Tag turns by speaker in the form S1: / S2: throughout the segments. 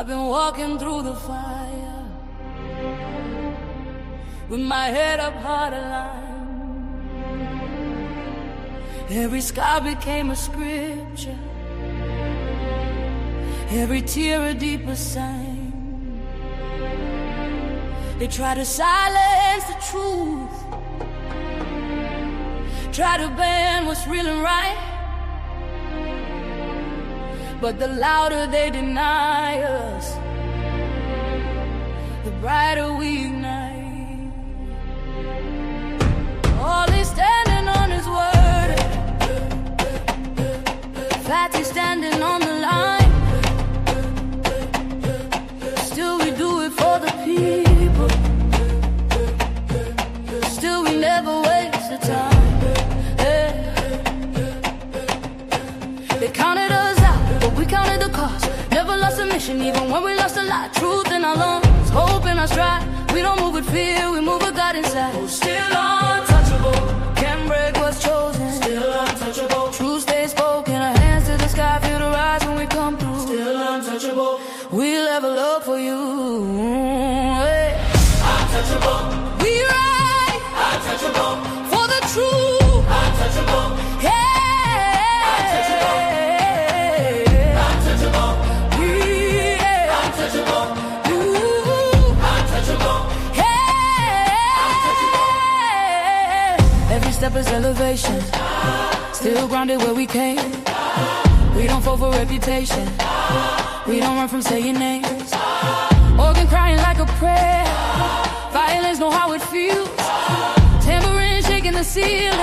S1: I've been walking through the fire with my head up hard aligned. Every scar became a scripture, every tear a deeper sign. They try to silence the truth, try to ban what's real and right, but the louder they deny us, the brighter we ignite. All is standing on his word, Fatty standing on the line. Still we do it for the people, still we never waste the time. They counted us out, but we counted the cost. Never lost a mission, even when we lost a lot. Truth in our lungs, hope in our stride. We don't move with fear, we move with God inside. Oh, still untouchable, can't break what's chosen. Still untouchable, truth stays spoken. Our hands to the sky, feel the rise when we come through. Still untouchable, we level up for you. Hey. Untouchable, we ride. Untouchable, for the truth. Untouchable, yeah. Step is elevation, still grounded where we came. We don't fall for reputation, we don't run from saying names. Organ crying like a prayer, violence know how it feels. Tambourine shaking the ceiling,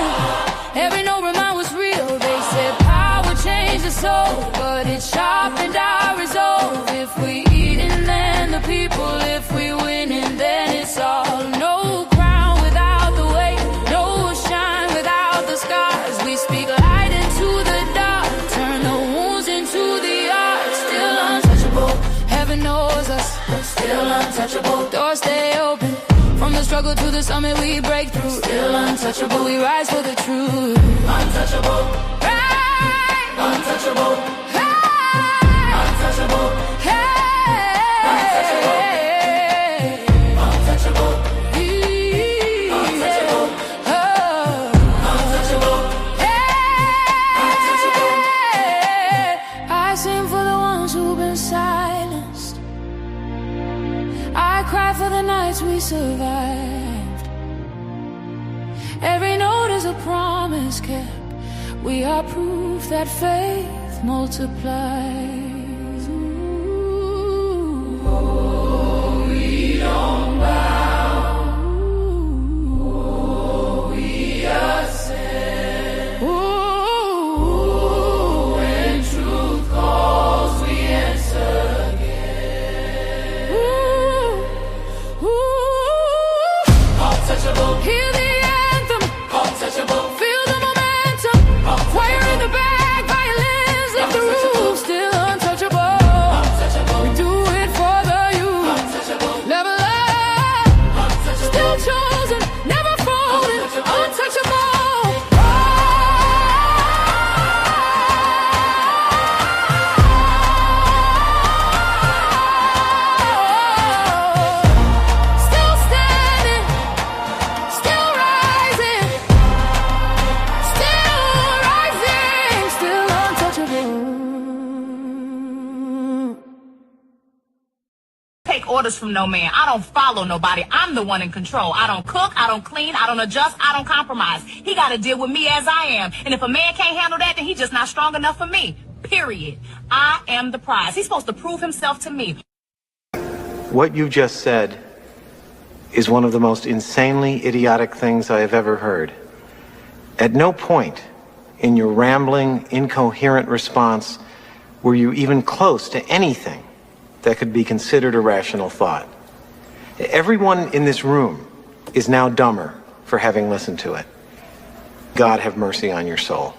S1: every note remind what's real. They said power changed the soul, but it sharpened our resolve. If we eating, then the people. If we winning, then it's all. No crown without the weight, no shine without the scars. We speak light into the dark, turn the wounds into the art. Still untouchable, heaven knows us. Still untouchable, doors stay open. From the struggle to the summit we break through. Still untouchable, we rise for the truth. Untouchable, right. Untouchable, right. Untouchable, hey. Untouchable, untouchable, untouchable, untouchable, hey. I sing for the ones who've been silenced, I cry for the nights we survived. Every note is a promise kept. We are proof that faith multiplies. Oh, we don't bow. Oh, we ascend. Oh, when truth calls, we answer again. Untouchable. Hear the anthem. Untouchable. Feel the momentum. Choir in the back, violins lift the roof. Still untouchable. Untouchable. We do it for the youth. Untouchable. Level up. Untouchable. Still chosen, never folded. Untouchable. Still standing, still rising, still untouchable.
S2: Take orders from no man. I don't follow nobody. I'm the one in control. I don't cook, I don't clean, I don't adjust, I don't compromise. He got to deal with me as I am. And if a man can't handle that, then he's just not strong enough for me. Period. I am the prize. He's supposed to prove himself to me.
S3: What you just said is one of the most insanely idiotic things I have ever heard. At no point in your rambling, incoherent response were you even close to anything that could be considered a rational thought. Everyone in this room is now dumber for having listened to it. God have mercy on your soul.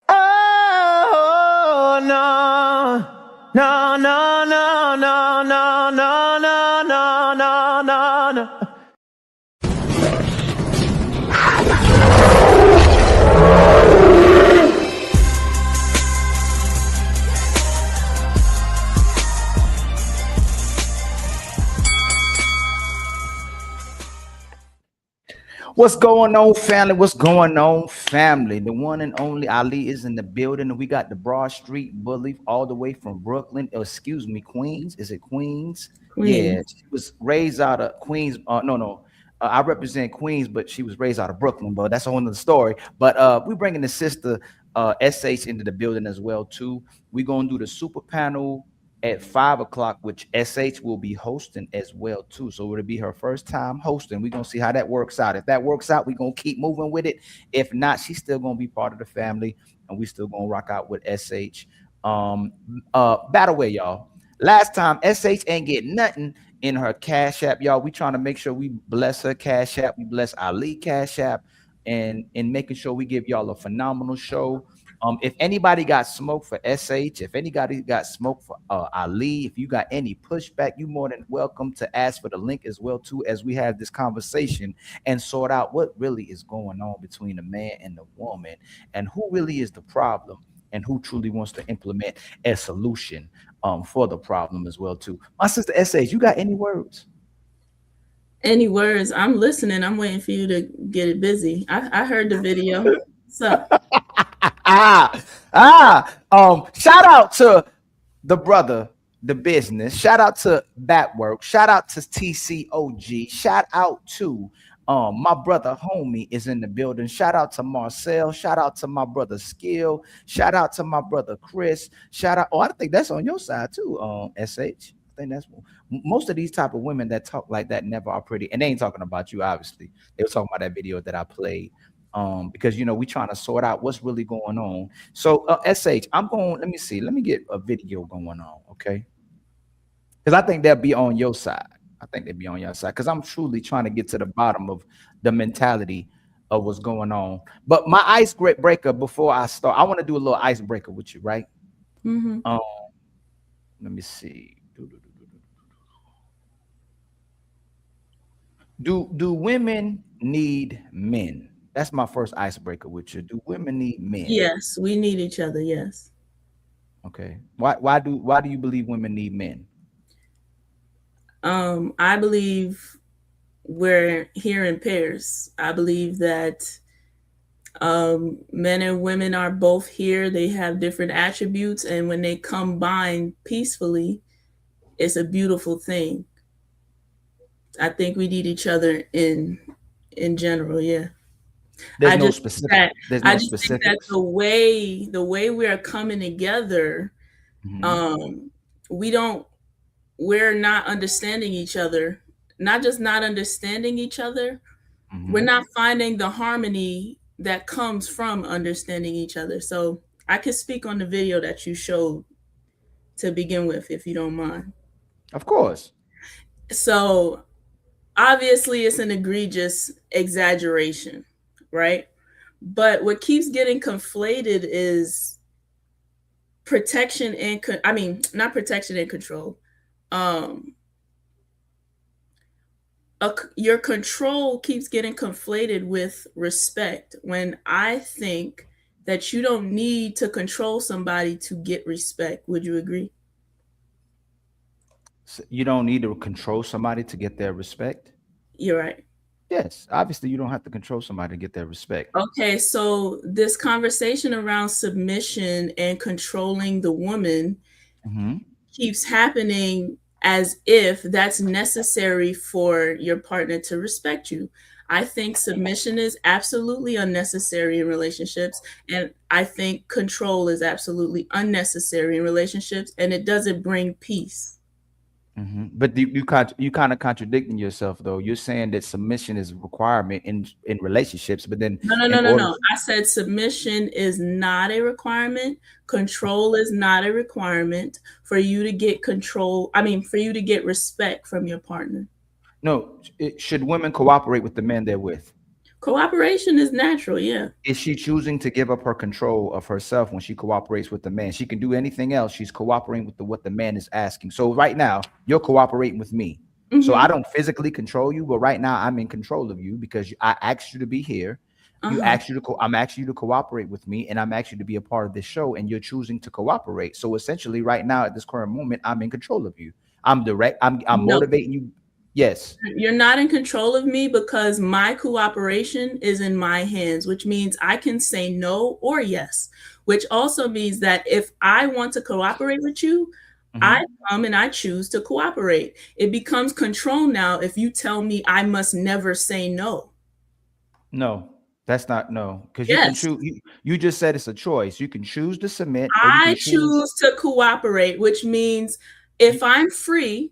S4: Oh, no, no, no, no, no, no, no, no, no, no, no, no.
S5: What's going on, family? What's going on, family? The one and only Ali is in the building, and we got the Broad Street Bully all the way from Brooklyn. Excuse me, Queens. Is it Queens? Yeah, she was raised out of Queens. No. I represent Queens, but she was raised out of Brooklyn. But that's a whole nother story. But we're bringing the sister SH into the building as well too. We're gonna do the super panel at 5 o'clock, which SH will be hosting as well too. So it'll be her first time hosting. We're gonna see how that works out. If that works out, we're gonna keep moving with it. If not, she's still gonna be part of the family, and we still gonna rock out with SH. By the way, y'all, last time SH ain't get nothing in her Cash App, y'all. We trying to make sure we bless her Cash App, we bless Ali Cash App, and making sure we give y'all a phenomenal show. If anybody got smoke for SH, if anybody got smoke for Ali, if you got any pushback, you more than welcome to ask for the link as well too, as we have this conversation and sort out what really is going on between the man and the woman, and who really is the problem, and who truly wants to implement a solution for the problem as well too. My sister SH, you got any words?
S6: Any words? I'm listening. I'm waiting for you to get it busy. I heard the video. So
S5: shout out to the brother, the business. Shout out to Batwork. Shout out to TCOG. Shout out to my brother Homie is in the building. Shout out to Marcel. Shout out to my brother Skill. Shout out to my brother Chris. Shout out. Oh, I think that's on your side too, SH. I think that's most of these type of women that talk like that never are pretty. And they ain't talking about you, obviously. They were talking about that video that I played. Because you know we trying to sort out what's really going on. So SH, I'm going. Let me see. Let me get a video going on, okay? Because I think they'll be on your side. I think they'll be on your side because I'm truly trying to get to the bottom of the mentality of what's going on. But my icebreaker before I start, I want to do a little icebreaker with you, right?
S6: mm-hmm.
S5: Let me see. Do women need men? That's my first icebreaker with you. Do women need men?
S6: Yes, we need each other. Yes.
S5: Okay. Why do you believe women need men?
S6: I believe we're here in pairs. I believe that men and women are both here. They have different attributes, and when they combine peacefully, it's a beautiful thing. I think we need each other in general. Yeah.
S5: There's no specific. Think
S6: that the way we are coming together,
S5: Mhm.
S6: We're not understanding each other. Not just not understanding each other.
S5: Mhm.
S6: We're not finding the harmony that comes from understanding each other. So I could speak on the video that you showed to begin with, if you don't mind.
S5: Of course.
S6: So obviously it's an egregious exaggeration, right? But what keeps getting conflated is protection and not protection and control. Your control keeps getting conflated with respect, when I think that you don't need to control somebody to get respect. Would you agree?
S5: So you don't need to control somebody to get their respect?
S6: You're right.
S5: Yes, obviously you don't have to control somebody to get their respect.
S6: Okay, so this conversation around submission and controlling the woman keeps happening as if that's necessary for your partner to respect you. I think submission is absolutely unnecessary in relationships, and I think control is absolutely unnecessary in relationships, and it doesn't bring peace.
S5: But you kind of contradicting yourself, though. You're saying that submission is a requirement in relationships, but then
S6: no. I said submission is not a requirement. Control is not a requirement for you to get control. For you to get respect from your partner.
S5: No, should women cooperate with the men they're with?
S6: Cooperation is natural, yeah.
S5: Is she choosing to give up her control of herself when she cooperates with the man? She can do anything else. She's cooperating with what the man is asking. So right now, you're cooperating with me. So I don't physically control you, but right now I'm in control of you because I asked you to be here. I'm asking you to cooperate with me, and I'm asking you to be a part of this show, and you're choosing to cooperate. So essentially, right now at this current moment, I'm in control of you. I'm direct. I'm motivating you. Yes.
S6: You're not in control of me because my cooperation is in my hands, which means I can say no or yes, which also means that if I want to cooperate with you, I come and I choose to cooperate. It becomes control now if you tell me I must never say no.
S5: No, that's not no, because you can
S6: Yes,
S5: choose. You just said it's a choice. You can choose to submit, or you can
S6: I
S5: choose.
S6: choose to cooperate, which means if I'm free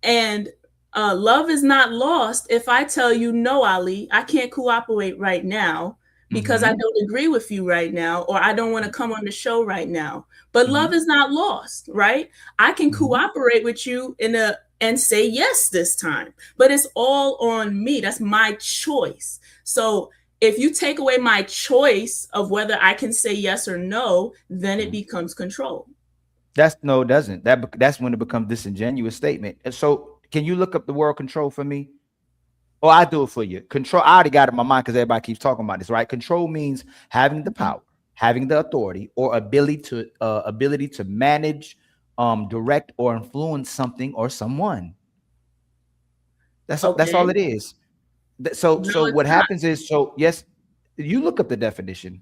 S6: and love is not lost, if I tell you, no, Ali, I can't cooperate right now because I don't agree with you right now, or I don't want to come on the show right now. But love is not lost, right? I can cooperate with you and say yes this time, but it's all on me. That's my choice. So if you take away my choice of whether I can say yes or no, then it becomes control.
S5: That's no, it doesn't. That's when it becomes disingenuous statement. And so, can you look up the word control for me? Oh, I do it for you. Control. I already got it in my mind because everybody keeps talking about this, right? Control means having the power, having the authority, or ability to manage, direct, or influence something or someone. That's all
S6: Okay.
S5: it is. So
S6: No,
S5: so
S6: it's
S5: what
S6: not.
S5: happens is, so yes, you look up the definition.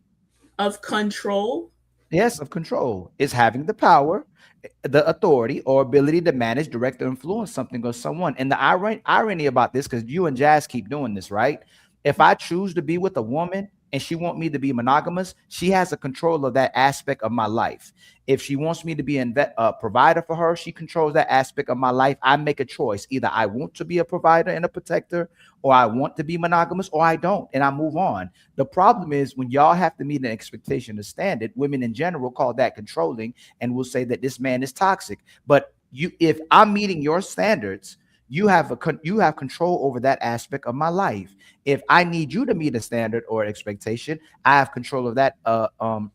S6: Of control.
S5: Yes, of control is having the power, the authority, or ability to manage, direct, or influence something or someone. And the irony about this, because you and Jazz keep doing this, right? If I choose to be with a woman and she want me to be monogamous, she has a control of that aspect of my life. If she wants me to be a provider for her, she controls that aspect of my life. I make a choice. Either I want to be a provider and a protector, or I want to be monogamous, or I don't, and I move on. The problem is when y'all have to meet an expectation, a standard, women in general call that controlling and will say that this man is toxic. But if I'm meeting your standards, you have control over that aspect of my life. If I need you to meet a standard or expectation, I have control of that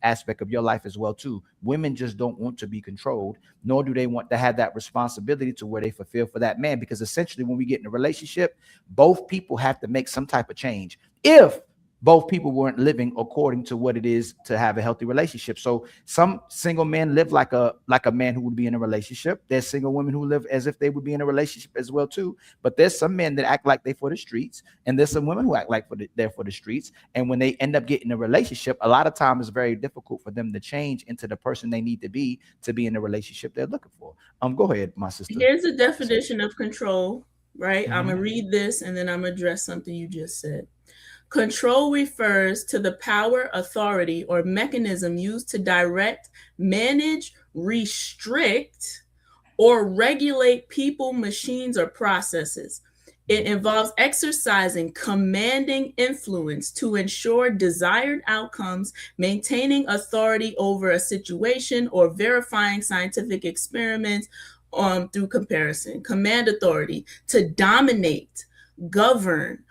S5: aspect of your life as well too. Women just don't want to be controlled, nor do they want to have that responsibility to where they fulfill for that man. Because essentially, when we get in a relationship, both people have to make some type of change. If both people weren't living according to what it is to have a healthy relationship. So some single men live like a man who would be in a relationship. There's single women who live as if they would be in a relationship as well too. But there's some men that act like they for the streets, and there's some women who act like they're for the streets. And when they end up getting a relationship, a lot of times it's very difficult for them to change into the person they need to be in the relationship they're looking for. Go ahead, my sister.
S6: Here's the definition of control, right? I'm going to read this and then I'm going to address something you just said. Control refers to the power, authority, or mechanism used to direct, manage, restrict, or regulate people, machines, or processes. It involves exercising commanding influence to ensure desired outcomes, maintaining authority over a situation, or verifying scientific experiments through comparison. Command authority to dominate, govern,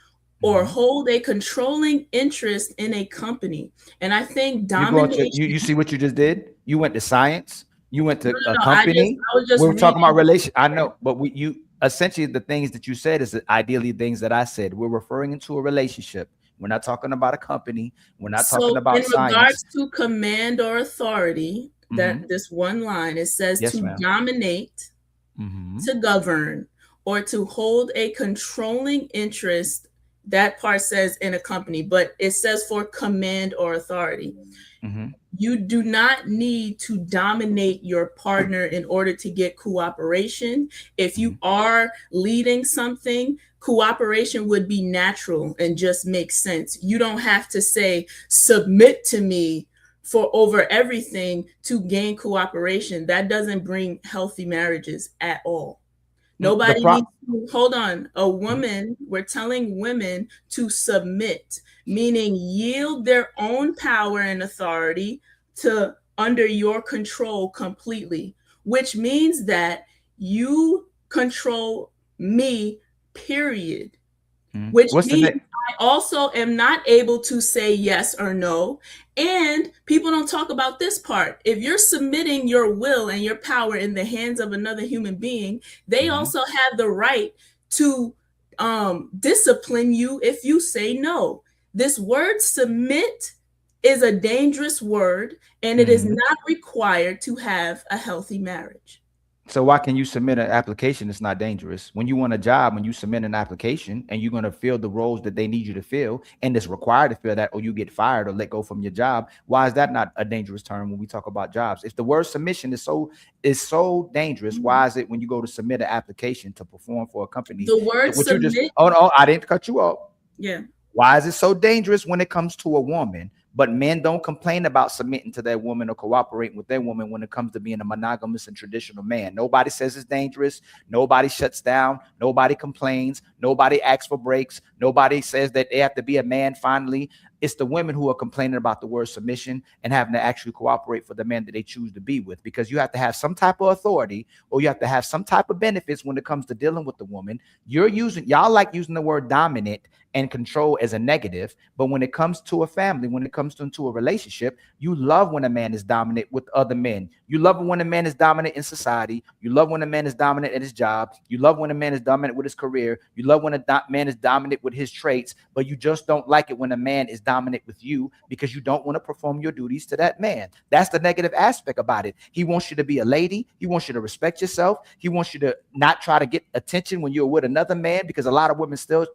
S6: or hold a controlling interest in a company. And I think domination.
S5: You see what you just did? You went to science. You went to a
S6: I
S5: company.
S6: was just
S5: We're talking about relation. I know, but you essentially the things that you said is ideally things that I said. We're referring into a relationship. We're not talking about a company. We're not talking about science.
S6: In regards to command or authority, that this one line, it says to dominate, to govern, or to hold a controlling interest. That part says in a company, but it says for command or authority. You do not need to dominate your partner in order to get cooperation. If you are leading something, cooperation would be natural and just make sense. You don't have to say, submit to me for over everything to gain cooperation. That doesn't bring healthy marriages at all. Nobody needs to, hold on. A woman, we're telling women to submit, meaning yield their own power and authority to under your control completely, which means that you control me, period. Which means I also am not able to say yes or no. And people don't talk about this part. If you're submitting your will and your power in the hands of another human being, they also have the right to discipline you if you say no. This word submit is a dangerous word, and it is not required to have a healthy marriage.
S5: So why can you submit an application? It's not dangerous. When you want a job, when you submit an application and you're going to fill the roles that they need you to fill, and it's required to fill that, or you get fired or let go from your job. Why is that not a dangerous term when we talk about jobs? If the word submission is so dangerous, why is it when you go to submit an application to perform for a company?
S6: The word submit.
S5: Oh, I didn't cut you off.
S6: Yeah.
S5: Why is it so dangerous when it comes to a woman? But men don't complain about submitting to that woman or cooperating with that woman when it comes to being a monogamous and traditional man. Nobody says it's dangerous. Nobody shuts down. Nobody complains. Nobody asks for breaks. Nobody says that they have to be a man finally. It's the women who are complaining about the word submission and having to actually cooperate for the man that they choose to be with, because you have to have some type of authority or you have to have some type of benefits when it comes to dealing with the woman. Y'all like using the word dominant and control as a negative, but when it comes to a family, when it comes to a relationship, you love when a man is dominant with other men. You love when a man is dominant in society. You love when a man is dominant at his job. You love when a man is dominant with his career. You love when a man is dominant with his traits, but you just don't like it when a man is dominant with you because you don't want to perform your duties to that man. That's the negative aspect about it. He wants you to be a lady. He wants you to respect yourself. He wants you to not try to get attention when you're with another man, because a lot of women still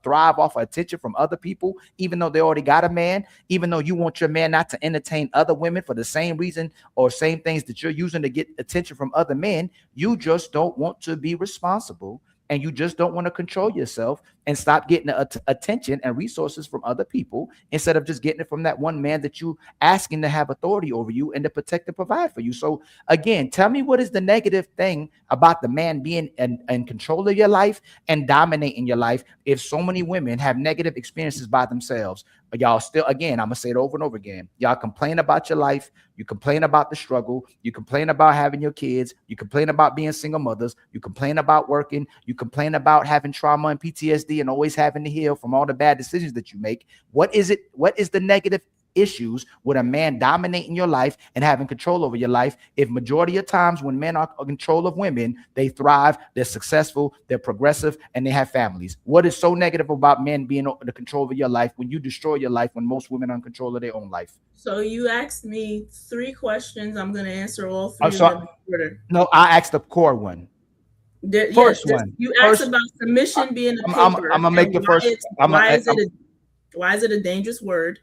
S5: thrive off of attention from other people, even though they already got a man, even though you want your man not to entertain other women for the same reason or same things that you're using to get attention from other men. You just don't want to be responsible, and you just don't want to control yourself and stop getting attention and resources from other people instead of just getting it from that one man that you asking to have authority over you and to protect and provide for you. So again, tell me, what is the negative thing about the man being in control of your life and dominating your life if so many women have negative experiences by themselves? Y'all still, again, I'm gonna say it over and over again. Y'all complain about your life. You complain about the struggle. You complain about having your kids. You complain about being single mothers. You complain about working. You complain about having trauma and PTSD and always having to heal from all the bad decisions that you make. What is it? What is the negative issues with a man dominating your life and having control over your life? If majority of times when men are in control of women, they thrive, they're successful, they're progressive, and they have families. What is so negative about men being in the control of your life when you destroy your life when most women are in control of their own life?
S6: So you asked me 3 questions. I'm going to answer all 3 of them in order.
S5: No, I asked the core one. First one.
S6: You asked about submission being a paper.
S5: I'm gonna make the first.
S6: Why is it a dangerous word?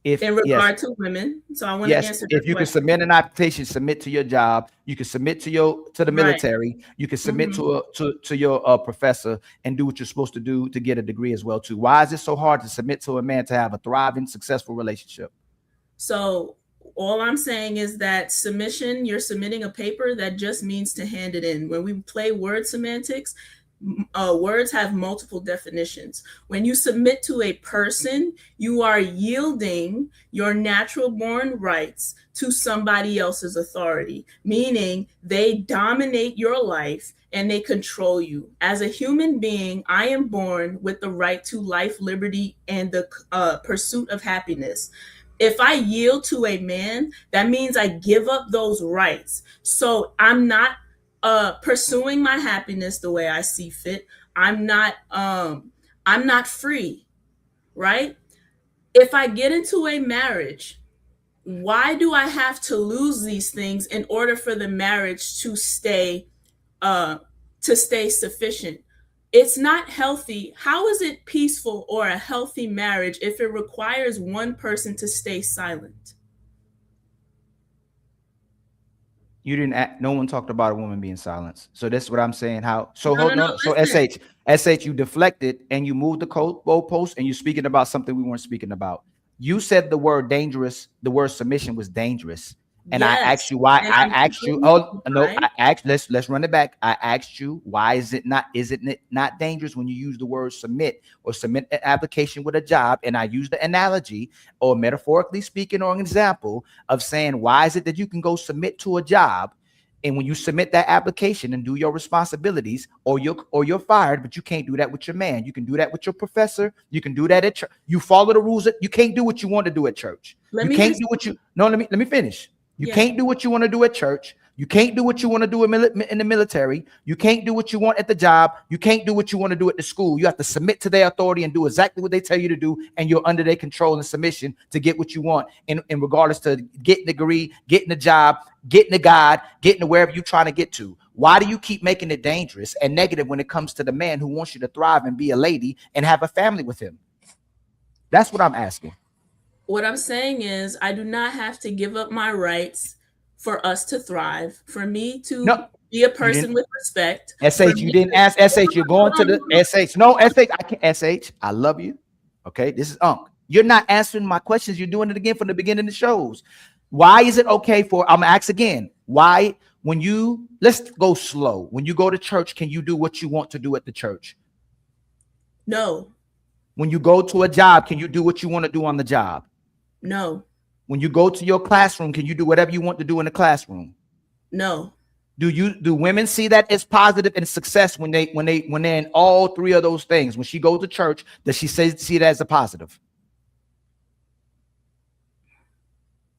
S6: In regard to women. So I want to answer that.
S5: If you can submit an application, submit to your job, you can submit to the military, right. You can submit to your professor and do what you're supposed to do to get a degree as well too. Why is it so hard to submit to a man to have a thriving, successful relationship?
S6: So all I'm saying is that submission, you're submitting a paper, that just means to hand it in. When we play word semantics, words have multiple definitions. When you submit to a person, you are yielding your natural born rights to somebody else's authority, meaning they dominate your life and they control you. As a human being, I am born with the right to life, liberty, and the pursuit of happiness. If I yield to a man, that means I give up those rights. So I'm not pursuing my happiness the way I see fit. I'm not free, right? If I get into a marriage, why do I have to lose these things in order for the marriage to stay sufficient? It's not healthy. How is it peaceful or a healthy marriage if it requires one person to stay silent?
S5: You didn't. No one talked about a woman being silenced. So that's what I'm saying. How? So So
S6: listen.
S5: SH, you deflected and you moved the goalpost, and you're speaking about something we weren't speaking about. You said the word dangerous. The word submission was dangerous. And yes. I asked you why. I asked you. Oh no! I asked. Let's run it back. I asked you, why is it not? Is it not dangerous when you use the word submit or submit an application with a job? And I use the analogy, or metaphorically speaking, or an example of saying, why is it that you can go submit to a job, and when you submit that application and do your responsibilities, or you're fired, but you can't do that with your man. You can do that with your professor. You can do that at church. You follow the rules. You can't do what you want to do at church. Let me finish. You can't do what you want to do at church. You can't do what you want to do in the military. You can't do what you want at the job. You can't do what you want to do at the school. You have to submit to their authority and do exactly what they tell you to do. And you're under their control and submission to get what you want. In regardless to getting the degree, getting the job, getting the God, getting to wherever you're trying to get to. Why do you keep making it dangerous and negative when it comes to the man who wants you to thrive and be a lady and have a family with him? That's what I'm asking.
S6: What I'm saying is I do not have to give up my rights for us to thrive, for me to be a person with respect.
S5: SH, you didn't ask SH. You're going to the SH. No, SH, I can't. SH, I love you. Okay, this is Unc. You're not answering my questions. You're doing it again from the beginning of the shows. Why is it okay for, I'm gonna ask again, why when you, let's go slow. When you go to church, can you do what you want to do at the church?
S6: No.
S5: When you go to a job, can you do what you want to do on the job?
S6: No. When
S5: you go to your classroom, can you do whatever you want to do in the classroom?
S6: No.
S5: Do women see that as positive and success when they're in all three of those things? When she goes to church, does she see that as a positive?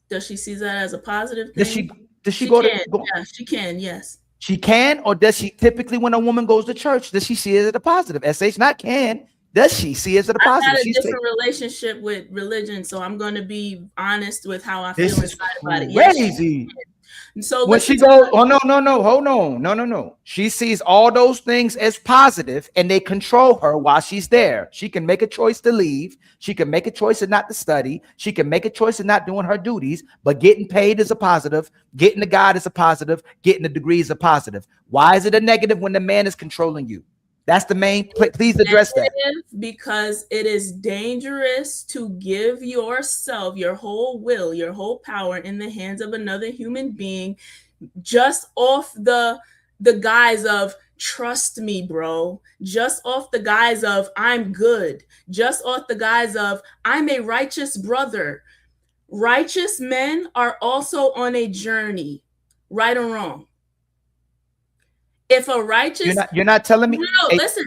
S6: Does she see that as a positive thing?
S5: Does she go?
S6: Yeah, she can. Yes.
S5: She can, or does she typically when a woman goes to church, does she see it as a positive? SH, not can. Does she see it as a positive?
S6: I've had a different relationship with religion, so I'm going to be honest with how I feel inside about it.
S5: Crazy.
S6: Yes, so
S5: when she goes, oh no, hold on, no. She sees all those things as positive, and they control her while she's there. She can make a choice to leave. She can make a choice of not to study. She can make a choice of not doing her duties. But getting paid is a positive. Getting the God is a positive. Getting the degree is a positive. Why is it a negative when the man is controlling you? That's the main. Please address that.
S6: Because it is dangerous to give yourself, your whole will, your whole power in the hands of another human being, just off the guise of trust me, bro. Just off the guise of I'm good. Just off the guise of I'm a righteous brother. Righteous men are also on a journey, right or wrong. If a righteous,
S5: you're not telling me.
S6: No, listen.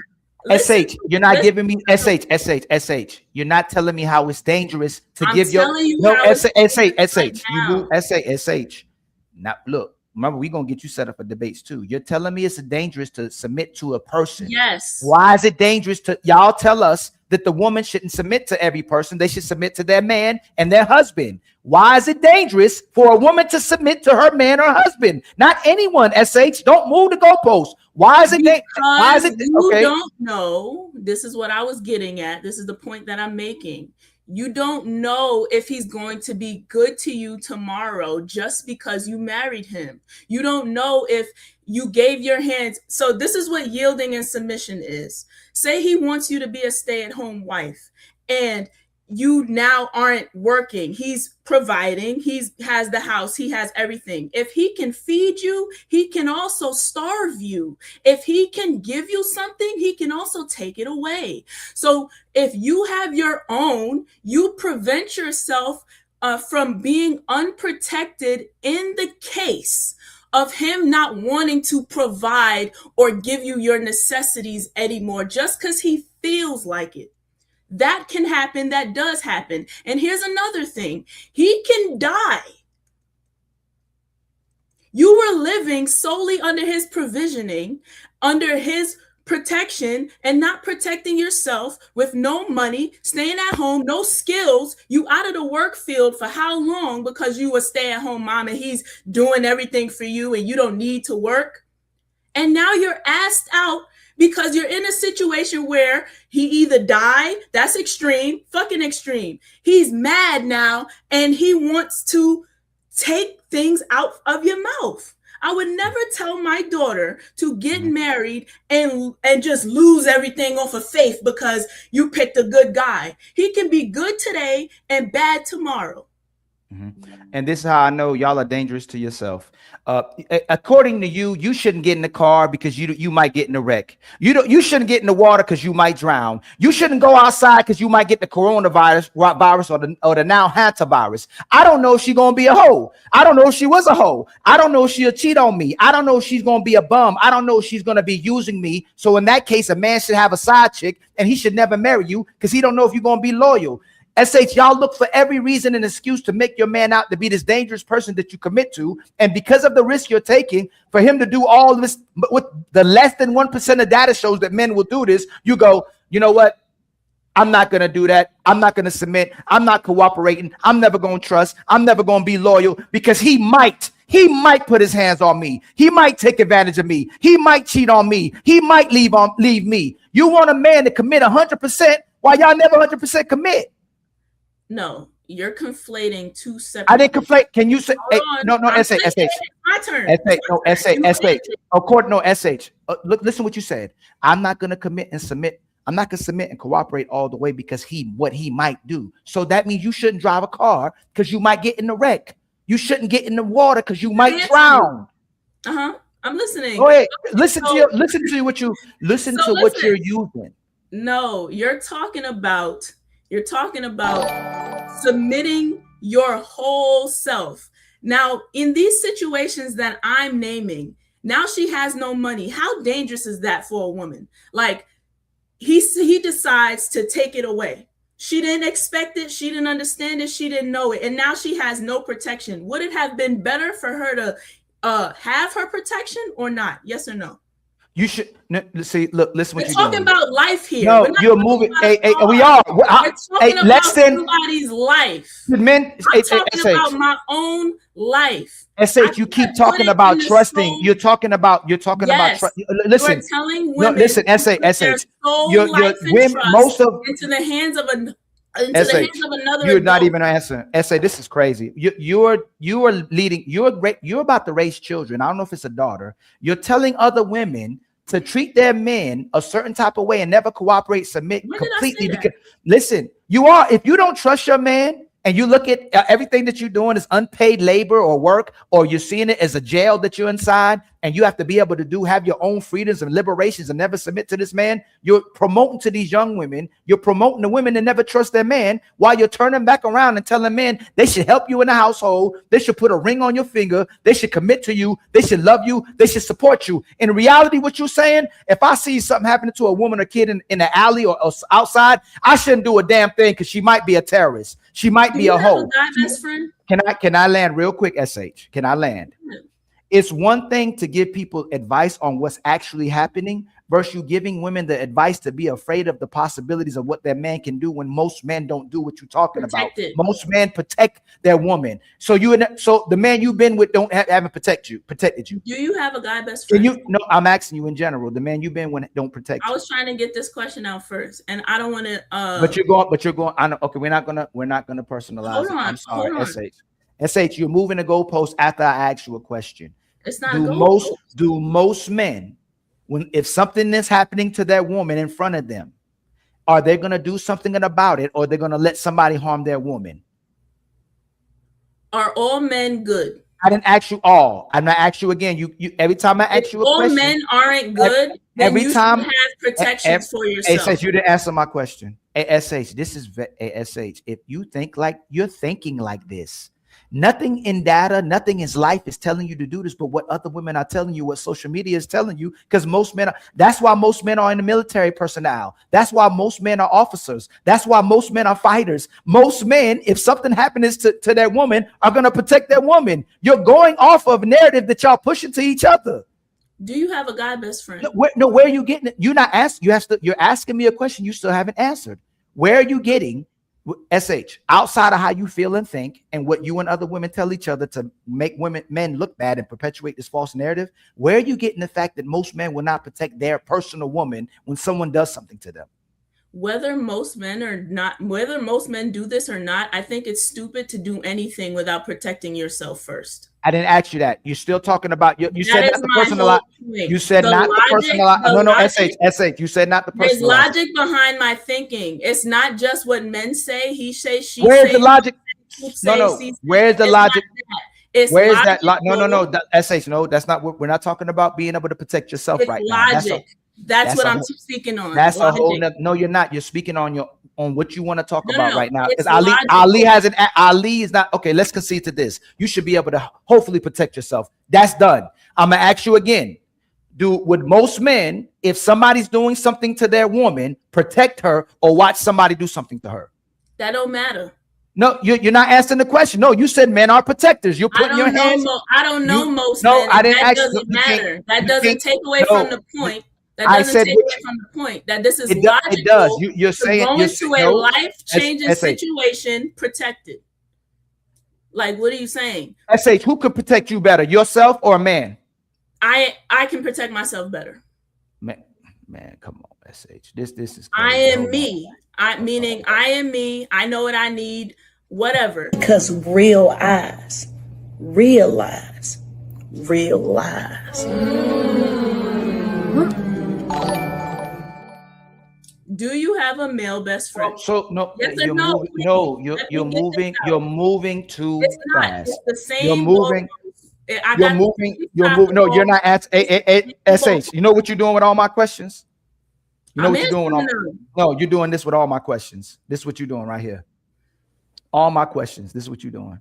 S5: SH, you're not giving me SH. You're not telling me how it's dangerous to give your SH. You do SH. Now look, remember we're gonna get you set up for debates too. You're telling me it's dangerous to submit to a person.
S6: Yes.
S5: Why is it dangerous to y'all tell us that the woman shouldn't submit to every person? They should submit to their man and their husband. Why is it dangerous for a woman to submit to her man or husband? Not anyone, SH. Don't move the goalpost. Why is it dangerous? Why is it
S6: okay? You don't know. This is what I was getting at. This is the point that I'm making. You don't know if he's going to be good to you tomorrow just because you married him. You don't know if you gave your hands. So this is what yielding and submission is. Say he wants you to be a stay-at-home wife and you now aren't working. He's providing. He has the house. He has everything. If he can feed you, he can also starve you. If he can give you something, he can also take it away. So if you have your own, you prevent yourself from being unprotected in the case of him not wanting to provide or give you your necessities anymore just because he feels like it. That can happen. That does happen. And here's another thing. He can die. You were living solely under his provisioning, under his protection, and not protecting yourself with no money, staying at home, no skills. You out of the work field for how long? Because you a stay-at-home mom and he's doing everything for you and you don't need to work. And now you're asked out because you're in a situation where he either died, that's extreme, fucking extreme. He's mad now and he wants to take things out of your mouth. I would never tell my daughter to get married and just lose everything off of faith because you picked a good guy. He can be good today and bad tomorrow.
S5: And this is how I know y'all are dangerous to yourself. According to you, you shouldn't get in the car because you might get in a wreck. You shouldn't get in the water because you might drown. You shouldn't go outside because you might get the coronavirus or the now hantavirus. I don't know if she's gonna be a hoe. I don't know if she was a hoe. I don't know if she'll cheat on me. I don't know if she's gonna be a bum. I don't know if she's gonna be using me. So in that case, a man should have a side chick and he should never marry you because he don't know if you're gonna be loyal. SH, y'all look for every reason and excuse to make your man out to be this dangerous person that you commit to. And because of the risk you're taking for him to do all this, with the less than 1% of data shows that men will do this, you go, you know what? I'm not going to do that. I'm not going to submit. I'm not cooperating. I'm never going to trust. I'm never going to be loyal, because he might put his hands on me. He might take advantage of me. He might cheat on me. He might leave me. You want a man to commit 100% while y'all never 100% commit.
S6: No, you're conflating two separate.
S5: I didn't conflate. Can you say no? SH.
S6: My turn.
S5: SH. According to SH. Look, listen what you said. I'm not gonna commit and submit. I'm not gonna submit and cooperate all the way because what he might do. So that means you shouldn't drive a car because you might get in a wreck. You shouldn't get in the water because you might drown.
S6: I'm listening.
S5: Go ahead. Listen to what you're using.
S6: No, you're talking about submitting your whole self. Now, in these situations that I'm naming, now she has no money. How dangerous is that for a woman? Like, he decides to take it away. She didn't expect it. She didn't understand it. She didn't know it. And now she has no protection. Would it have been better for her to have her protection or not? Yes or no?
S5: You should see. Look, listen. What
S6: We're
S5: you're
S6: talking
S5: doing.
S6: about life here.
S5: No, you're moving. We are.
S6: We're talking about somebody's life.
S5: Men.
S6: I'm talking about my own life.
S5: SH, you keep talking about trusting. You're talking about trust. Listen.
S6: You're telling women.
S5: No, listen. SH. You're women. Most of
S6: into the hands of another.
S5: You're not even answering. SA, this is crazy. You are leading. You're about to raise children. I don't know if it's a daughter. You're telling other women to treat their men a certain type of way and never cooperate, submit completely. Because listen, you are. If you don't trust your man and you look at everything that you're doing is unpaid labor or work, or you're seeing it as a jail that you're inside, and you have to be able to have your own freedoms and liberations and never submit to this man, you're promoting to these young women, you're promoting the women that never trust their man, while you're turning back around and telling men they should help you in the household, they should put a ring on your finger, they should commit to you, they should love you, they should support you. In reality, what you're saying, if I see something happening to a woman or kid in the alley or outside, I shouldn't do a damn thing because she might be a terrorist. She might be a hoe. Can I land real quick, SH? Can I land? It's one thing to give people advice on what's actually happening versus you giving women the advice to be afraid of the possibilities of what their man can do, when most men don't do what you're talking about. Most men protect their woman. So the man you've been with haven't protected you.
S6: Do you have a guy best friend?
S5: No, I'm asking you in general. The man you've been with don't protect you.
S6: I was trying to get this question out first, and I don't want to.
S5: But you're going. I know. Okay, we're not gonna personalize.
S6: Hold on.
S5: I'm sorry, SH. You're moving the goalpost after I ask you a question.
S6: It's not
S5: do most men, if something is happening to their woman in front of them, are they going to do something about it, or they're going to let somebody harm their woman?
S6: Are all men good?
S5: I didn't ask you all. I'm not asking you again. You every time I ask you a question,
S6: all men aren't good. Every time you have protections for yourself.
S5: SH, you didn't answer my question. SH, this is SH. If you think like you're thinking like this. Nothing in data, nothing in life is telling you to do this, but what other women are telling you, what social media is telling you, because that's why most men are in the military personnel. That's why most men are officers. That's why most men are fighters. Most men, if something happens to their woman, are going to protect their woman. You're going off of a narrative that y'all pushing to each other.
S6: Do you have a guy best friend?
S5: Where are you getting it? You're not asking. You're asking me a question you still haven't answered. Where are you getting SH outside of how you feel and think and what you and other women tell each other to make men look bad and perpetuate this false narrative? Where are you getting the fact that most men will not protect their personal woman when someone does something to them?
S6: Whether most men do this or not, I think it's stupid to do anything without protecting yourself first.
S5: I didn't ask you that. You're still talking about you said not the personal. You said not the personal. No, SH. You said not the personal.
S6: There's logic behind my thinking. It's not just what men say. He say, she.
S5: Where's the logic? No. Where's the logic? Where's that? No. SH. No, that's not what we're not talking about. Being able to protect yourself right now.
S6: That's what I'm speaking on.
S5: That's logic. A whole nother. No, you're not. You're speaking on what you want to talk about right now. Because Ali is not okay. Let's concede to this. You should be able to hopefully protect yourself. That's done. I'm gonna ask you again. Would most men, if somebody's doing something to their woman, protect her or watch somebody do something to her?
S6: That don't matter.
S5: No, you're not answering the question. No, you said men are protectors. You're putting your hands.
S6: I don't know most
S5: no,
S6: men.
S5: I didn't
S6: That
S5: ask,
S6: doesn't matter. That doesn't take away from the point. That
S5: I
S6: doesn't
S5: said
S6: take away from the point that this is logical.
S5: It does. You're saying
S6: go
S5: you're
S6: into a life-changing situation protected. Like, what are you saying?
S5: SH, who could protect you better, yourself or a man?
S6: I can protect myself better.
S5: Man, come on, SH. This is crazy.
S6: I am me. Meaning I am me. I know what I need, whatever.
S7: Because real eyes realize.
S6: Do you have a male best friend?
S5: So no,
S6: yes
S5: you're
S6: no?
S5: You're moving too
S6: it's not.
S5: fast.
S6: It's the same.
S5: You're moving. You're moving. No, you're not at SH. You know what you're doing with all my questions? You know what you're doing with all. No, you're doing this with all my questions. This is what you're doing right here. All my questions. This is what you're doing.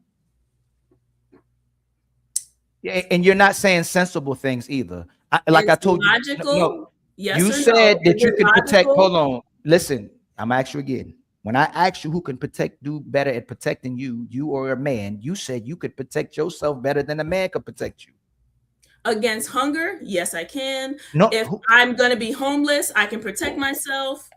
S5: Yeah, and you're not saying sensible things either. Like I told
S6: logical?
S5: you. No,
S6: yes
S5: you said that you can protect. Hold on. Listen, I'm asking you again. When I asked you who can do better at protecting you or a man, you said you could protect yourself better than a man could protect you.
S6: Against hunger, yes, I can.
S5: No,
S6: if I'm gonna be homeless, I can protect myself.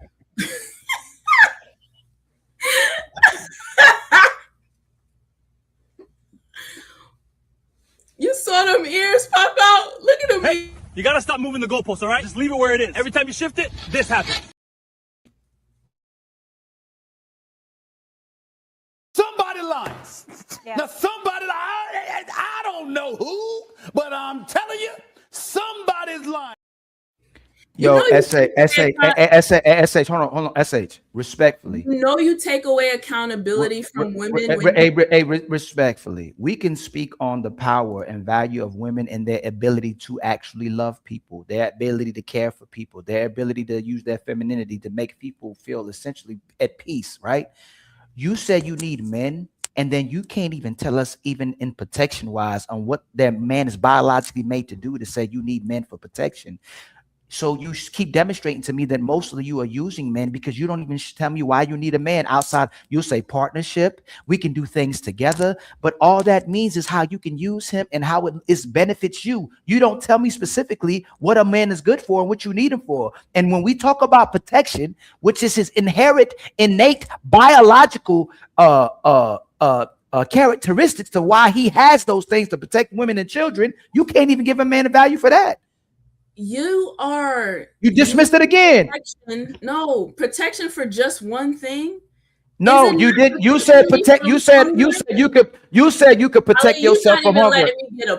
S6: You saw them ears pop out. Look at them.
S8: Hey, you gotta stop moving the goalposts, all right? Just leave it where it is. Every time you shift it, this happens.
S9: Somebody lies. Yeah. Now, somebody, I don't know who, but I'm telling you, somebody's lying.
S5: Yo, SH, hold on, SH, respectfully.
S6: You know, you take away accountability from women.
S5: Respectfully, we can speak on the power and value of women and their ability to actually love people, their ability to care for people, their ability to use their femininity to make people feel essentially at peace, right? You said you need men, and then you can't even tell us, even in protection wise, on what that man is biologically made to do to say you need men for protection. So you keep demonstrating to me that most of you are using men because you don't even tell me why you need a man outside. You'll say partnership, we can do things together, but all that means is how you can use him and how it benefits you. You don't tell me specifically what a man is good for and what you need him for. And when we talk about protection, which is his innate biological characteristics to why he has those things to protect women and children, you can't even give a man a value for that.
S6: You
S5: dismissed it again.
S6: Protection for just one thing.
S5: No, you didn't. You said protect. You said you could protect yourself from hunger. No,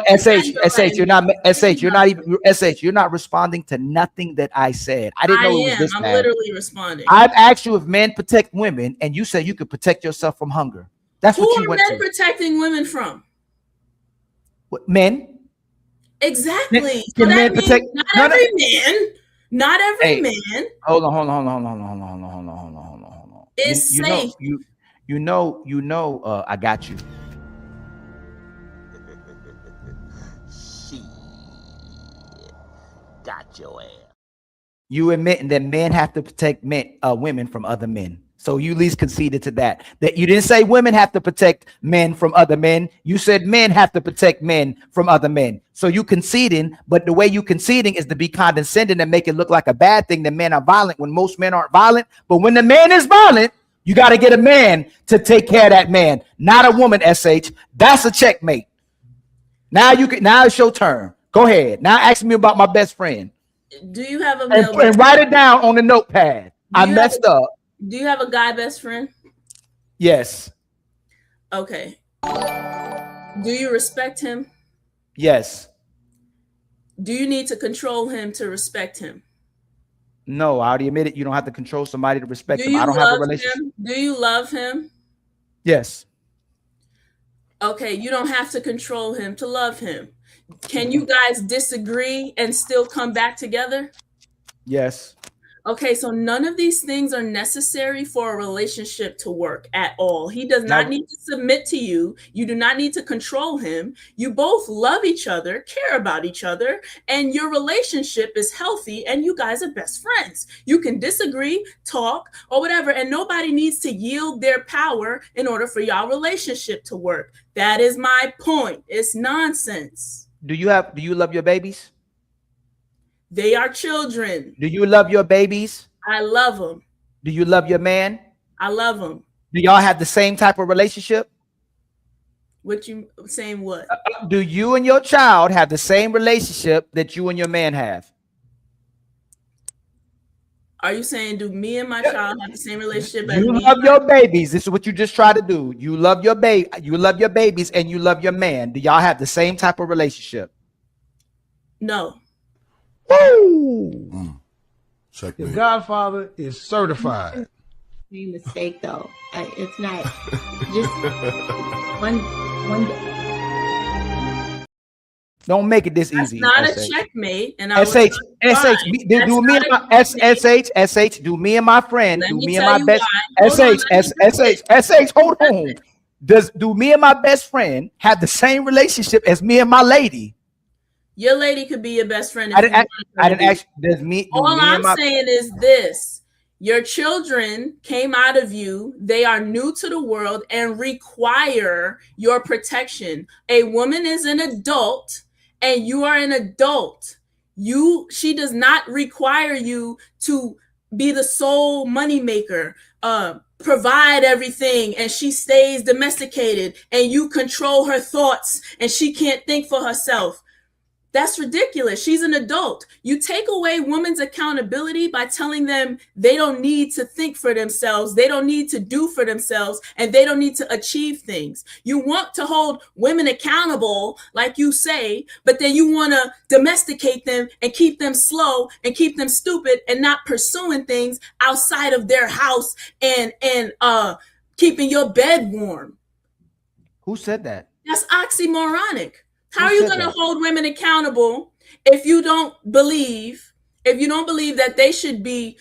S5: SH, you're not SH. You're not even SH. You're not responding to nothing that I said. I didn't know it was this bad.
S6: I'm literally responding.
S5: I've asked you if men protect women, and you said you could protect yourself from hunger. That's what you went to.
S6: Who are men protecting women from?
S5: What, men?
S6: Exactly.
S5: Can men protect?
S6: Not every man.
S5: Hold on.
S6: It's safe.
S5: You know. I got you.
S10: She got your ass.
S5: You admitting that men have to protect women from other men. So you at least conceded to that you didn't say women have to protect men from other men. You said men have to protect men from other men. So you conceding, but the way you conceding is to be condescending and make it look like a bad thing that men are violent when most men aren't violent. But when the man is violent, you got to get a man to take care of that man, not a woman, SH. That's a checkmate. Now it's your turn. Go ahead. Now ask me about my best friend.
S6: Do you have a
S5: male and write it down on the notepad. I messed up.
S6: Do you have a guy best friend?
S5: Yes.
S6: Okay. Do you respect him?
S5: Yes.
S6: Do you need to control him to respect him?
S5: No, I already admitted you don't have to control somebody to respect him. I don't have a relationship.
S6: Do you love him?
S5: Yes.
S6: Okay, you don't have to control him to love him. Can you guys disagree and still come back together?
S5: Yes.
S6: Okay, so none of these things are necessary for a relationship to work at all. He does not need to submit to you. You do not need to control him. You both love each other, care about each other, and your relationship is healthy and you guys are best friends. You can disagree, talk, or whatever, and nobody needs to yield their power in order for y'all relationship to work. That is my point. It's nonsense.
S5: Do you love your babies?
S6: They are children.
S5: Do you love your babies?
S6: I love them.
S5: Do you love your man?
S6: I love them.
S5: Do y'all have the same type of relationship?
S6: What you saying? What?
S5: Do you and your child have the same relationship that you and your man have?
S6: Are you saying do me and my child have the same relationship? As
S5: You
S6: me
S5: love your babies. This is what you just try to do. You love your baby. You love your babies, and you love your man. Do y'all have the same type of relationship?
S6: No.
S5: Woo!
S11: The Godfather is certified.
S12: Mistake though. It's not just one.
S5: Don't make it this easy.
S6: Not a checkmate. And
S5: SH, do me and my SH, do me and my friend, do me and my best SH, hold on. Do me and my best friend have the same relationship as me and my lady?
S6: Your lady could be your best friend.
S5: I didn't ask. Does me?
S6: All I'm saying is this: your children came out of you. They are new to the world and require your protection. A woman is an adult, and you are an adult. She does not require you to be the sole moneymaker, provide everything, and she stays domesticated, and you control her thoughts, and she can't think for herself. That's ridiculous. She's an adult. You take away women's accountability by telling them they don't need to think for themselves, they don't need to do for themselves, and they don't need to achieve things. You want to hold women accountable, like you say, but then you want to domesticate them and keep them slow and keep them stupid and not pursuing things outside of their house and keeping your bed warm.
S5: Who said that?
S6: That's oxymoronic. How are you going to hold women accountable if you don't believe that they should be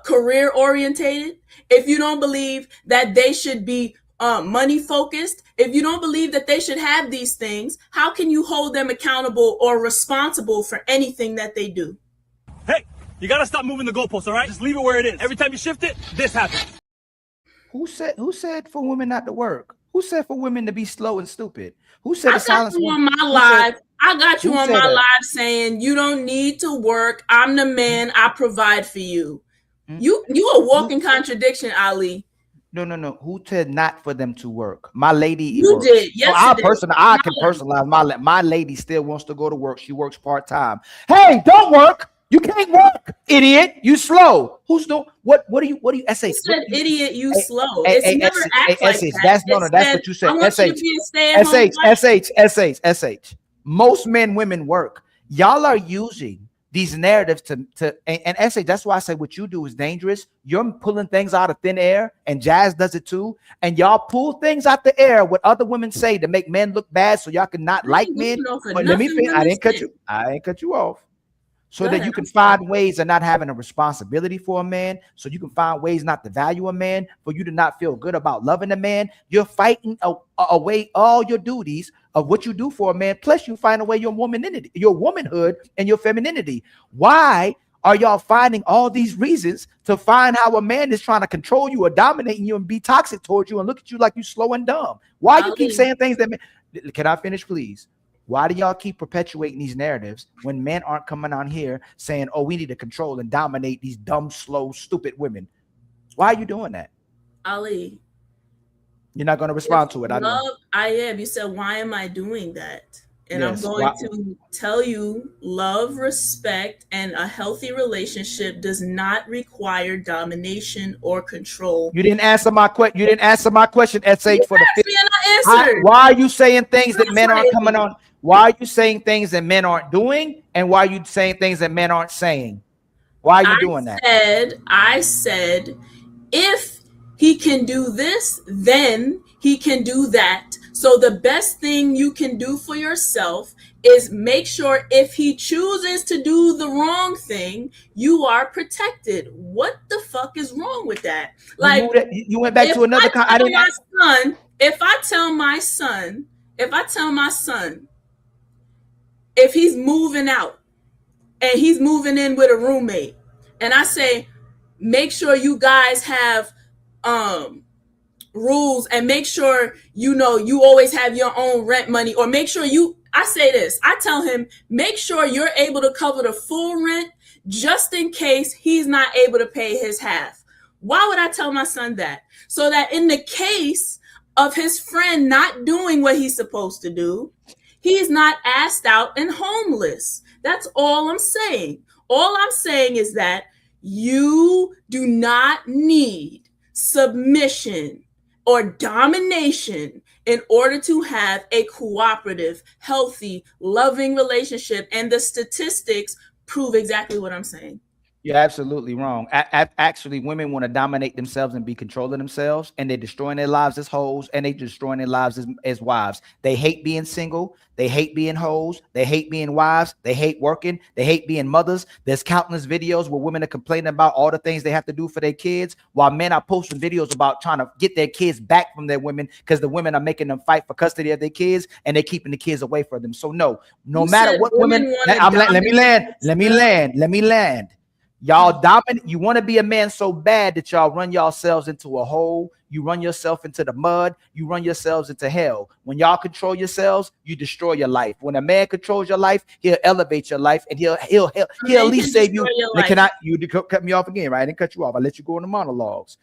S6: career orientated, if you don't believe that they should be money focused, if you don't believe that they should have these things? How can you hold them accountable or responsible for anything that they do?
S8: Hey, you got to stop moving the goalposts, all right? Just leave it where it is. Every time you shift it, this happens.
S5: Who said for women not to work? Who said for women to be slow and stupid? Who said the silence?
S6: I got you on my live saying you don't need to work. I'm the man. I provide for you. You a walking contradiction, Ali.
S5: No. Who said not for them to work? My lady.
S6: You did. Yes,
S5: I can personalize my lady still wants to go to work. She works part-time. Hey, don't work. You can't work, idiot. You slow. Who's doing what? What do you SH?
S6: You said idiot, you slow. It's never act like that.
S5: That's what you said. SH. Most men, women work. Y'all are using these narratives and SH. That's why I say what you do is dangerous. You're pulling things out of thin air, and Jazz does it too. And y'all pull things out the air what other women say to make men look bad, so y'all can not like men. But let me finish. I didn't cut you off. So that you can find ways of not having a responsibility for a man, so you can find ways not to value a man, for you to not feel good about loving a man. You're fighting away all your duties of what you do for a man, plus you find away your womanhood and your femininity. Why are y'all finding all these reasons to find how a man is trying to control you or dominating you and be toxic towards you and look at you like you slow and dumb? Why you keep saying things that can I finish, please? Why do y'all keep perpetuating these narratives when men aren't coming on here saying, oh, we need to control and dominate these dumb, slow, stupid women? Why are you doing that?
S6: Ali.
S5: You're not going to respond to it. I know.
S6: I am. You said, why am I doing that? And yes, I'm going to tell you, love, respect, and a healthy relationship does not require domination or control.
S5: You didn't answer my question. SH, for
S6: the
S5: why are you saying things that men aren't coming on? Why are you saying things that men aren't doing? And why are you saying things that men aren't saying? Why are you doing that?
S6: I said, if he can do this, then he can do that. So the best thing you can do for yourself is make sure if he chooses to do the wrong thing, you are protected. What the fuck is wrong with that? Like,
S5: you went back to another.
S6: If I tell my son, if he's moving out and he's moving in with a roommate, and I say, make sure you guys have rules, and make sure you always have your own rent money, or make sure I tell him, make sure you're able to cover the full rent just in case he's not able to pay his half. Why would I tell my son that? So that in the case of his friend not doing what he's supposed to do, he's not asked out and homeless. That's all I'm saying. All I'm saying is that you do not need submission or domination in order to have a cooperative, healthy, loving relationship. And the statistics prove exactly what I'm saying.
S5: You're absolutely wrong. Actually, women want to dominate themselves and be controlling themselves, and they're destroying their lives as hoes, and they're destroying their lives as wives. They hate being single. They hate being hoes. They hate being wives. They hate working. They hate being mothers. There's countless videos where women are complaining about all the things they have to do for their kids, while men are posting videos about trying to get their kids back from their women because the women are making them fight for custody of their kids, and they're keeping the kids away from them. So no matter what women, let me land. Y'all dominant. You want to be a man so bad that y'all run yourselves into a hole. You run yourself into the mud. You run yourselves into hell. When y'all control yourselves, you destroy your life. When a man controls your life, he'll elevate your life, and he'll at least save you. You cut me off again, right? I didn't cut you off. I let you go in the monologues.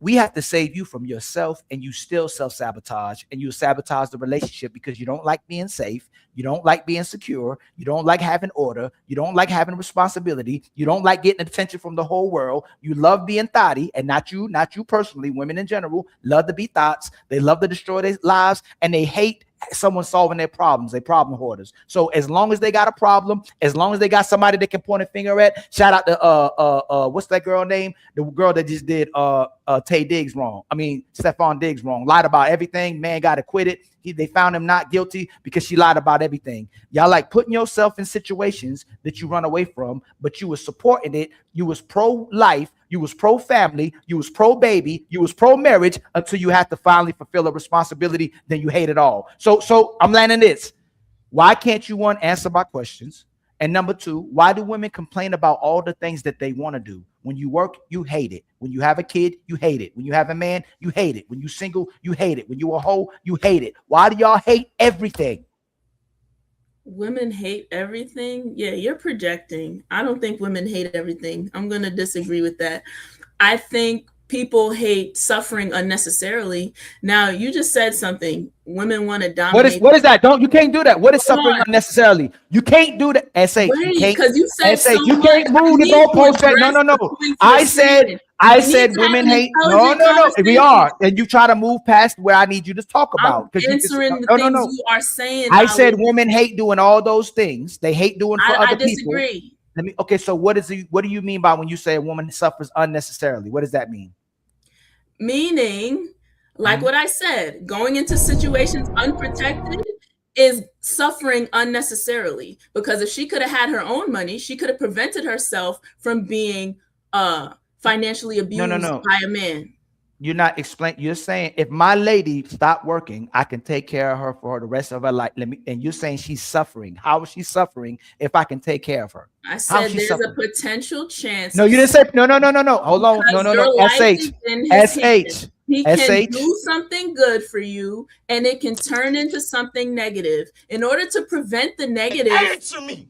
S5: We have to save you from yourself, and you still self-sabotage, and you sabotage the relationship because you don't like being safe. You don't like being secure. You don't like having order. You don't like having responsibility. You don't like getting attention from the whole world. You love being thotty, and not you personally. Women in general love to be thots. They love to destroy their lives, and they hate someone solving their problems. They problem hoarders. So as long as they got a problem, as long as they got somebody they can point a finger at, shout out to what's that girl name? The girl that just did Tay Diggs wrong. I mean Stephon Diggs wrong. Lied about everything. Man got acquitted. They found him not guilty because she lied about everything. Y'all like putting yourself in situations that you run away from, but you was supporting it. You was pro-life. You was pro-family. You was pro-baby. You was pro-marriage until you had to finally fulfill a responsibility. Then you hate it all. So I'm landing this. Why can't you, one, answer my questions? And number two, why do women complain about all the things that they want to do? When you work, you hate it. When you have a kid, you hate it. When you have a man, you hate it. When you single, you hate it. When you a hoe, you hate it. Why do y'all hate everything?
S6: Women hate everything? Yeah, you're projecting. I don't think women hate everything. I'm going to disagree with that. I think people hate suffering unnecessarily. Now, you just said something. Women want to dominate.
S5: What is that? You can't do that. What is suffering unnecessarily? You can't do that. S.H.
S6: Because you said
S5: you can't move the goalpost. No. I said women hate. No. We are. And you try to move past where I need you to talk about.
S6: Answering the things you are saying.
S5: I said women hate doing all those things. They hate doing for other people. I
S6: disagree.
S5: Okay, so what do you mean by when you say a woman suffers unnecessarily? What does that mean?
S6: Meaning, like what I said, going into situations unprotected is suffering unnecessarily, because if she could have had her own money, she could have prevented herself from being financially abused by a man.
S5: You're not explaining. You're saying if my lady stopped working, I can take care of her for the rest of her life. And you're saying she's suffering. How is she suffering if I can take care of her?
S6: I said there's a potential chance.
S5: No, you didn't say no. Hold on. No. SH.
S6: He can do something good for you, and it can turn into something negative. In order to prevent the negative,
S8: answer me.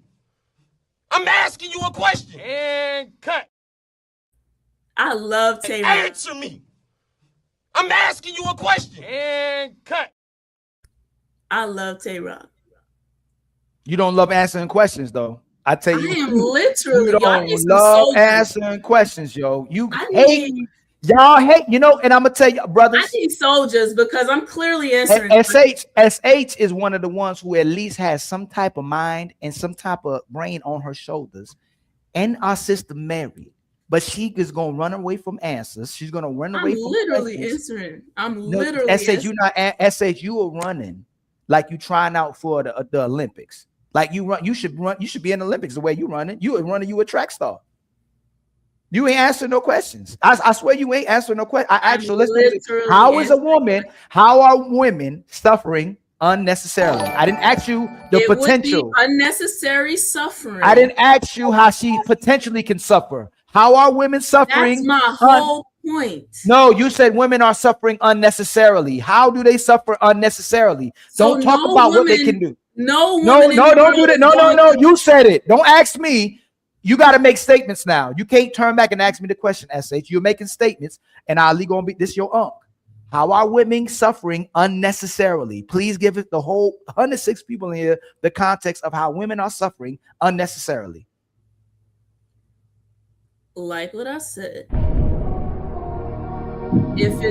S8: I'm asking you a question. And cut.
S6: I love Tay Rock.
S8: Answer me. I'm asking you a question. And cut.
S6: I love Tay Rock.
S5: You don't love answering questions, though. I tell you,
S6: I am literally.
S5: You don't love answering questions, yo. Y'all hate, and I'm gonna tell you, brothers.
S6: I need soldiers because I'm clearly answering.
S5: SH is one of the ones who at least has some type of mind and some type of brain on her shoulders, and our sister married. but she is gonna run away from answers. She's gonna run
S6: I'm
S5: away from
S6: literally
S5: questions.
S6: answering. I'm
S5: No,
S6: literally
S5: SH, you not SH, you are running like you trying out for the Olympics. Like you should be in the Olympics the way you running. You are running, you a track star. You ain't answering no questions. I swear you ain't answering no questions. I asked you, let's do this. How are women suffering unnecessarily? I didn't ask you the potential.
S6: Unnecessary suffering.
S5: I didn't ask you how she potentially can suffer. How are women suffering?
S6: That's my whole point.
S5: No, you said women are suffering unnecessarily. How do they suffer unnecessarily?
S6: So
S5: don't talk about what they can do.
S6: No,
S5: don't do that. No. You said it. Don't ask me. You got to make statements now. You can't turn back and ask me the question, SH. You're making statements, and Ali gonna be this your unk. How are women suffering unnecessarily? Please give it the whole 106 people in here the context of how women are suffering unnecessarily.
S6: Like what I said. If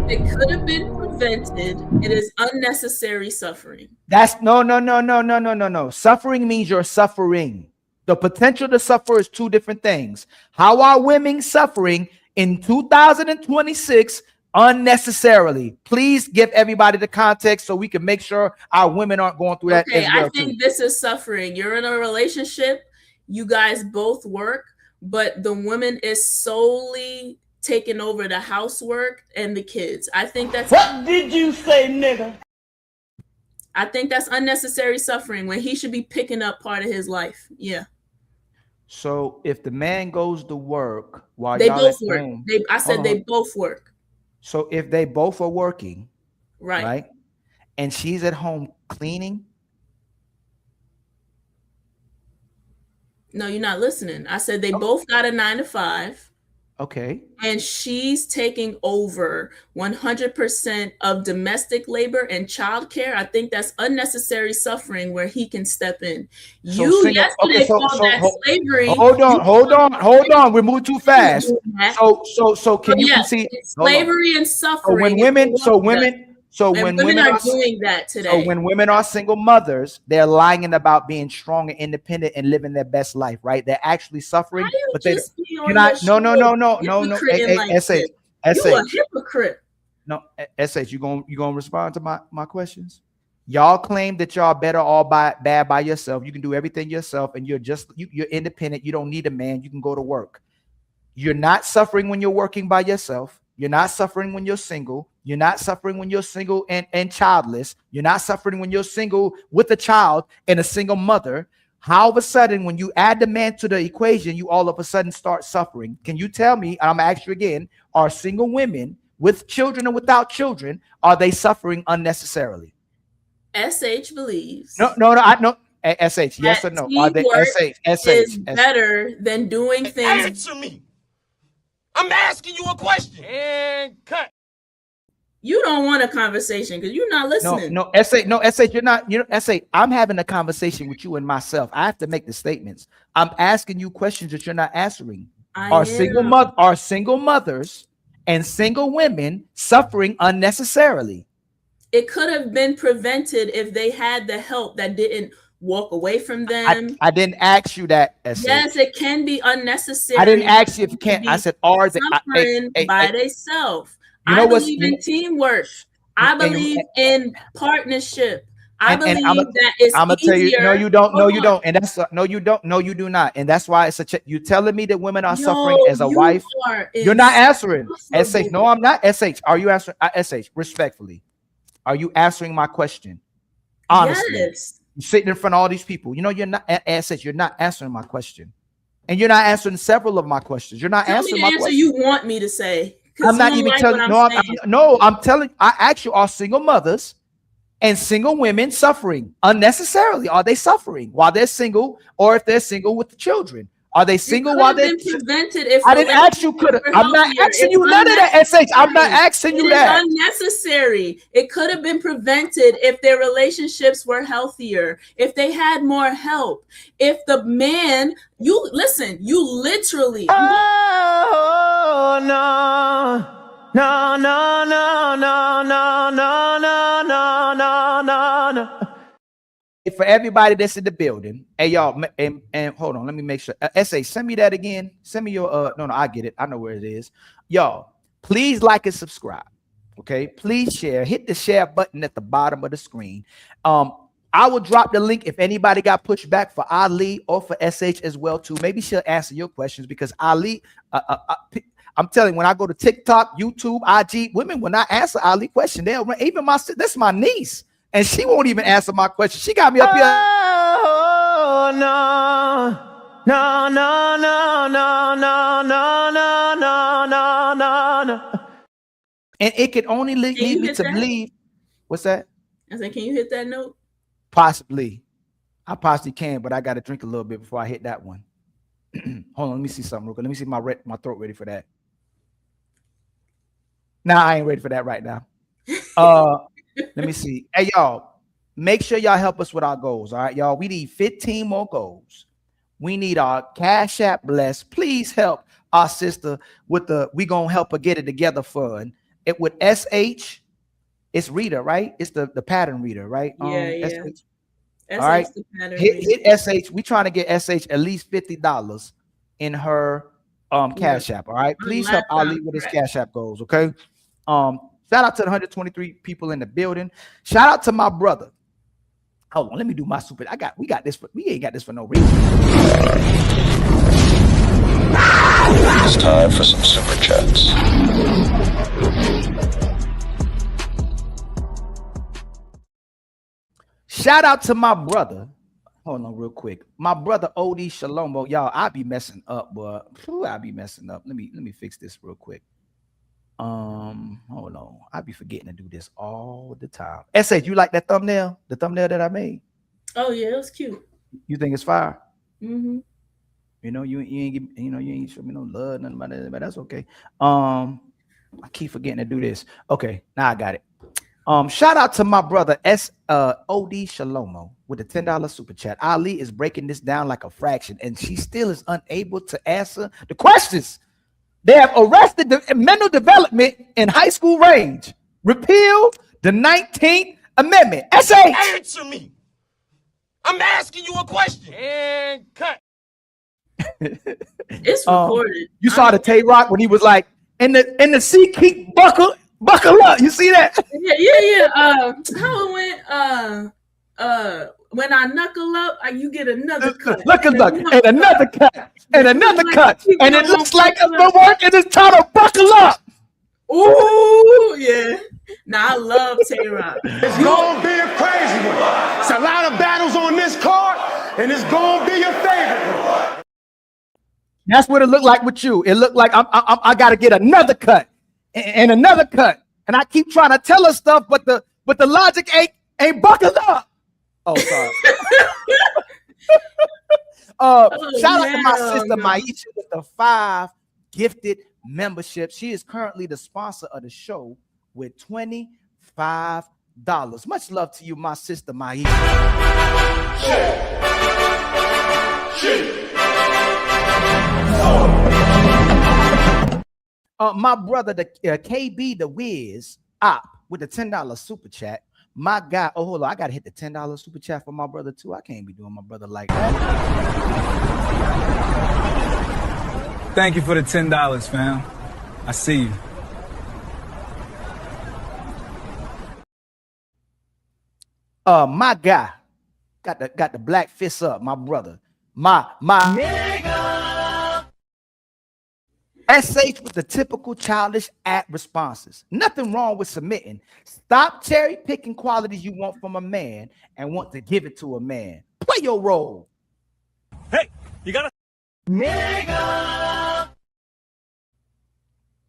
S6: it could have been prevented, it is unnecessary suffering.
S5: That's no. Suffering means you're suffering. The potential to suffer is two different things. How are women suffering in 2026 unnecessarily? Please give everybody the context so we can make sure our women aren't going through that.
S6: Okay, I think this is suffering. You're in a relationship, you guys both work, but the woman is solely taking over the housework and the kids. I think that's
S9: what did you say, nigga?
S6: I think that's unnecessary suffering when he should be picking up part of his life. Yeah.
S5: So if the man goes to work while
S6: they
S5: y'all
S6: both
S5: at
S6: work,
S5: home,
S6: I said they both work.
S5: So if they both are working,
S6: right,
S5: and she's at home cleaning.
S6: No, you're not listening. I said they both got a 9 to 5.
S5: Okay.
S6: And she's taking over 100% of domestic labor and childcare. I think that's unnecessary suffering where he can step in. Yesterday called that slavery.
S5: Hold on. We moved too fast. So can you concede
S6: slavery and suffering?
S5: When women
S6: are doing that today.
S5: So when women are single mothers, they're lying about being strong and independent and living their best life, right? They're actually suffering, but they cannot. No. SH,
S6: you a hypocrite.
S5: No, SH, you gonna respond to my questions? Y'all claim that y'all better all bad by yourself. You can do everything yourself, and you're independent. You don't need a man. You can go to work. You're not suffering when you're working by yourself. You're not suffering when you're single. You're not suffering when you're single and childless. You're not suffering when you're single with a child and a single mother. How all of a sudden, when you add the man to the equation, you all of a sudden start suffering? Can you tell me, I'm gonna ask you again, are single women with children and without children, are they suffering unnecessarily?
S6: SH believes.
S5: No. SH, yes or no? Are they SH
S6: is better than doing things?
S8: Answer me. I'm asking you a question. And cut.
S6: You don't want a conversation because you're not listening.
S5: No, SH, you're not. SH, I'm having a conversation with you and myself. I have to make the statements. I'm asking you questions that you're not answering. Are single mothers and single women suffering unnecessarily?
S6: It could have been prevented if they had the help that didn't walk away from them.
S5: I didn't ask you that.
S6: Yes, it can be unnecessary.
S5: I didn't ask you if you can't. I said, are they
S6: suffering by themselves? I believe in teamwork. I believe in partnership. I believe that it's
S5: I'm gonna
S6: easier.
S5: tell you, no, you don't. No, you don't. And that's no, you don't. No, you do not. And that's why it's you're telling me that women are suffering as a wife. You're not answering. SH, no, I'm not. SH, are you answering? SH, respectfully, are you answering my question? Honestly,
S6: yes.
S5: You're sitting in front of all these people. You know, you're not. SH, you're not answering my question, and you're not answering several of my questions. You're not answering my question.
S6: You want me to say?
S5: I'm not even telling. I'm telling. I actually are single mothers and single women suffering unnecessarily. Are they suffering while they're single, or if they're single with the children? Are they single while they're
S6: prevented? If
S5: I didn't ask you. I'm not asking you none of that. SH, I'm not asking you that.
S6: Unnecessary. It could have been prevented if their relationships were healthier, if they had more help, if the man. You literally.
S4: Oh no.
S5: for everybody that's in the building, hey y'all, and hold on, let me make sure. SA, send me that again. Send me your no, I get it. I know where it is. Y'all, please like and subscribe. Okay, please share. Hit the share button at the bottom of the screen. I will drop the link if anybody got pushed back for Ali or for SH as well too. Maybe she'll answer your questions because Ali, I'm telling you, when I go to TikTok, YouTube, IG, women will not answer Ali question. They'll even that's my niece, and she won't even answer my question. She got me up here.
S4: Oh no, no, no, no, no, no, no, no, no, no, no.
S5: And it can only lead me to believe. What's that?
S6: I said, can you hit that note?
S5: Possibly. I possibly can, but I got to drink a little bit before I hit that one. Hold on, let me see something real quick. Let me see my throat ready for that. Nah, I ain't ready for that right now. Let me see. Hey, y'all, make sure y'all help us with our goals. All right, y'all. We need 15 more goals. We need our Cash App blessed. Please help our sister with the We Gonna Help Her Get It Together fund. It with SH. It's Rita, right? It's the pattern reader, right?
S6: Yeah.
S5: SH. All right. Hit SH. We trying to get SH at least $50 in her Cash App. All right. Please help Ali with his Cash App goals. Okay. Shout out to the 123 people in the building. Shout out to my brother. Hold on, let me do my super. We ain't got this for no reason.
S13: It's time for some super chats.
S5: Shout out to my brother. Hold on real quick. My brother OD Shalomo. Y'all, I be messing up, but I be messing up. Let me fix this real quick. Hold on. I be forgetting to do this all the time. SA, you like that thumbnail? The thumbnail that I made?
S6: Oh yeah, it was cute.
S5: You think it's fire?
S6: Mm-hmm.
S5: You know, you ain't show me no love, nothing about that, but that's okay. I keep forgetting to do this. Okay, now I got it. Shout out to my brother OD Shalomo with a $10 super chat. Ali is breaking this down like a fraction, and she still is unable to answer the questions. They have arrested the mental development in high school range. Repeal the 19th Amendment. SA.
S14: Answer me. I'm asking you a question. And cut.
S6: It's recorded.
S5: You saw the Tay-Rock when he was like, in the sea keep buckle up. You see that?
S6: Yeah. How it went? When I knuckle up, you get another cut.
S5: Look, and another cut, and another cut, and it looks like the work and it's time to buckle up.
S6: Ooh, yeah. Now I love Tay-Rock.
S9: It's gonna be a crazy one. It's a lot of battles on this card, and it's gonna be your favorite one.
S5: That's what it looked like with you. It looked like I got to get another cut and another cut, and I keep trying to tell her stuff, but the logic ain't buckled up. Oh, sorry. Shout out to my sister Maisha with the 5 gifted memberships. She is currently the sponsor of the show with $25. Much love to you, my sister Maisha. My brother, the KB the Wiz Op with the $10 super chat. My guy, oh, hold on. I got to hit the $10 super chat for my brother, too. I can't be doing my brother like that.
S15: Thank you for the $10, fam. I see you.
S5: My guy got the black fist up, my brother. My SH with the typical childish responses. Nothing wrong with submitting. Stop cherry picking qualities you want from a man and want to give it to a man. Play your role.
S8: Hey, you gotta.
S5: Nigga.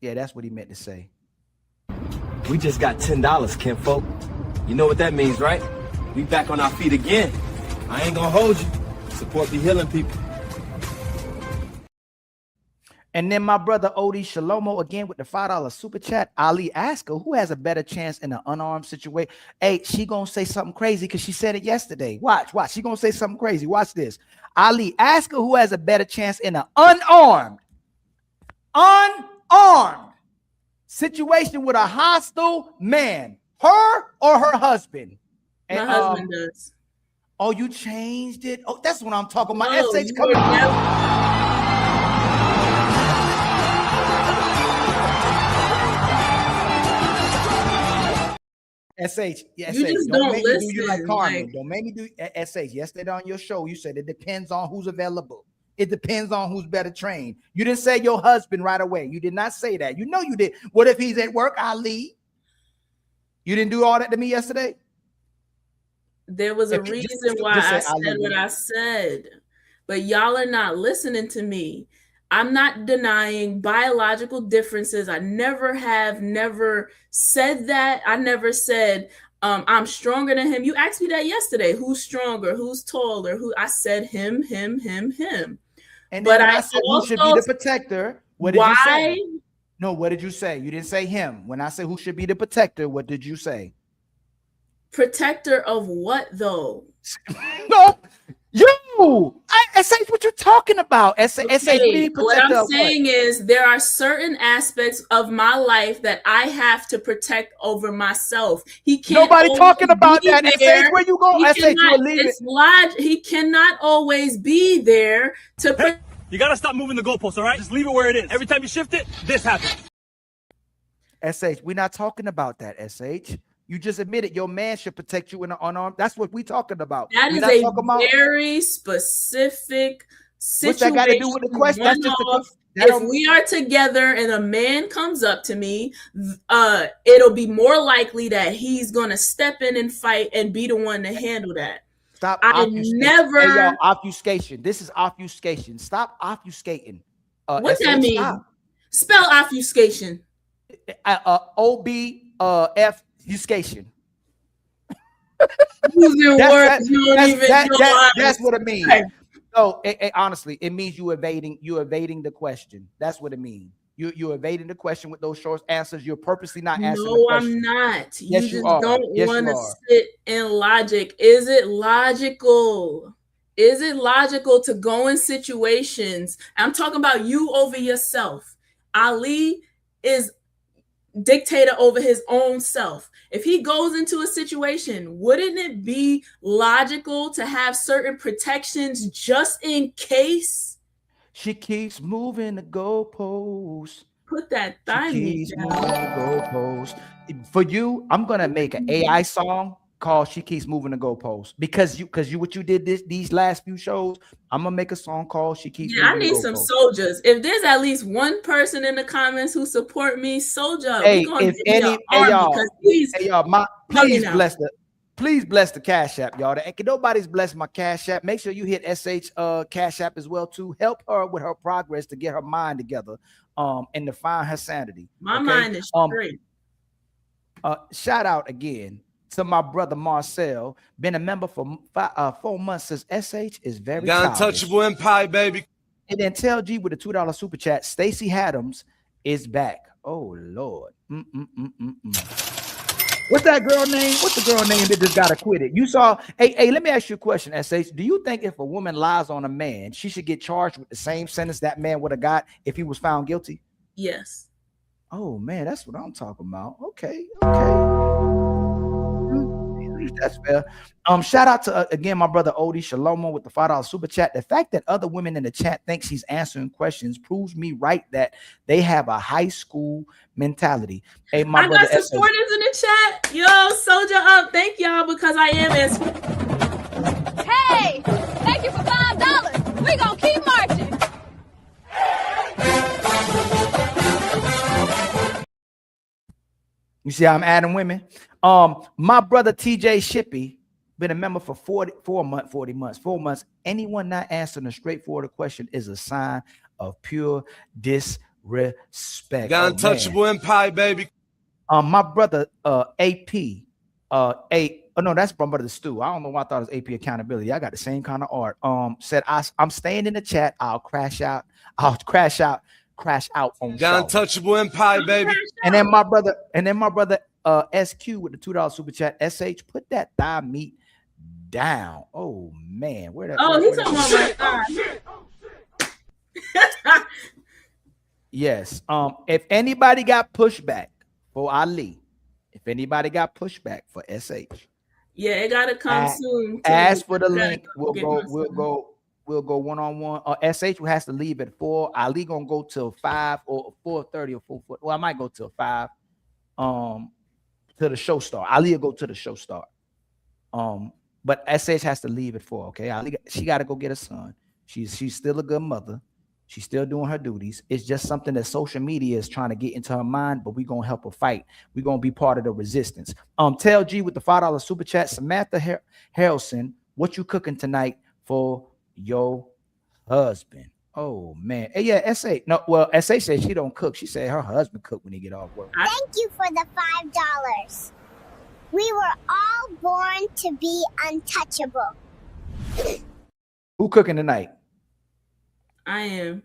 S5: Yeah, that's what he meant to say.
S16: We just got $10, kinfolk. You know what that means, right? We back on our feet again. I ain't gonna hold you. Support be healing people.
S5: And then my brother Odie Shalomo again with the $5 super chat. Ali asked her who has a better chance in an unarmed situation. Hey, she gonna say something crazy because she said it yesterday. Watch. She gonna say something crazy. Watch this. Ali asked her who has a better chance in an unarmed situation with a hostile man, her or her husband.
S6: My husband does.
S5: Oh, you changed it? Oh, that's what I'm talking about.
S6: No,
S5: SH,
S6: you
S5: come
S6: were
S5: on. SH, yeah,
S6: You
S5: SH,
S6: just
S5: don't
S6: don't
S5: make me do you like
S6: listen,
S5: Carmen.
S6: like-
S5: Don't make me do SH. Yesterday on your show, you said it depends on who's available. It depends on who's better trained. You didn't say your husband right away. You did not say that. You know you did. What if he's at work? Ali. You didn't do all that to me yesterday?
S6: There was a reason why I said what I said, but y'all are not listening to me. I'm not denying biological differences. I never said that. I never said I'm stronger than him. You asked me that yesterday. Who's stronger? Who's taller? Who? I said him.
S5: And
S6: but
S5: then I said who should be the protector. What did you say? No, what did you say? You didn't say him. When I said who should be the protector, what did you say?
S6: Protector of what though?
S5: No, you. SH, what you talking about? SH,
S6: what I'm saying is there are certain aspects of my life that I have to protect over myself. He can't.
S5: Nobody talking about that. SH, where you go? SH, you leave it.
S6: He cannot always be there to.
S8: Hey, you gotta stop moving the goalposts, all right? Just leave it where it is. Every time you shift it, this happens.
S5: SH, we're not talking about that. SH. You just admitted your man should protect you in an unarmed. That's what we're talking about.
S6: That is a very specific situation.
S5: What's that got to do with the question? That's just
S6: if we are together and a man comes up to me, it'll be more likely that he's going to step in and fight and be the one to handle that.
S5: Stop.
S6: I never.
S5: Hey, y'all, obfuscation. This is obfuscation. Stop obfuscating.
S6: What's that mean? Spell obfuscation.
S5: OBF. Obfuscation.
S6: Using words you don't even know.
S5: That's what it means. So honestly, it means you evading the question. That's what it means. You're evading the question with those short answers. You're purposely not answering the question.
S6: No, I'm not.
S5: Yes,
S6: you just
S5: are.
S6: don't
S5: Yes,
S6: want to sit in logic. Is it logical? Is it logical to go in situations? I'm talking about you over yourself. Ali is dictator over his own self. If he goes into a situation, wouldn't it be logical to have certain protections just in case?
S5: She keeps moving the goalposts.
S6: Put that thigh meat
S5: down. For you, I'm gonna make an AI song called "She Keeps Moving the Goalposts" because what you did these last few shows. I'm gonna make a song called "She Keeps."
S6: Yeah, I need some soldiers. If there's at least one person in the comments who support me, soldier.
S5: Hey, if any, please bless the Cash App, y'all. Nobody's blessed my Cash App. Make sure you hit SH Cash App as well too. Help her with her progress to get her mind together, and to find her sanity.
S6: My mind is straight.
S5: Shout out again to my brother Marcel, been a member for 4 months since SH is very
S14: untouchable empire, baby.
S5: And then tell G with a $2 super chat, Stacey Adams is back. Oh Lord. What's that girl name? What's the girl name that just got acquitted? You saw, hey, let me ask you a question, SH. Do you think if a woman lies on a man, she should get charged with the same sentence that man would have got if he was found guilty?
S6: Yes.
S5: Oh man, that's what I'm talking about. Okay. That's fair. Shout out to again my brother Odie Shalomo with the $5 super chat. The fact that other women in the chat think she's answering questions proves me right that they have a high school mentality. Hey, my brother,
S6: got supporters in the chat. Yo, soldier up. Thank y'all because I am answering.
S17: Hey, thank you for $5. We gonna keep marching.
S5: You see how I'm adding women? My brother TJ Shippey, been a member for 40 months. Anyone not answering a straightforward question is a sign of pure disrespect.
S14: Got untouchable empire, baby.
S5: My brother AP, no, that's my brother Stu. I don't know why I thought it was AP accountability. I got the same kind of art. Said I'm staying in the chat. I'll crash out on
S14: got untouchable empire, baby.
S5: And then my brother SQ with the $2 super chat. SH, put that thigh meat down. Oh man, where that?
S6: Oh, he's talking about my thigh.
S5: Yes. If anybody got pushback for Ali, if anybody got pushback for SH,
S6: Yeah, it gotta come soon.
S5: Ask for the link. We'll go one-on-one. SH has to leave at 4. Ali gonna go till 5 or 4:30 or 4:40. Well, I might go till 5. To the show start. Ali will go to the show start. But SH has to leave at 4. Okay, Ali, she got to go get her son. She's still a good mother. She's still doing her duties. It's just something that social media is trying to get into her mind, but we're going to help her fight. We're going to be part of the resistance. Tell G with the $5 super chat. Samantha Harrelson, what you cooking tonight for your husband? Oh, man. Hey, yeah, SA. No, well, SA said she don't cook. She said her husband cook when he get off work.
S18: Thank you for the $5. We were all born to be untouchable.
S5: Who cooking tonight?
S6: I am.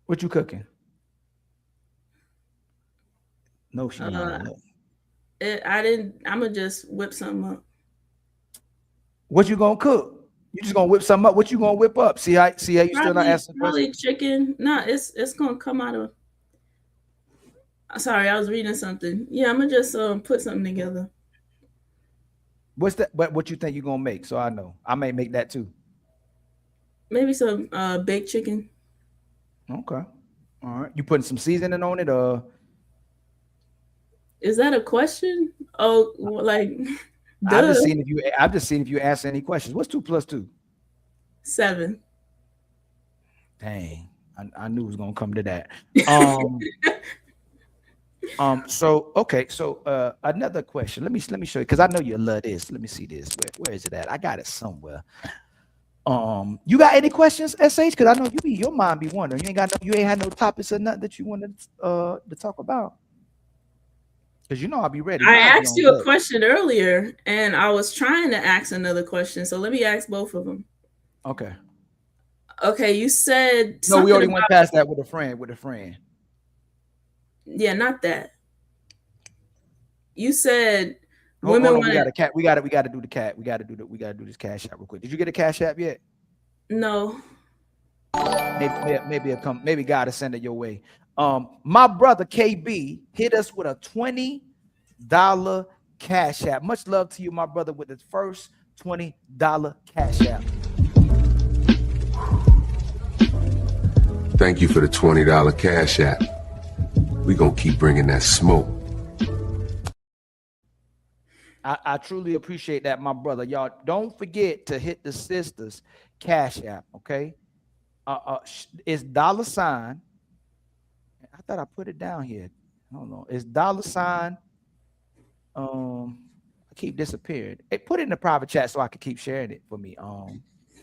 S5: What you cooking? No, she not.
S6: I didn't. I'm gonna just whip something up.
S5: What you gonna cook? You just gonna whip something up? What you gonna whip up? See how you still not asking
S6: probably
S5: questions?
S6: Chicken. No, it's gonna come out of. Sorry, I was reading something. Yeah, I'm gonna just put something together.
S5: What's that? But what you think you're gonna make? So I know. I may make that too.
S6: Maybe some baked chicken.
S5: Okay. All right. You putting some seasoning on it, or
S6: is that a question? Oh, like
S5: I'm just seeing if you answer any questions. What's 2 + 2?
S6: 7.
S5: Dang, I knew it was gonna come to that. So okay, so another question. Let me show you because I know you love this. Let me see this. Where is it at? I got it somewhere. You got any questions, SH? Because I know your mind be wondering. You ain't had no topics or nothing that you wanted to talk about. Because you know I'll be ready.
S6: I asked you a question earlier, and I was trying to ask another question. So let me ask both of them.
S5: Okay.
S6: Okay, you said
S5: no. We already went past that with a friend.
S6: Yeah, not that. You said
S5: women. We got a cat. We got to do the cat. We got to do this cash app real quick. Did you get a cash app yet?
S6: No.
S5: Maybe God will send it your way. My brother KB hit us with a $20 cash app. Much love to you, my brother, with his first $20 cash app.
S19: Thank you for the $20 cash app. We're going to keep bringing that smoke.
S5: I truly appreciate that, my brother. Y'all don't forget to hit the sisters cash app, okay? It's $. I thought I put it down here. Hold on. It's $. I keep disappearing. Hey, put it in the private chat so I can keep sharing it for me.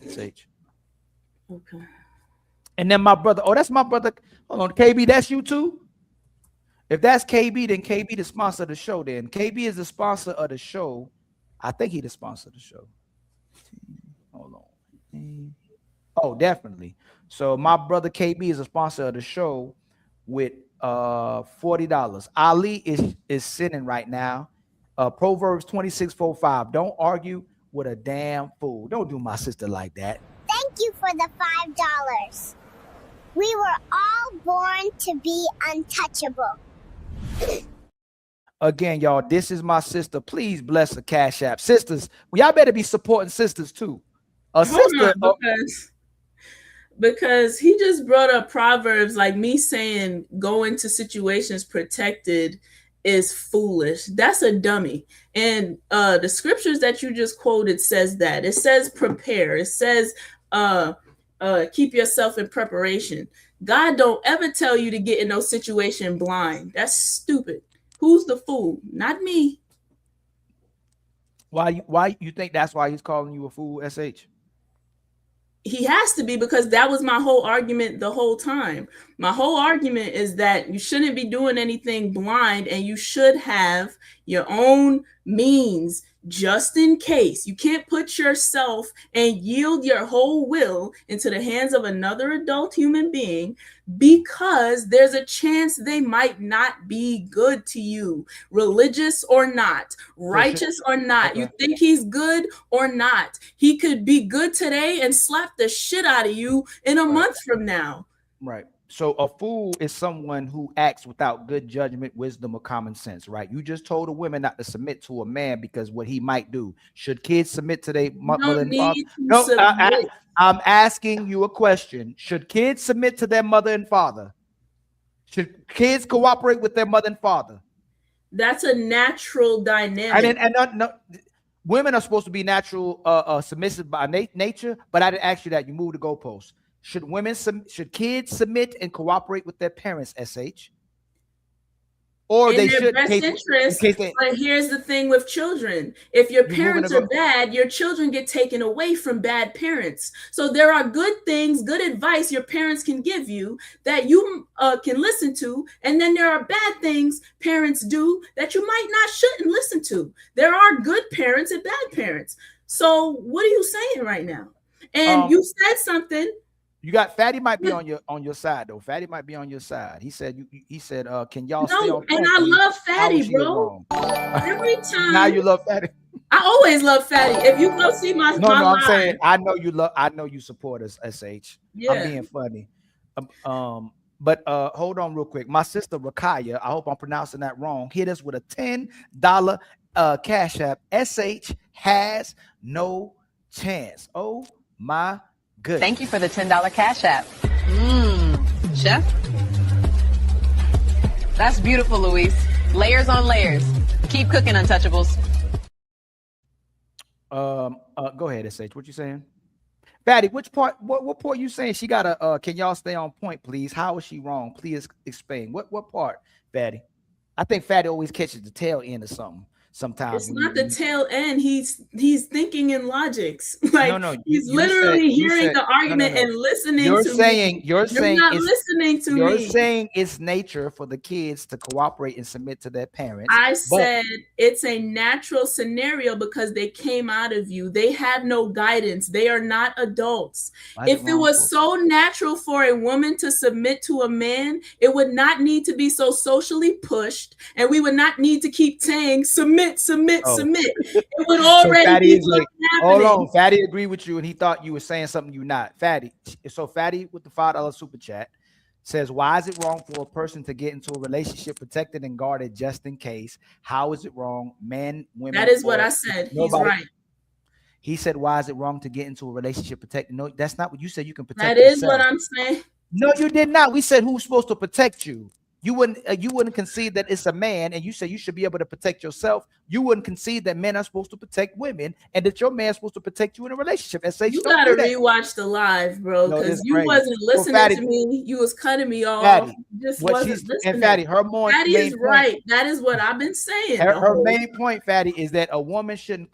S5: Sage.
S6: Okay.
S5: And then my brother. Oh, that's my brother. Hold on, KB. That's you too. If that's KB, then KB the sponsor of the show. Then KB is the sponsor of the show. I think he the sponsor of the show. Hold on. Oh, definitely. So my brother KB is a sponsor of the show with $40. Ali is sitting right now. Proverbs 26:4-5. Don't argue with a damn fool. Don't do my sister like that.
S18: Thank you for the $5. We were all born to be untouchable.
S5: Again, y'all, this is my sister. Please bless the cash app. Sisters, y'all better be supporting sisters too.
S6: Because he just brought up Proverbs, like me saying go into situations protected is foolish. That's a dummy. And the scriptures that you just quoted says that. It says prepare. It says keep yourself in preparation. God don't ever tell you to get in no situation blind. That's stupid. Who's the fool? Not me.
S5: Why you think that's why he's calling you a fool, SH?
S6: He has to be, because that was my whole argument the whole time. My whole argument is that you shouldn't be doing anything blind, and you should have your own means just in case. You can't put yourself and yield your whole will into the hands of another adult human being, because there's a chance they might not be good to you, religious or not, righteous or not. You think he's good or not. He could be good today and slap the shit out of you in a month from now.
S5: Right. So a fool is someone who acts without good judgment, wisdom, or common sense, right? You just told a woman not to submit to a man because what he might do. Should kids submit to their mother and father? No, I'm asking you a question. Should kids submit to their mother and father? Should kids cooperate with their mother and father?
S6: That's a natural dynamic.
S5: No, women are supposed to be natural submissive by nature, but I didn't ask you that. You moved the goalposts. Should kids submit and cooperate with their parents, SH? Or
S6: in
S5: they
S6: their
S5: should
S6: best interest. But here's the thing with children. If your parents are bad, your children get taken away from bad parents. So there are good things, good advice your parents can give you that you can listen to. And then there are bad things parents do that you might not shouldn't listen to. There are good parents and bad parents. So what are you saying right now? And you said something.
S5: You got Fatty might be on your side though. Fatty might be on your side. He said can y'all stay on?
S6: And I love Fatty, bro. Every time.
S5: Now you love Fatty.
S6: I always love Fatty. If you go see my
S5: I'm saying I know you support us, SH.
S6: Yeah.
S5: I'm being funny. But hold on real quick. My sister Rakaya, I hope I'm pronouncing that wrong, hit us with a $10 Cash App. SH has no chance. Oh my good.
S20: Thank you for the $10 Cash App. Chef. That's beautiful, Luis. Layers on layers. Keep cooking, Untouchables.
S5: Go ahead, SH. What you saying? Fatty, which part? What part you saying? She got a. Can y'all stay on point, please? How is she wrong? Please explain. What part, Fatty? I think Fatty always catches the tail end of something. Sometimes
S6: it's not the tail end. He's thinking in logics. Like he's literally hearing the argument and listening.
S5: You're
S6: to
S5: saying
S6: me.
S5: You're
S6: not listening to me.
S5: You're saying it's nature for the kids to cooperate and submit to their parents.
S6: I said it's a natural scenario because they came out of you. They have no guidance. They are not adults. If it was so natural for a woman to submit to a man, it would not need to be so socially pushed, and we would not need to keep saying submit. Submit. It would already be
S5: happening. Hold on, Fatty agreed with you, and he thought you were saying something you're not. Fatty. So Fatty with the $5 super chat says, "Why is it wrong for a person to get into a relationship protected and guarded just in case? How is it wrong, men, women?"
S6: That is what I said. He's right.
S5: He said, "Why is it wrong to get into a relationship protected?" No, that's not what you said. You can protect.
S6: That is what I'm saying.
S5: No, you did not. We said who's supposed to protect you. You wouldn't concede that it's a man, and you say you should be able to protect yourself. You wouldn't concede that men are supposed to protect women, and that your man's supposed to protect you in a relationship. And say
S6: you gotta rewatch the live, bro, because you wasn't listening to me. You was cutting me off.
S5: Fatty,
S6: just wasn't listening.
S5: And Fatty,
S6: Fatty is right. That is what I've been saying.
S5: Her main point, Fatty, is that a woman should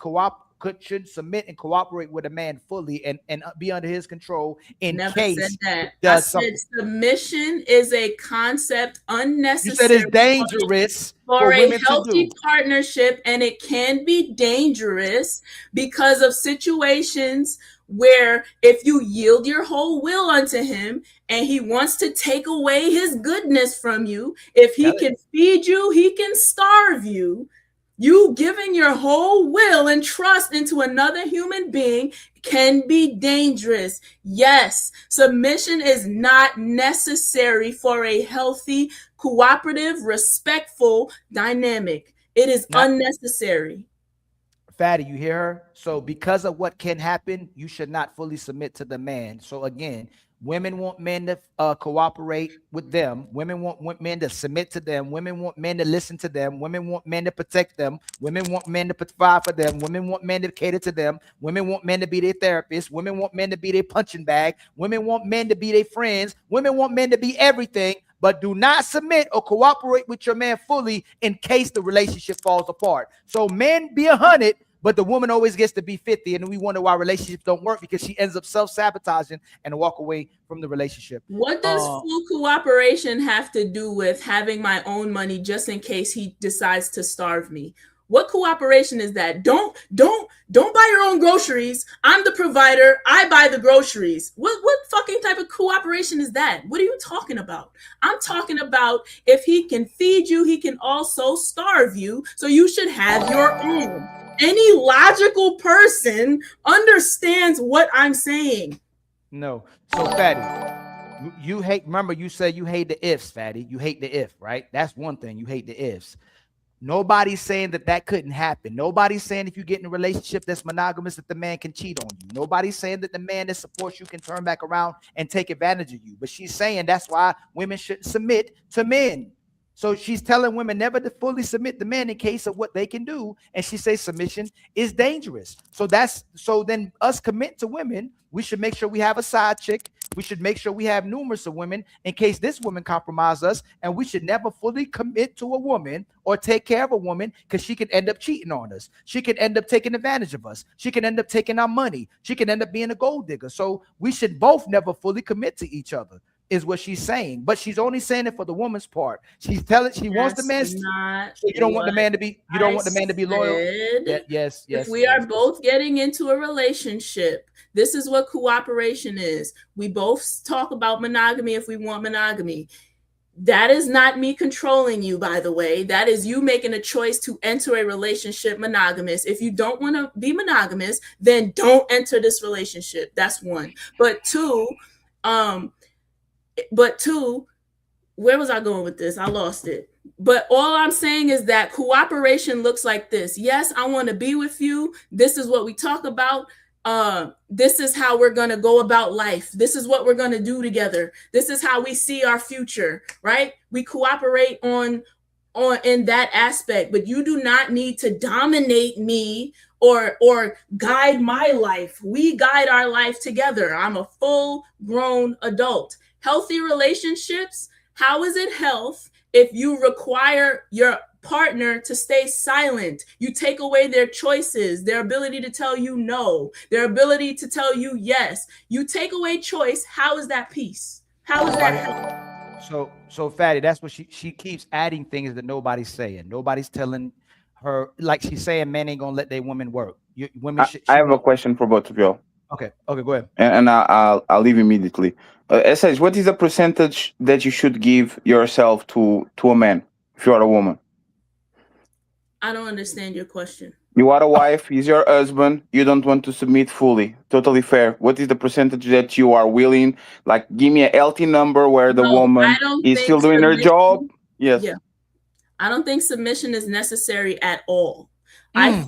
S5: submit and cooperate with a man fully and be under his control in case.
S6: Said that. I said submission is a concept unnecessary.
S5: You said it's dangerous
S6: for a healthy partnership, and it can be dangerous because of situations where if you yield your whole will unto him and he wants to take away his goodness from you, if he can feed you, he can starve you. You giving your whole will and trust into another human being can be dangerous. Yes, submission is not necessary for a healthy, cooperative, respectful dynamic. It is unnecessary.
S5: Fatty, you hear her? So because of what can happen, you should not fully submit to the man. So again, women want men to cooperate with them. Women want men to submit to them. Women want men to listen to them. Women want men to protect them. Women want men to provide for them. Women want men to cater to them. Women want men to be their therapist. Women want men to be their punching bag. Women want men to be their friends. Women want men to be everything. But do not submit or cooperate with your man fully in case the relationship falls apart. So men be 100. But the woman always gets to be 50, and we wonder why relationships don't work because she ends up self-sabotaging and walk away from the relationship.
S6: What does full cooperation have to do with having my own money just in case he decides to starve me? What cooperation is that? Don't buy your own groceries. I'm the provider. I buy the groceries. What fucking type of cooperation is that? What are you talking about? I'm talking about if he can feed you, he can also starve you. So you should have your own. Any logical person understands what I'm saying.
S5: No. So Fatty, You hate. Remember, you said you hate the ifs, Fatty. You hate the if, right? That's one thing. You hate the ifs. Nobody's saying that couldn't happen. Nobody's saying if you get in a relationship that's monogamous that the man can cheat on you. Nobody's saying that the man that supports you can turn back around and take advantage of you. But she's saying that's why women shouldn't submit to men. So she's telling women never to fully submit to men in case of what they can do. And she says submission is dangerous. So then us commit to women, we should make sure we have a side chick. We should make sure we have numerous of women in case this woman compromises us. And we should never fully commit to a woman or take care of a woman because she could end up cheating on us. She could end up taking advantage of us. She can end up taking our money. She can end up being a gold digger. So we should both never fully commit to each other. Is what she's saying, but she's only saying it for the woman's part. She's telling she wants the man. So you don't want the man to be. You don't want the man to be loyal. Yes.
S6: If we are both getting into a relationship, this is what cooperation is. We both talk about monogamy if we want monogamy. That is not me controlling you, by the way. That is you making a choice to enter a relationship monogamous. If you don't want to be monogamous, then don't enter this relationship. That's one. But two, where was I going with this? I lost it. But all I'm saying is that cooperation looks like this. Yes, I want to be with you. This is what we talk about. This is how we're going to go about life. This is what we're going to do together. This is how we see our future, right? We cooperate on in that aspect, but you do not need to dominate me or guide my life. We guide our life together. I'm a full-grown adult. Healthy relationships, how is it health if you require your partner to stay silent? You take away their choices, their ability to tell you no, their ability to tell you yes. You take away choice. How is that peace? How is that health?
S5: So Fatty, that's what she keeps adding things that nobody's saying. Nobody's telling her, like she's saying men ain't gonna let their women work.
S21: I have a question for both of y'all.
S5: Okay, go ahead.
S21: And I'll leave immediately. SH, what is the percentage that you should give yourself to a man if you are a woman?
S6: I don't understand your question.
S21: You are a wife, he's your husband, you don't want to submit fully. Totally fair. What is the percentage that you are willing? Like, give me a healthy number where the woman is still doing her job. Yes.
S6: Yeah. I don't think submission is necessary at all. I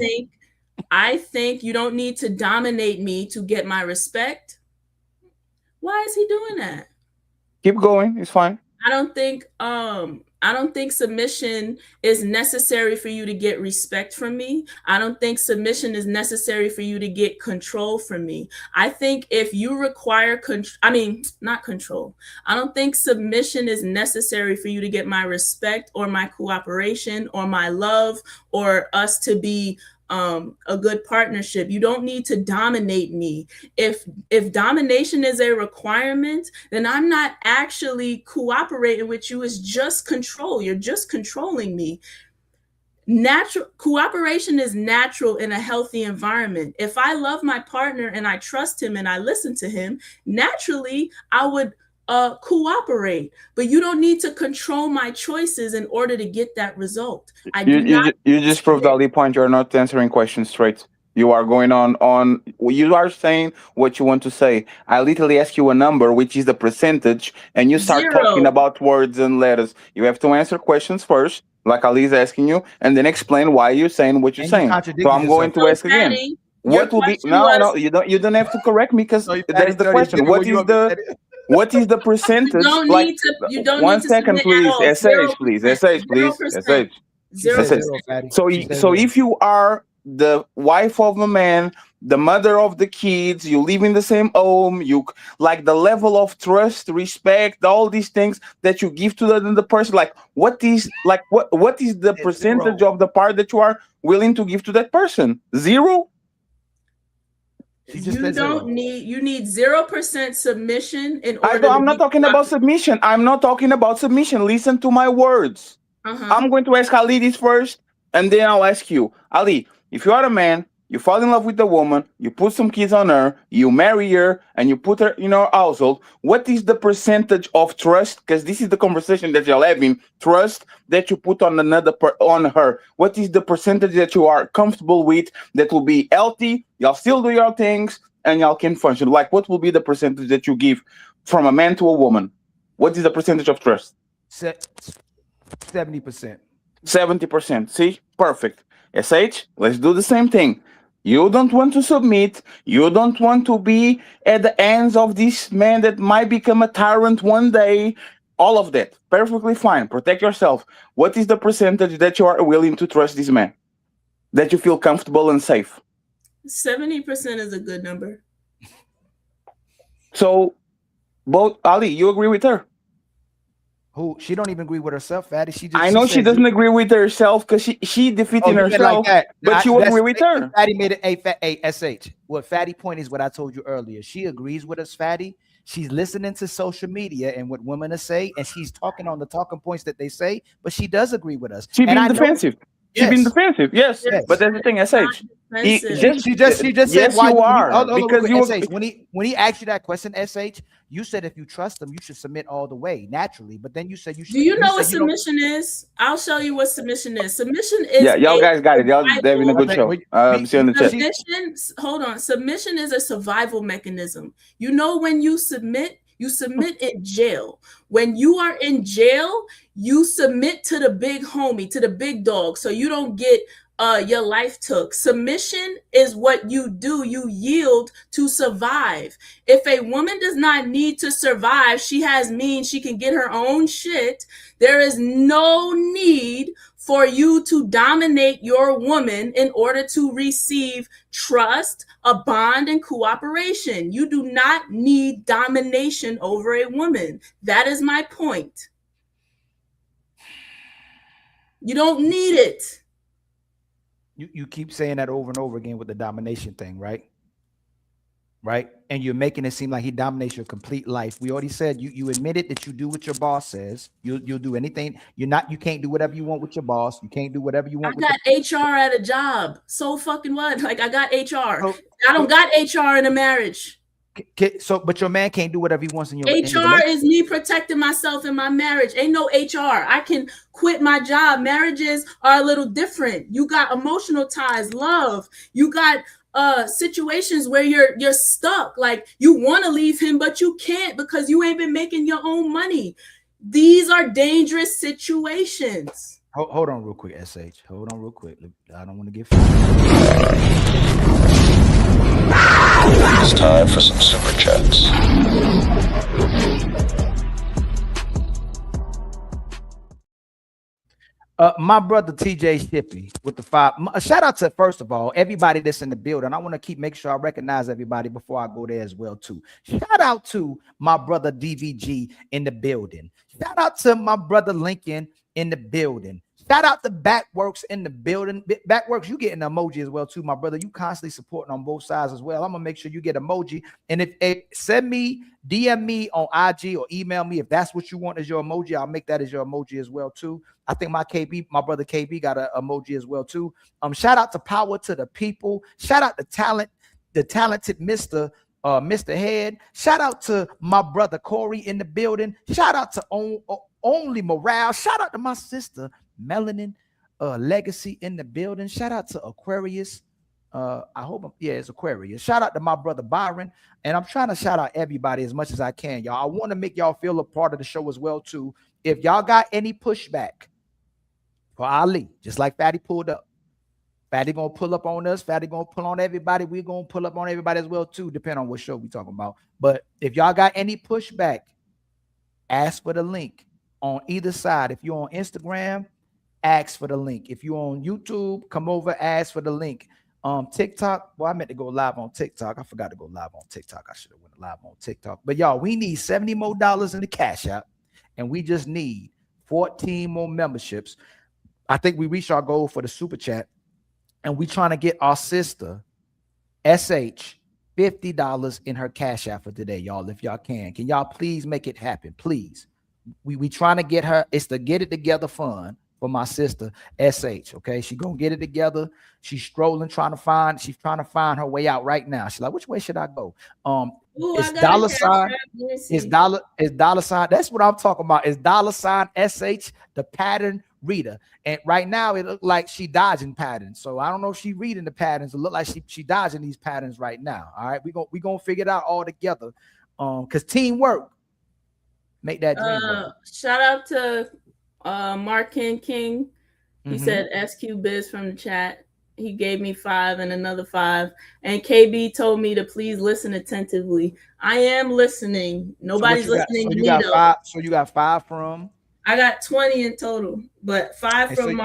S6: think you don't need to dominate me to get my respect. Why is he doing that?
S21: Keep going. It's fine.
S6: I don't think submission is necessary for you to get respect from me. I don't think submission is necessary for you to get control from me. I think if you require not control. I don't think submission is necessary for you to get my respect or my cooperation or my love or us to be a good partnership. You don't need to dominate me. If domination is a requirement, then I'm not actually cooperating with you. It's just control. You're just controlling me. Natural cooperation is natural in a healthy environment. If I love my partner and I trust him and I listen to him, naturally I would cooperate, but you don't need to control my choices in order to get that result.
S21: You just proved Ali point. You're not answering questions straight. You are going on. You are saying what you want to say. I literally ask you a number, which is the percentage, and you start talking about words and letters. You have to answer questions first, like Ali is asking you, and then explain why you're saying what you're saying. So I'm going to ask again. What will be? No, you don't have to correct me because that is the question. What is the percentage?
S6: You don't need to.
S21: One second, please. SH, please. SH, please. SH.
S6: 0%.
S21: So if you are the wife of a man, the mother of the kids, you live in the same home, you like the level of trust, respect, all these things that you give to the person. Like, what is the percentage of the part that you are willing to give to that person? 0?
S6: You need 0% submission in order.
S21: I'm not talking about submission. I'm not talking about submission. Listen to my words. I'm going to ask Ali this first, and then I'll ask you, Ali, if you are a man, you fall in love with a woman, you put some kids on her, you marry her, and you put her in your household, what is the percentage of trust? Because this is the conversation that you're having, trust that you put on on her. What is the percentage that you are comfortable with that will be healthy, y'all still do your things, and y'all can function? Like, what will be the percentage that you give from a man to a woman, what is the percentage of trust?
S5: 70%.
S21: 70%. See? Perfect. SH, let's do the same thing. You don't want to submit. You don't want to be at the ends of this man that might become a tyrant one day. All of that. Perfectly fine. Protect yourself. What is the percentage that you are willing to trust this man? That you feel comfortable and safe?
S6: 70% is a good number.
S21: So, both Ali, you agree with her?
S5: Who? She don't even agree with herself, Fatty.
S21: I know she doesn't agree with herself because she defeating herself, but you agree with her.
S5: Fatty made it a SH. What Fatty point is what I told you earlier. She agrees with us, Fatty. She's listening to social media and what women are saying, and she's talking on the talking points that they say, but she does agree with us.
S21: She's being defensive. She's being defensive, yes. But that's the thing, SH.
S5: She just
S21: yes,
S5: said why
S21: you are because you
S5: SH, when he asked you that question, SH, you said if you trust them, you should submit all the way naturally. But then you said you should.
S6: Do you know what submission is? I'll show you what submission is. Submission is
S21: y'all guys got it. Y'all having a good show. See you in the chat.
S6: Submission, hold on. Submission is a survival mechanism. You know, when you submit in jail. When you are in jail, you submit to the big homie, to the big dog, so you don't get your life took. Submission is what you do. You yield to survive. If a woman does not need to survive, she has means she can get her own shit. There is no need for you to dominate your woman in order to receive trust, a bond, and cooperation. You do not need domination over a woman. That is my point. You don't need it.
S5: You keep saying that over and over again with the domination thing, right? Right? And you're making it seem like he dominates your complete life. We already said you admitted that you do what your boss says. You'll do anything. You can't do whatever you want with your boss. You can't do whatever you want.
S6: I got HR at a job. So fucking what? Like, I got HR. I don't got HR in a marriage.
S5: So, but your man can't do whatever he wants in your
S6: HR is me protecting myself in my marriage. Ain't no HR. I can quit my job. Marriages are a little different. You got emotional ties, love. You got situations where you're stuck. Like, you want to leave him, but you can't because you ain't been making your own money. These are dangerous situations.
S5: Hold on real quick, SH. Hold on real quick. I don't want to get.
S13: It's time for some super chats.
S5: My brother TJ Shippy with the 5. Shout out to, first of all, everybody that's in the building. I want to make sure I recognize everybody before I go there as well too. Shout out to my brother DVG in the building. Shout out to my brother Lincoln in the building. Shout out to Backworks in the building. Backworks, you get an emoji as well too, my brother. You constantly supporting on both sides as well. I'm gonna make sure you get emoji. And if send me, DM me on IG or email me if that's what you want as your emoji. I'll make that as your emoji as well too. I think my brother KB got an emoji as well too. Shout out to Power to the People. Shout out to the talented Mr. Head. Shout out to my brother Corey in the building. Shout out to Only Morale. Shout out to my sister Melanin Legacy in the building. Shout out to Aquarius. It's Aquarius. Shout out to my brother Byron. And I'm trying to shout out everybody as much as I can, y'all. I want to make y'all feel a part of the show as well too. If y'all got any pushback for Ali, just like Fatty pulled up, Fatty gonna pull up on us. Fatty gonna pull on everybody. We're gonna pull up on everybody as well too, depending on what show we talking about. But if y'all got any pushback, ask for the link on either side. If you're on Instagram, ask for the link. If you're on YouTube, come over, ask for the link. TikTok, well, I meant to go live on TikTok. I forgot to go live on TikTok. I should have went live on TikTok. But y'all, we need $70 more in the Cash App, and we just need 14 more memberships. I think we reached our goal for the super chat, and we trying to get our sister SH $50 in her Cash App for today, y'all. If y'all can y'all please make it happen, please? We trying to get her. It's the Get It Together fund for my sister SH. Okay, she gonna get it together. She's strolling, trying to find her way out right now. She's like, which way should I go? It's dollar sign. It's dollar sign. That's what I'm talking about. It's dollar sign SH, the pattern reader. And right now it look like she dodging patterns. So I don't know if she reading the patterns. It look like she dodging these patterns right now. All right, we gonna figure it out all together. Because teamwork make that dream work.
S6: Shout out to Mark King. He said SQ Biz from the chat. He gave me 5 and another 5. And KB told me to please listen attentively. I am listening. Nobody's listening to me though.
S5: So you got 5 from?
S6: I got 20 in total, but 5 from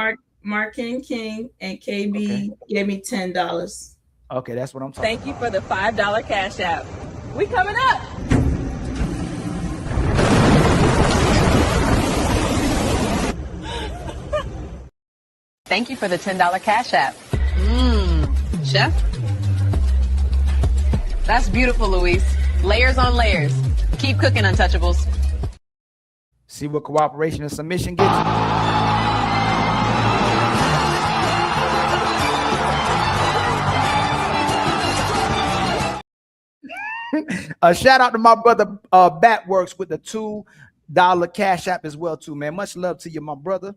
S6: Mark King, and KB gave me $10.
S5: Okay, that's what I'm talking
S20: Thank you for the $5 Cash App. We coming up. Thank you for the $10 Cash App. Chef. That's beautiful, Luis. Layers on layers. Keep cooking, Untouchables.
S5: See what cooperation and submission gets you. Shout out to my brother Batworks with the $2 Cash App as well too, man. Much love to you, my brother.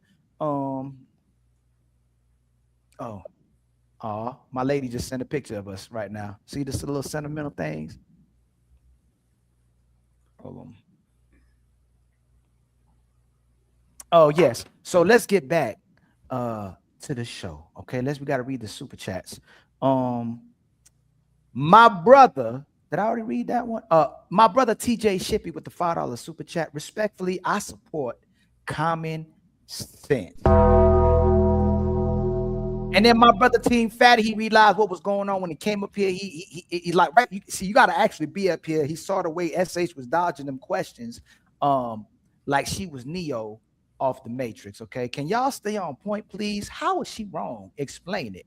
S5: My lady just sent a picture of us right now. See this little sentimental things? Hold on. Oh, yes. So let's get back to the show. Okay, we got to read the super chats. My brother, did I already read that one? My brother TJ Shippey with the $5 super chat. Respectfully, I support common sense. And then my brother Team Fatty, he realized what was going on when he came up here. He like, right, you got to actually be up here. He saw the way SH was dodging them questions, like she was Neo off the Matrix. Okay, can y'all stay on point, please? How is she wrong? Explain it.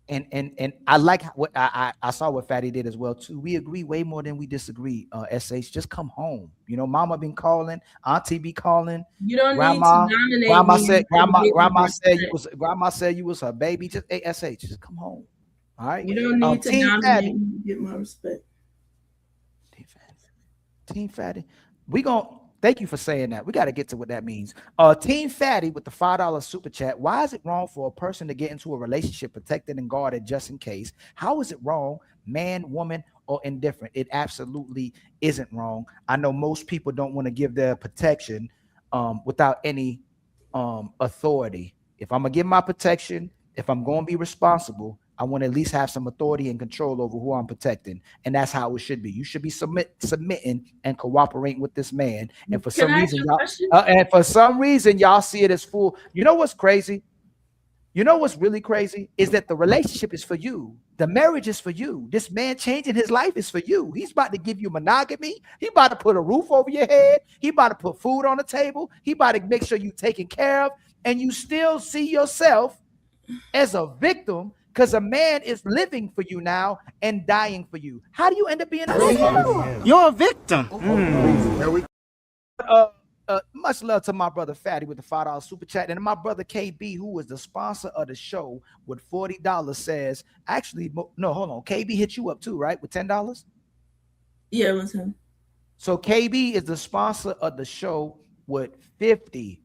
S5: And I like what I saw what Fatty did as well too. We agree way more than we disagree. SH, just come home. You know, Mama been calling, Auntie be calling.
S6: You don't need to nominate
S5: Grandma said you was her baby. Just SH, just come home. All right.
S6: You don't need to nominate me. Get my respect.
S5: Team Fatty. We gonna thank you for saying that. We got to get to what that means. Team Fatty with the $5 super chat. Why is it wrong for a person to get into a relationship protected and guarded just in case? How is it wrong, man, woman, or indifferent? It absolutely isn't wrong. I know most people don't want to give their protection without any authority. If I'm gonna give my protection, if I'm going to be responsible, I want to at least have some authority and control over who I'm protecting. And that's how it should be. You should be submitting and cooperating with this man. And for some reason, y'all see it as full. You know what's crazy? You know what's really crazy is that the relationship is for you. The marriage is for you. This man changing his life is for you. He's about to give you monogamy. He about to put a roof over your head. He about to put food on the table. He about to make sure you're taken care of. And you still see yourself as a victim because a man is living for you now and dying for you. How do you end up being a victim?
S1: You're a victim.
S5: Much love to my brother Fatty with the $5 super chat. And my brother KB, who is the sponsor of the show with $40, says, actually, no, hold on. KB hit you up too, right? With $10?
S6: Yeah, it was him.
S5: So KB is the sponsor of the show with $50.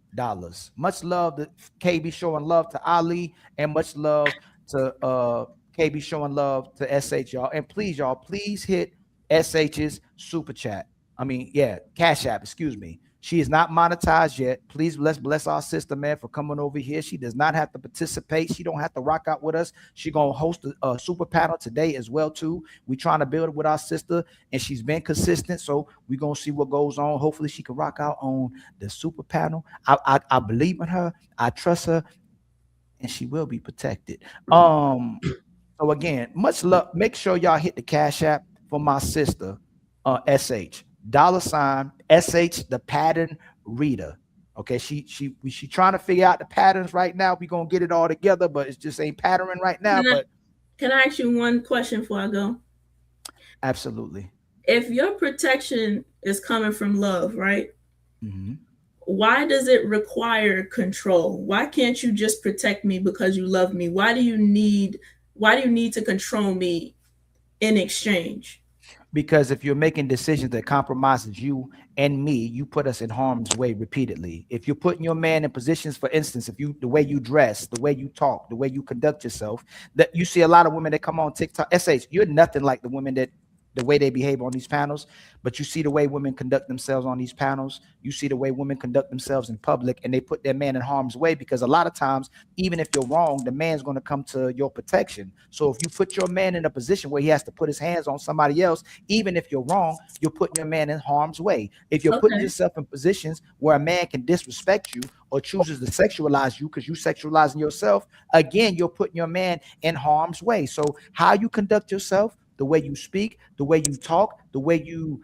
S5: Much love to KB showing love to Ali, and much love to KB showing love to SH, y'all. And please, y'all, please hit SH's super chat. Cash App, excuse me. She is not monetized yet. Please, let's bless our sister, man, for coming over here. She does not have to participate. She don't have to rock out with us. She gonna host a super panel today as well too. We trying to build it with our sister, and she's been consistent. So we gonna see what goes on. Hopefully, she can rock out on the super panel. I believe in her. I trust her, and she will be protected. So again, much love. Make sure y'all hit the Cash App for my sister, SH. $SH, the pattern reader. Okay, she trying to figure out the patterns right now. We gonna get it all together, but it's just ain't patterning right now.
S6: Can I ask you one question before I go?
S5: Absolutely.
S6: If your protection is coming from love, right?
S5: Mm-hmm.
S6: Why does it require control? Why can't you just protect me because you love me? Why do you need to control me in exchange?
S5: Because if you're making decisions that compromises you and me, you put us in harm's way repeatedly. If you're putting your man in positions, for instance, the way you dress, the way you talk, the way you conduct yourself, that you see a lot of women that come on TikTok. SH, you're nothing like the women that the way they behave on these panels, but you see the way women conduct themselves on these panels. You see the way women conduct themselves in public, and they put their man in harm's way, because a lot of times, even if you're wrong, the man's going to come to your protection. So if you put your man in a position where he has to put his hands on somebody else, even if you're wrong, you're putting your man in harm's way. If you're putting yourself in positions where a man can disrespect you or chooses to sexualize you because you sexualizing yourself, again, you're putting your man in harm's way. So how you conduct yourself, the way you speak, the way you talk, the way you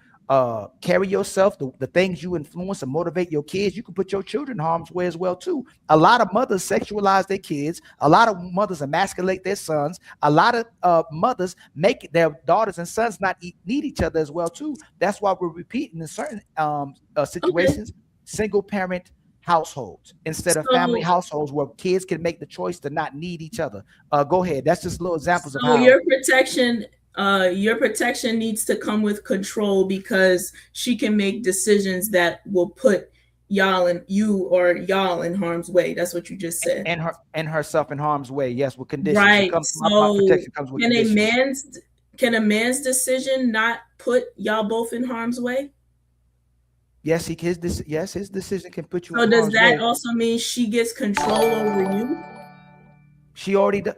S5: carry yourself, the things you influence and motivate your kids, you can put your children in harm's way as well too. A lot of mothers sexualize their kids. A lot of mothers emasculate their sons. A lot of mothers make their daughters and sons not need each other as well too. That's why we're repeating in certain situations, single parent households instead of family households where kids can make the choice to not need each other. Go ahead. That's just little examples of how
S6: your protection needs to come with control, because she can make decisions that will put y'all in harm's way. That's what you just said.
S5: And herself in harm's way. Yes, with conditions.
S6: Right.
S5: My protection comes with
S6: conditions. Can a man's decision not put y'all both in harm's way?
S5: Yes, his decision can put you.
S6: So does that also mean she gets control over you?
S5: She already does.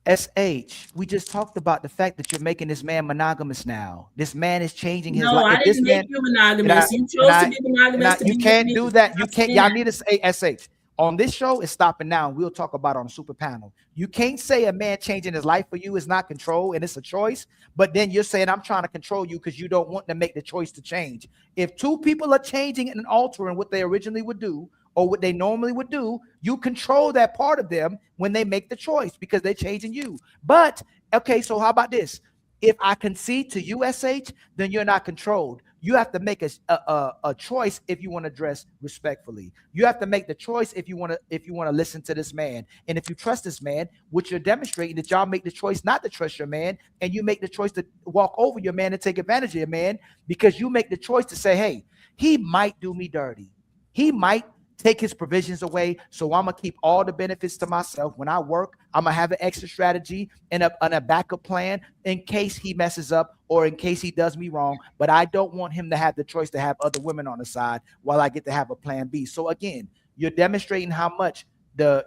S5: SH, we just talked about the fact that you're making this man monogamous now. This man is changing his life.
S6: No, I didn't make you monogamous. You chose to be monogamous.
S5: You can't do that. You can't. Y'all need to say SH. On this show, it's stopping now. We'll talk about it on a super panel. You can't say a man changing his life for you is not control and it's a choice, but then you're saying I'm trying to control you because you don't want to make the choice to change. If two people are changing and altering what they originally would do or what they normally would do, you control that part of them when they make the choice because they're changing you. But, okay, so how about this? If I concede to you, SH, then you're not controlled. You have to make a choice if you want to dress respectfully. You have to make the choice if you want to listen to this man. And if you trust this man, which you're demonstrating that y'all make the choice not to trust your man, and you make the choice to walk over your man and take advantage of your man, because you make the choice to say, hey, he might do me dirty. He might take his provisions away, so I'm gonna keep all the benefits to myself. When I work, I'm gonna have an extra strategy and a backup plan in case he messes up or in case he does me wrong. But I don't want him to have the choice to have other women on the side while I get to have a plan B. So again, you're demonstrating how much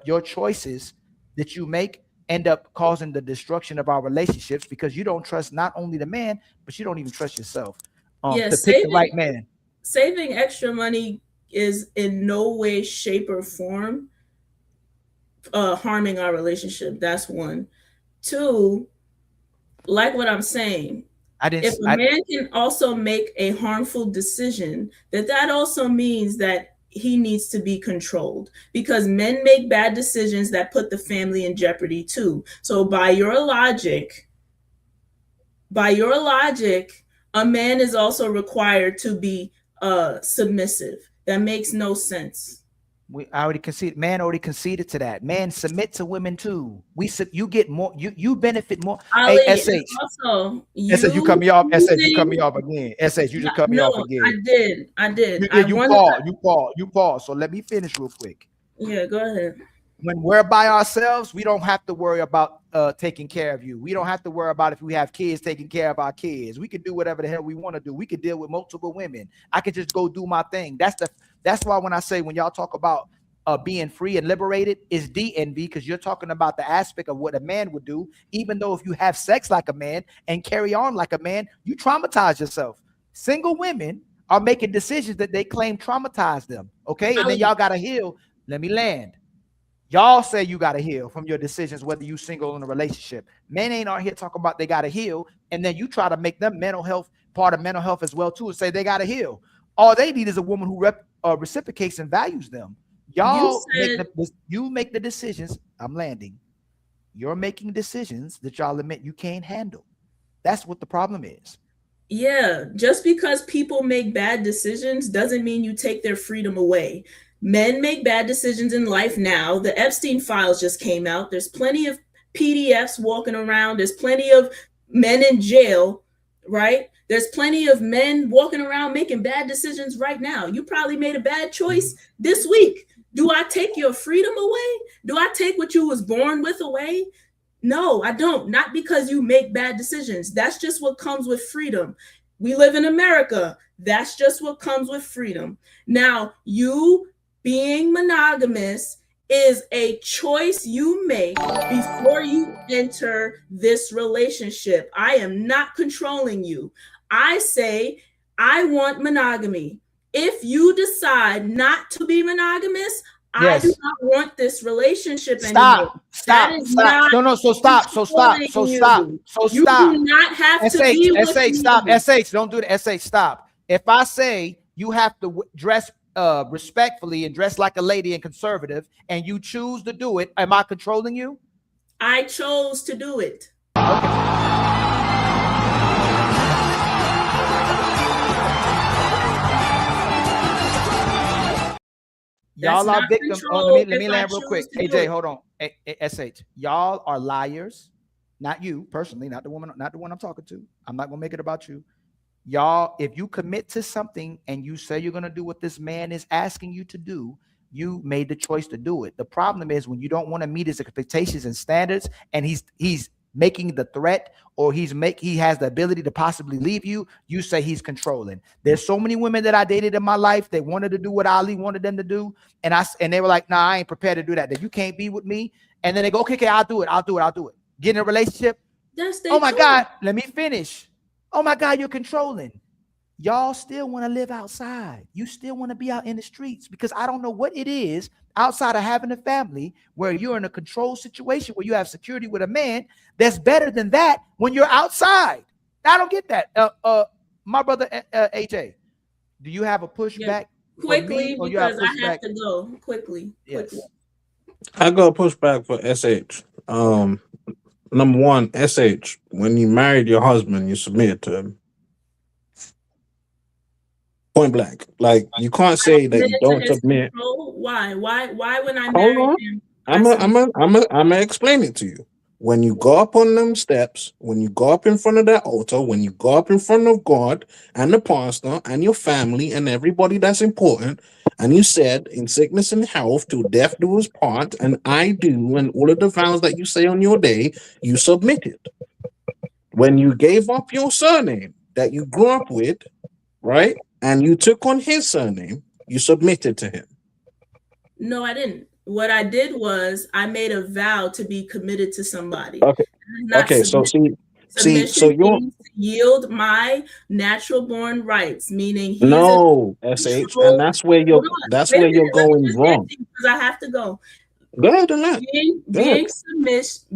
S5: your choices that you make end up causing the destruction of our relationships, because you don't trust not only the man, but you don't even trust yourself to pick the right man.
S6: Saving extra money is in no way, shape, or form harming our relationship. That's one. Two, like what I'm saying, if a man can also make a harmful decision, that also means that he needs to be controlled, because men make bad decisions that put the family in jeopardy too. So by your logic, a man is also required to be submissive. That makes no sense.
S5: Man already conceded to that. Man submit to women too. You get more. You benefit more.
S6: Ali,
S5: hey, SH.
S6: Also,
S5: you cut me off. SH, you cut me off again. SH, you just cut me off again.
S6: I did.
S5: You pause. So let me finish real quick.
S6: Yeah, go ahead.
S5: When we're by ourselves, we don't have to worry about taking care of you. We don't have to worry about if we have kids, taking care of our kids. We can do whatever the hell we want to do. We can deal with multiple women. I can just go do my thing. That's why when I say, when y'all talk about being free and liberated, is DNV, because you're talking about the aspect of what a man would do. Even though if you have sex like a man and carry on like a man, you traumatize yourself. Single women are making decisions that they claim traumatize them. Okay, and then y'all gotta heal. Let me land. Y'all say you got to heal from your decisions, whether you single or in a relationship. Men ain't out here talking about they got to heal, and then you try to make them mental health part of mental health as well too, and say they got to heal. All they need is a woman who reciprocates and values them. Y'all you make the decisions. I'm landing. You're making decisions that y'all admit you can't handle. That's what the problem is.
S6: Yeah, just because people make bad decisions doesn't mean you take their freedom away. Men make bad decisions in life now. The Epstein files just came out. There's plenty of PDFs walking around. There's plenty of men in jail, right? There's plenty of men walking around making bad decisions right now. You probably made a bad choice this week. Do I take your freedom away? Do I take what you was born with away? No, I don't. Not because you make bad decisions. That's just what comes with freedom. We live in America. That's just what comes with freedom. Now, you being monogamous is a choice you make before you enter this relationship. I am not controlling you. I say, I want monogamy. If you decide not to be monogamous, I do not want this relationship anymore.
S5: Stop. No. So stop.
S6: You do not have to be with me.
S5: Stop. SH, don't do the SH. Stop. If I say you have to dress respectfully and dress like a lady and conservative, and you choose to do it, am I controlling you?
S6: I chose to do it.
S5: Y'all are victims. Let me land real quick. AJ, hold on. SH, y'all are liars. Not you personally, not the woman, not the one I'm talking to. I'm not gonna make it about you. Y'all, if you commit to something and you say you're gonna do what this man is asking you to do, you made the choice to do it. The problem is when you don't want to meet his expectations and standards, and he's making the threat, or he has the ability to possibly leave you, you say he's controlling. There's so many women that I dated in my life that wanted to do what Ali wanted them to do, and they were like, nah, I ain't prepared to do that. That you can't be with me. And then they go, okay, I'll do it. Get in a relationship. Oh my God, let me finish. Oh my God, you're controlling. Y'all still want to live outside. You still want to be out in the streets, because I don't know what it is outside of having a family where you're in a controlled situation where you have security with a man that's better than that when you're outside. I don't get that. My brother AJ, do you have a pushback?
S6: Quickly, because I have to go quickly.
S1: Yes. I got a pushback for SH. Number one, SH, when you married your husband, you submitted to him. Point blank. Like, you can't say that you don't submit.
S6: Why when I
S1: Hold
S6: married
S1: on.
S6: him?
S1: I'm gonna explain it to you. When you go up on them steps, when you go up in front of that altar, when you go up in front of God and the pastor and your family and everybody that's important, and you said, in sickness and health, till death do us part, and I do, and all of the vows that you say on your day, you submitted. When you gave up your surname that you grew up with, right, and you took on his surname, you submitted to him.
S6: No, I didn't. What I did was I made a vow to be committed to somebody.
S1: Okay. So
S6: Submission
S1: you're
S6: means to yield my natural born rights, meaning he's
S1: no SH, and that's where you're going wrong.
S6: Because I have to go.
S1: Go ahead and let.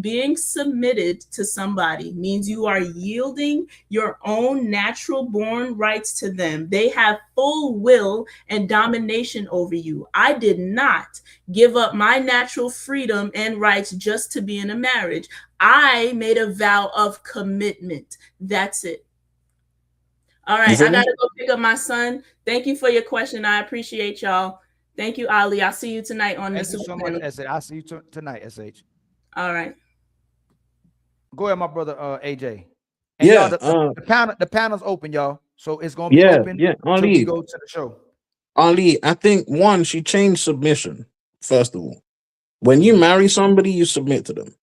S6: Being submitted to somebody means you are yielding your own natural born rights to them. They have full will and domination over you. I did not give up my natural freedom and rights just to be in a marriage. I made a vow of commitment. That's it. All right, I gotta go pick up my son. Thank you for your question. I appreciate y'all. Thank you, Ali. I'll see you tonight on
S5: Thank you so much, SH. I'll see you tonight, SH.
S6: All right.
S5: Go ahead, my brother AJ. And
S1: yeah,
S5: the panel's open, y'all. So it's gonna be open until we go to the show.
S1: Ali, I think one, she changed submission. First of all, when you marry somebody, you submit to them.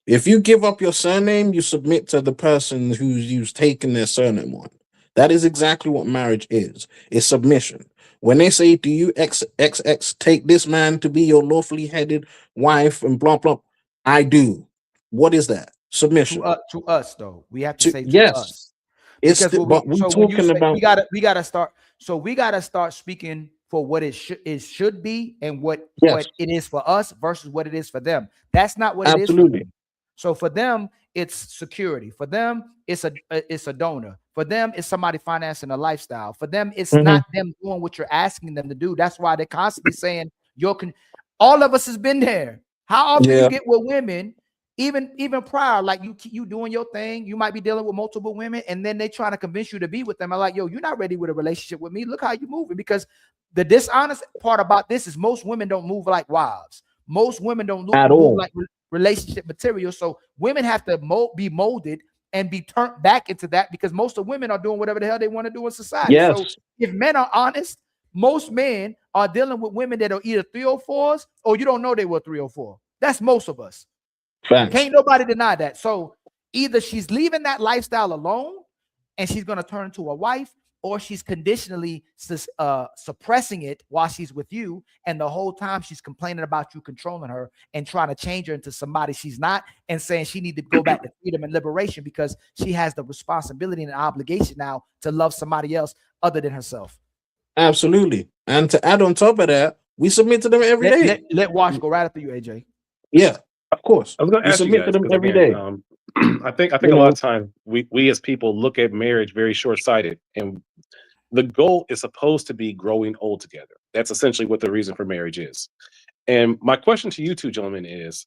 S1: If you give up your surname, you submit to the person who's taken their surname on. That is exactly what marriage is. It's submission. When they say, do you XXX take this man to be your lawfully headed wife and blah, blah, I do. What is that? Submission.
S5: To us, though. We have to say
S1: us.
S5: It's but we're talking about we gotta start. So we gotta start speaking for what it should be and what it is for us versus what it is for them. That's not what it is for them. So for them, it's security. For them, it's a donor. For them, it's somebody financing a lifestyle. For them, it's not them doing what you're asking them to do. That's why they're constantly saying, all of us has been there. How often you get with women, even prior, like you doing your thing, you might be dealing with multiple women, and then they trying to convince you to be with them. I'm like, yo, you're not ready with a relationship with me. Look how you moving. Because the dishonest part about this is most women don't move like wives. Most women don't move like relationship material. So women have to be molded and be turned back into that, because most of women are doing whatever the hell they want to do in society.
S1: Yes.
S5: So if men are honest, most men are dealing with women that are either 304s or you don't know they were 304. That's most of us.
S1: Facts.
S5: Can't nobody deny that. So either she's leaving that lifestyle alone and she's going to turn into a wife, or she's conditionally suppressing it while she's with you. And the whole time she's complaining about you controlling her and trying to change her into somebody she's not, and saying she need to go back to freedom and liberation because she has the responsibility and obligation now to love somebody else other than herself.
S1: Absolutely. And to add on top of that, we submit to them every day.
S5: Let Wash go right after you, AJ.
S1: Yeah, of course.
S2: I was going to
S1: We
S2: ask you
S1: submit
S2: guys,
S1: to them
S2: 'cause
S1: every
S2: again,
S1: day.
S2: I think a lot of times we as people look at marriage very short-sighted, and the goal is supposed to be growing old together. That's essentially what the reason for marriage is. And my question to you two gentlemen is,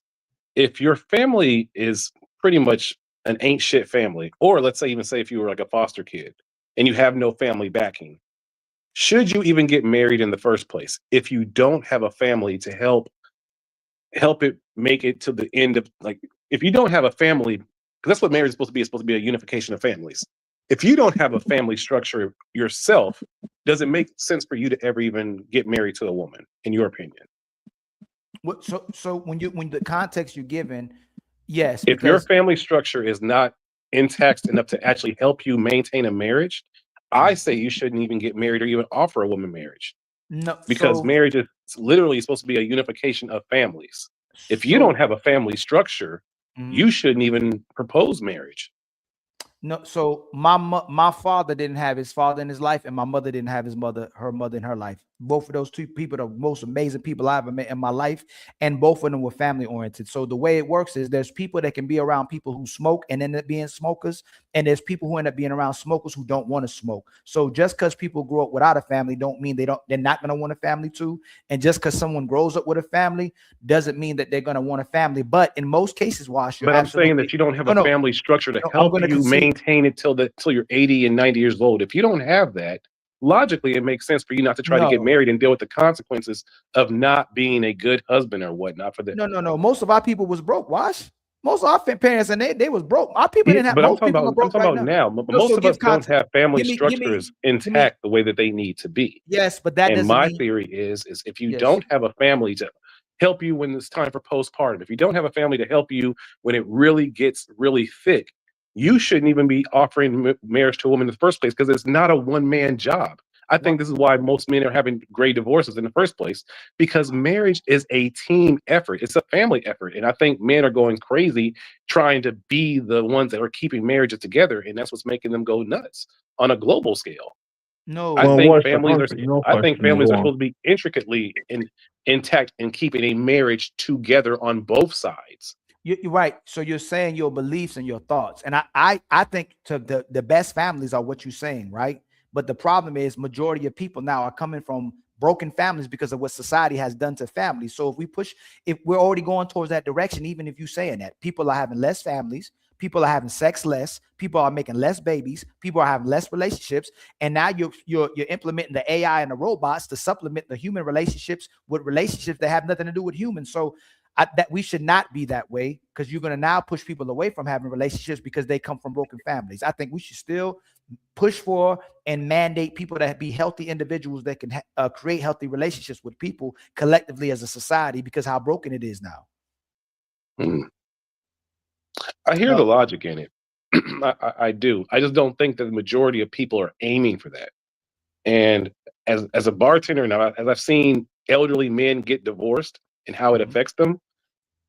S2: if your family is pretty much an ain't shit family, or let's say if you were like a foster kid and you have no family backing, should you even get married in the first place if you don't have a family to help it make it to the end of, like, if you don't have a family, because that's what marriage is supposed to be. It's supposed to be a unification of families. If you don't have a family structure yourself, does it make sense for you to ever even get married to a woman, in your opinion?
S5: So when the context you're given, yes.
S2: If your family structure is not intact enough to actually help you maintain a marriage, I say you shouldn't even get married or even offer a woman marriage.
S5: No,
S2: because marriage is literally supposed to be a unification of families. If you don't have a family structure, you shouldn't even propose marriage.
S5: No, so my father didn't have his father in his life, and my mother didn't have her mother in her life. Both of those two people are the most amazing people I ever met in my life, and both of them were family oriented. So the way it works is there's people that can be around people who smoke and end up being smokers, and there's people who end up being around smokers who don't want to smoke. So just because people grow up without a family don't mean they're not going to want a family too. And just because someone grows up with a family doesn't mean that they're going to want a family. But in most cases, Wash,
S2: but I'm saying that you don't have a family structure to help you maintain it till you're 80 and 90 years old. If you don't have that, logically, it makes sense for you not to try to get married and deal with the consequences of not being a good husband or whatnot for them.
S5: No. Most of our people was broke. Wash. Most of our parents and they was broke. Our people didn't have.
S2: But
S5: most
S2: I'm
S5: people
S2: talking about now. Most of us don't have family structures intact the way that they need to be.
S5: Yes, but that doesn't
S2: my
S5: mean.
S2: Theory is if you don't have a family to help you when it's time for postpartum, if you don't have a family to help you when it really gets really thick, you shouldn't even be offering marriage to a woman in the first place, because it's not a one-man job. I think this is why most men are having great divorces in the first place, because marriage is a team effort. It's a family effort. And I think men are going crazy trying to be the ones that are keeping marriages together. And that's what's making them go nuts on a global scale.
S5: No,
S2: I think families are supposed to be intricately intact and keeping a marriage together on both sides.
S5: You're right. So you're saying your beliefs and your thoughts. And I think the best families are what you're saying, right? But the problem is majority of people now are coming from broken families because of what society has done to families. So if we're already going towards that direction, even if you're saying that, people are having less families, people are having sex less, people are making less babies, people are having less relationships, and now you're implementing the AI and the robots to supplement the human relationships with relationships that have nothing to do with humans. So that we should not be that way, because you're going to now push people away from having relationships because they come from broken families. I think we should still push for and mandate people to be healthy individuals that can create healthy relationships with people collectively as a society, because how broken it is now.
S2: I hear the logic in it. I do. I just don't think that the majority of people are aiming for that. And as a bartender now, as I've seen elderly men get divorced and how it affects them,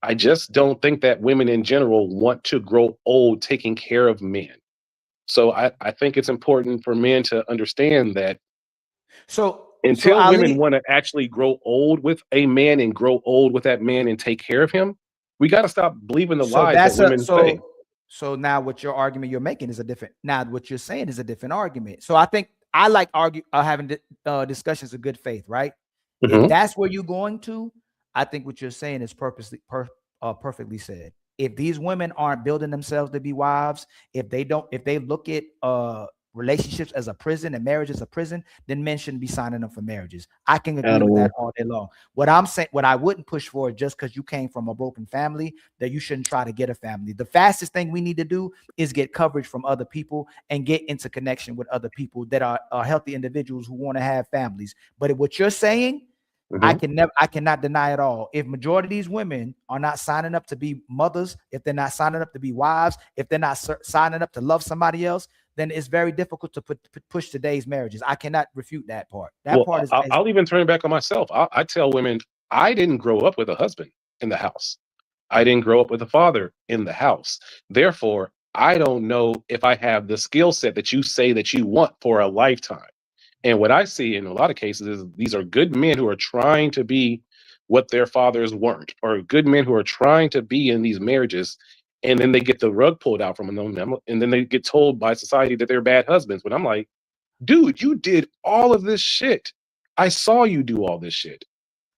S2: I just don't think that women in general want to grow old taking care of men. So I think it's important for men to understand that.
S5: So
S2: until women want to actually grow old with a man and grow old with that man and take care of him, we got to stop believing the lies that women say.
S5: So now what your argument you're making is what you're saying is a different argument. So I think I like having discussions of good faith, right? If that's where you're going to, I think what you're saying is perfectly said. If these women aren't building themselves to be wives, if they look at relationships as a prison and marriage as a prison, then men shouldn't be signing up for marriages. I can agree with that all day long. What I'm saying, what I wouldn't push for is just because you came from a broken family that you shouldn't try to get a family. The fastest thing we need to do is get coverage from other people and get into connection with other people that are healthy individuals who want to have families. But what you're saying, I cannot deny it all. If majority of these women are not signing up to be mothers, if they're not signing up to be wives, if they're not signing up to love somebody else, then it's very difficult to push today's marriages. I cannot refute that part. That part is.
S2: I'll even turn it back on myself. I tell women, I didn't grow up with a husband in the house. I didn't grow up with a father in the house. Therefore, I don't know if I have the skill set that you say that you want for a lifetime. And what I see in a lot of cases is these are good men who are trying to be what their fathers weren't, or good men who are trying to be in these marriages, and then they get the rug pulled out from them, and then they get told by society that they're bad husbands. But I'm like, dude, you did all of this shit. I saw you do all this shit.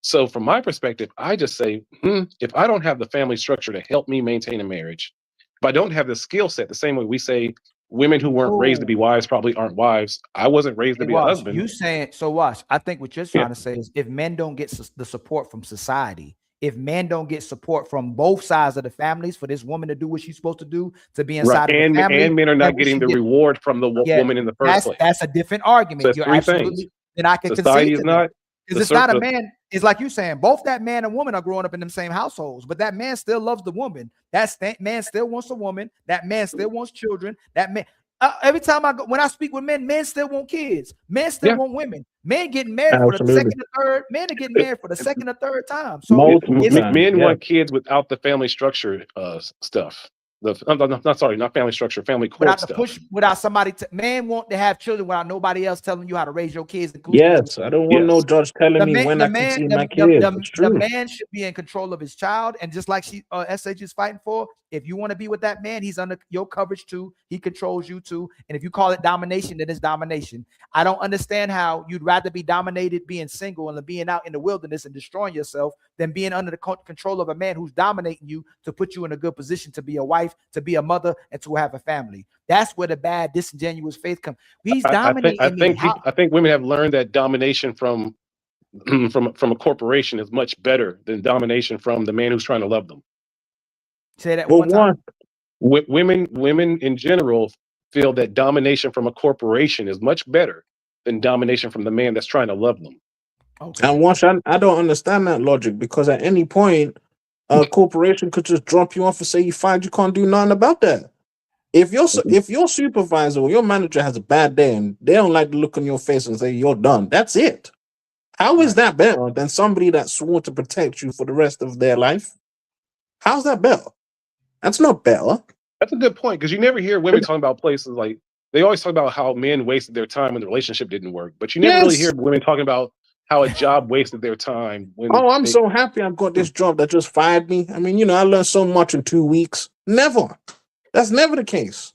S2: So from my perspective, I just say, if I don't have the family structure to help me maintain a marriage, if I don't have the skill set, the same way we say women who weren't raised to be wives probably aren't wives. I wasn't raised to be a husband.
S5: You saying, so watch, I think what you're trying to say is if men don't get the support from society, if men don't get support from both sides of the families for this woman to do what she's supposed to do, to be inside of the family.
S2: And men are not getting the reward from the woman in the first place.
S5: That's a different argument.
S2: So you're absolutely,
S5: then I can
S2: society
S5: concede
S2: is not.
S5: Because it's not a man. It's like you saying, both that man and woman are growing up in them same households, but that man still loves the woman. That man still wants a woman. That man still wants children. That man. Every time I go, when I speak with men, men still want kids. Men still want women. Men getting married for the second or third. Men are getting married for the second or third time. So
S2: men want kids without the family structure stuff. Not family structure, family court
S5: without
S2: stuff.
S5: the push, without somebody. Man want to have children without nobody else telling you how to raise your kids.
S1: Yes, I don't want no judge telling me when I can see my kids.
S5: The man should be in control of his child, and just like SH is fighting for, if you want to be with that man, he's under your coverage too. He controls you too. And if you call it domination, then it's domination. I don't understand how you'd rather be dominated being single and being out in the wilderness and destroying yourself than being under the control of a man who's dominating you to put you in a good position to be a wife, to be a mother, and to have a family. That's where the bad, disingenuous faith comes. He's dominating.
S2: I think women have learned that domination from a corporation is much better than domination from the man who's trying to love them.
S5: Say that one time.
S2: Women in general feel that domination from a corporation is much better than domination from the man that's trying to love them.
S1: Okay. And once I don't understand that logic, because at any point a corporation could just drop you off and say you fired, you can't do nothing about that. If your supervisor or your manager has a bad day and they don't like the look on your face and say you're done, that's it. How is that better than somebody that swore to protect you for the rest of their life? How's that better? That's not better.
S2: That's a good point, because you never hear women talking about places like, they always talk about how men wasted their time when the relationship didn't work, but you never really hear women talking about how a job wasted their time.
S1: I'm so happy I've got this job that just fired me. I mean, I learned so much in 2 weeks. Never. That's never the case.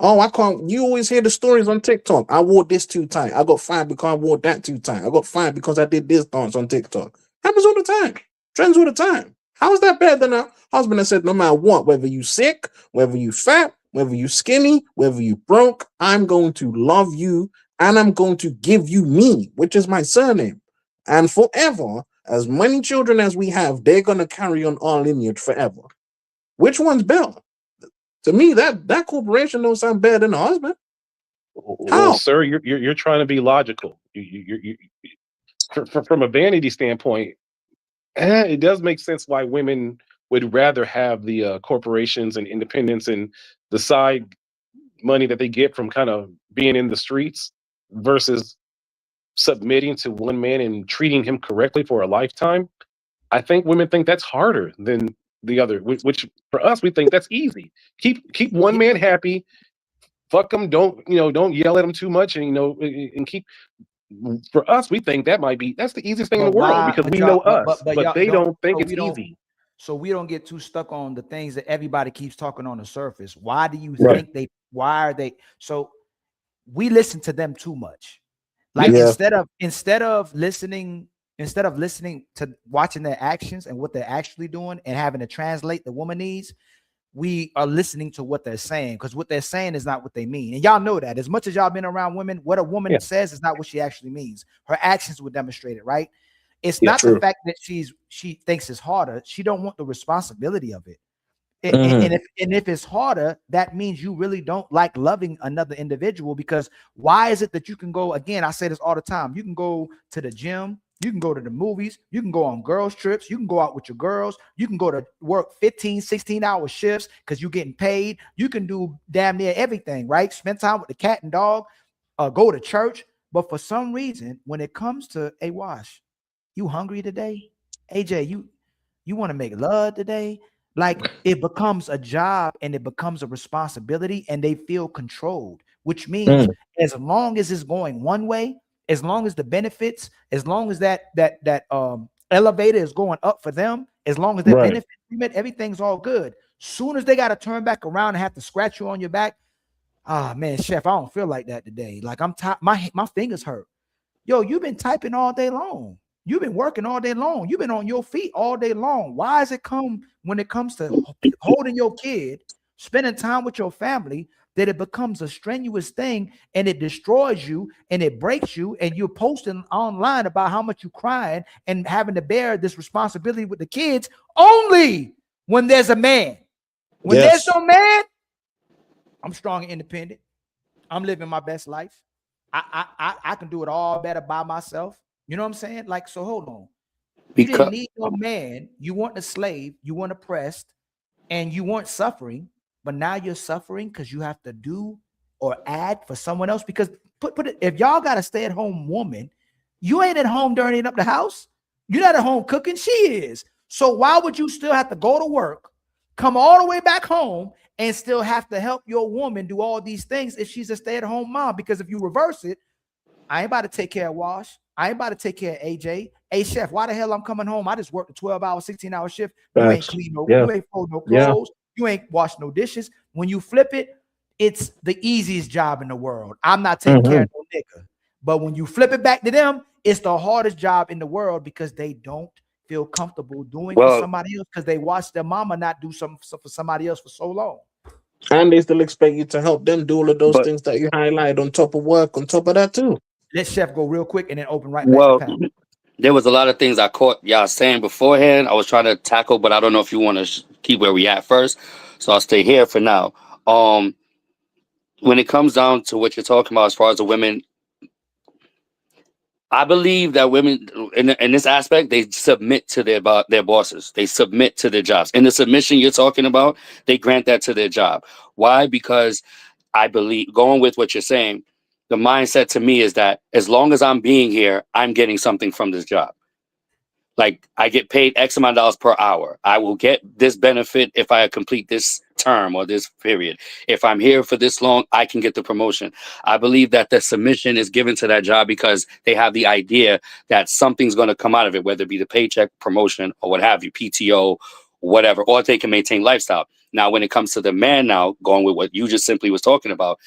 S1: Oh, I can't. You always hear the stories on TikTok. I wore this too tight. I got fired because I wore that too tight. I got fired because I did this dance on TikTok. Happens all the time. Trends all the time. How is that better than a husband that said, no matter what, whether you sick, whether you fat, whether you skinny, whether you broke, I'm going to love you and I'm going to give you me, which is my surname. And forever, as many children as we have, they're going to carry on our lineage forever. Which one's better? To me, that corporation don't sound better than a husband.
S2: Well, sir, you're trying to be logical. From a vanity standpoint, it does make sense why women would rather have the corporations and independence and the side money that they get from kind of being in the streets versus submitting to one man and treating him correctly for a lifetime. I think women think that's harder than the other, which for us, we think that's easy. Keep one man happy, fuck him, don't yell at him too much, and and keep. For us, we think that's the easiest thing in the world because we know us, but they don't think it's easy.
S5: So we don't get too stuck on the things that everybody keeps talking on the surface. Why do you think why are they? So we listen to them too much. Like instead of listening to watching their actions and what they're actually doing and having to translate the woman needs, we are listening to what they're saying, because what they're saying is not what they mean. And y'all know that. As much as y'all been around women, what a woman says is not what she actually means. Her actions would demonstrate it, right? It's not the fact that she thinks it's harder. She don't want the responsibility of it. And if it's harder, that means you really don't like loving another individual, because why is it that you can go, again, I say this all the time, you can go to the gym, You can go to the movies. You can go on girls trips. You can go out with your girls. You can go to work 15, 16-hour shifts because you're getting paid. You can do damn near everything, right? Spend time with the cat and dog, go to church. But for some reason, when it comes to, hey, Wash, you hungry today? AJ, you want to make love today? Like, it becomes a job and it becomes a responsibility, and they feel controlled, which means as long as it's going one way, as long as the benefits, as long as that elevator is going up for them, as long as the benefit, everything's all good. Soon as they got to turn back around and have to scratch you on your back, man, Chef, I don't feel like that today. Like, I'm tired, my fingers hurt. Yo, you've been typing all day long. You've been working all day long. You've been on your feet all day long. Why does it come when it comes to holding your kid, spending time with your family, that it becomes a strenuous thing and it destroys you and it breaks you, and you're posting online about how much you're crying and having to bear this responsibility with the kids only when there's a man. When there's no man, I'm strong and independent. I'm living my best life. I can do it all better by myself. You know what I'm saying? Like, so hold on. You didn't need no man. You weren't a slave. You weren't oppressed, and you weren't suffering. But now you're suffering because you have to do or add for someone else. Because put it, if y'all got a stay-at-home woman, you ain't at home dirtying up the house. You're not at home cooking. She is. So why would you still have to go to work, come all the way back home, and still have to help your woman do all these things if she's a stay-at-home mom? Because if you reverse it, I ain't about to take care of Wash. I ain't about to take care of AJ. Hey, Chef, why the hell I'm coming home? I just worked a 12-hour, 16-hour shift. You ain't clean no, you ain't fold no clothes. You ain't wash no dishes. When you flip it, it's the easiest job in the world. I'm not taking care of no nigga. But when you flip it back to them, it's the hardest job in the world because they don't feel comfortable doing for somebody else because they watch their mama not do something for somebody else for so long.
S1: And they still expect you to help them do all of those things that you highlight on top of work, on top of that too.
S5: Let Chef go real quick and then open right back to the panel.
S3: There was a lot of things I caught y'all saying beforehand. I was trying to tackle, but I don't know if you want to keep where we at first. So I'll stay here for now. When it comes down to what you're talking about as far as the women, I believe that women in this aspect, they submit to their bosses. They submit to their jobs. In the submission you're talking about, they grant that to their job. Why? Because I believe, going with what you're saying, the mindset to me is that as long as I'm being here, I'm getting something from this job. Like, I get paid X amount of dollars per hour. I will get this benefit if I complete this term or this period. If I'm here for this long, I can get the promotion. I believe that the submission is given to that job because they have the idea that something's going to come out of it, whether it be the paycheck, promotion, or what have you, PTO, whatever, or they can maintain lifestyle. Now, when it comes to the man now, going with what you just simply was talking about,